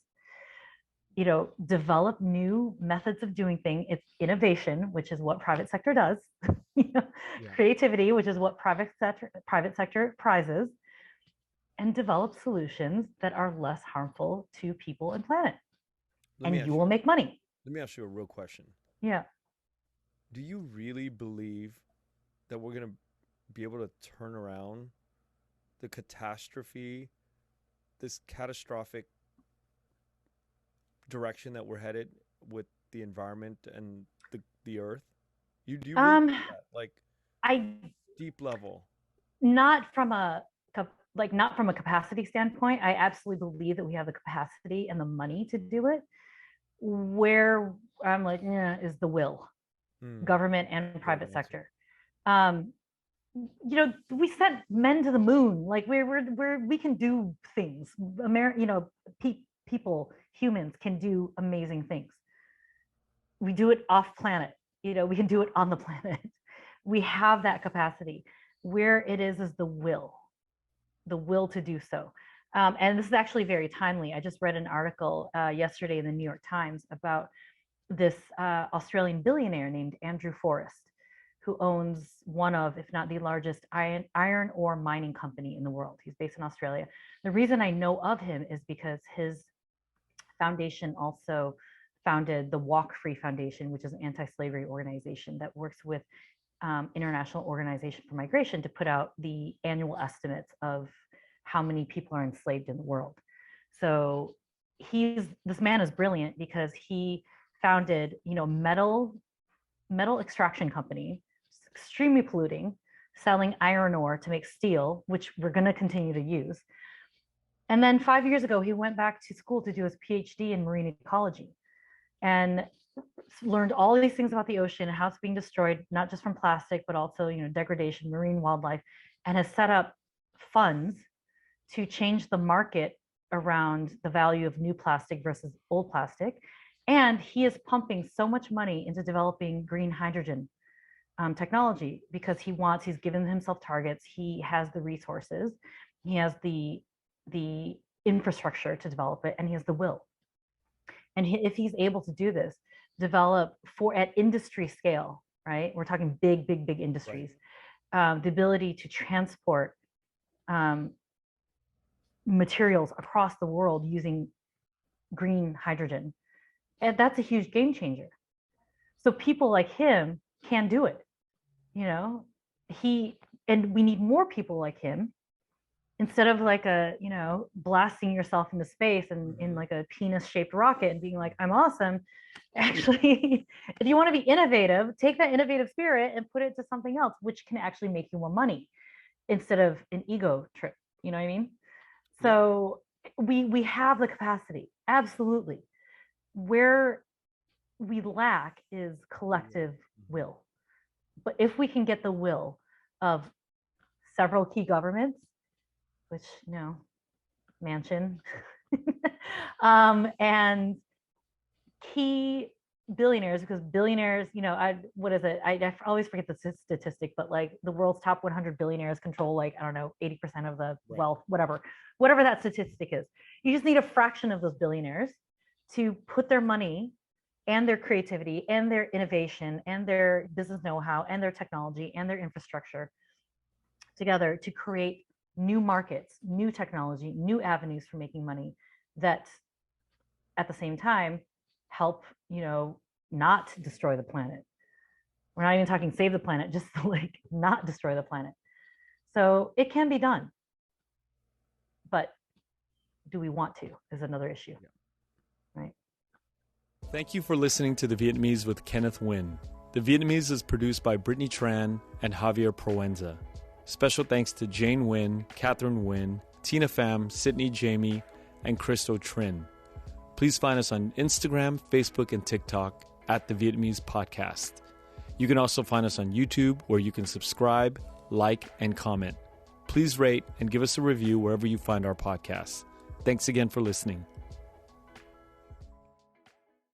[SPEAKER 1] you know, develop new methods of doing things. It's innovation, which is what private sector does. You know,
[SPEAKER 2] yeah,
[SPEAKER 1] creativity, which is what private sector prizes, and develop solutions that are less harmful to people and planet.
[SPEAKER 2] let me
[SPEAKER 1] And you
[SPEAKER 2] ask you
[SPEAKER 1] will make money.
[SPEAKER 2] let me ask you a real question.
[SPEAKER 1] Yeah.
[SPEAKER 2] Do you really believe that we're going to be able to turn around the catastrophe, this catastrophic direction that we're headed with the environment and the earth? Do you really
[SPEAKER 1] Um,
[SPEAKER 2] believe that? Like
[SPEAKER 1] I
[SPEAKER 2] deep level.
[SPEAKER 1] not from a not from a capacity standpoint. I absolutely believe that we have the capacity and the money to do it. Where I'm like, yeah, is the will,
[SPEAKER 2] Hmm.
[SPEAKER 1] government and
[SPEAKER 2] Great
[SPEAKER 1] private
[SPEAKER 2] answer.
[SPEAKER 1] sector. Um, you know, we sent men to the moon. Like we can do things. You know, people, humans can do amazing things. We do it off planet. You know, we can do it on the planet. We have that capacity. Where it is the will to do so. And this is actually very timely. I just read an article yesterday in the New York Times about this Australian billionaire named Andrew Forrest, who owns one of, if not the largest, iron ore mining company in the world. He's based in Australia. The reason I know of him is because his foundation also founded the Walk Free Foundation, which is an anti-slavery organization that works with International Organization for Migration to put out the annual estimates of how many people are enslaved in the world. So this man is brilliant because he founded, you know, metal extraction company, extremely polluting, selling iron ore to make steel, which we're going to continue to use. And then 5 years ago, he went back to school to do his PhD in marine ecology and learned all these things about the ocean and how it's being destroyed, not just from plastic, but also, you know, degradation, marine wildlife, and has set up funds to change the market around the value of new plastic versus old plastic. And he is pumping so much money into developing green hydrogen technology because he's given himself targets. He has the resources, he has the infrastructure to develop it, and he has the will. And if he's able to do this, develop for at industry scale, right? We're talking big
[SPEAKER 2] Right.
[SPEAKER 1] industries, the ability to transport um, materials across the world using green hydrogen. And that's a huge game changer. So people like him can do it, you know, and we need more people like him instead of like blasting yourself into space and in like a penis shaped rocket and being like, I'm awesome. Actually, if you want to be innovative, take that innovative spirit and put it to something else, which can actually make you more money instead of an ego trip. You know what I mean? So we have the capacity, absolutely. Where we lack is collective will. But if we can get the will of several key governments, which, Manchin, and key billionaires, because billionaires, what is it? I always forget the statistic, but like the world's top 100 billionaires control 80% of the wealth, whatever that statistic is. You just need a fraction of those billionaires to put their money and their creativity and their innovation and their business know-how and their technology and their infrastructure together to create new markets, new technology, new avenues for making money that at the same time help, not destroy the planet. We're not even talking save the planet, just like not destroy the planet. So it can be done. But do we want to is another issue, right?
[SPEAKER 2] Thank you for listening to The Vietnamese with Kenneth Nguyen. The Vietnamese is produced by Brittany Tran and Javier Proenza. Special thanks to Jane Nguyen, Catherine Nguyen, Tina Pham, Sydney Jamie, and Christo Trin. Please find us on Instagram, Facebook, and TikTok at The Vietnamese Podcast. You can also find us on YouTube, where you can subscribe, like, and comment. Please rate and give us a review wherever you find our podcasts. Thanks again for listening.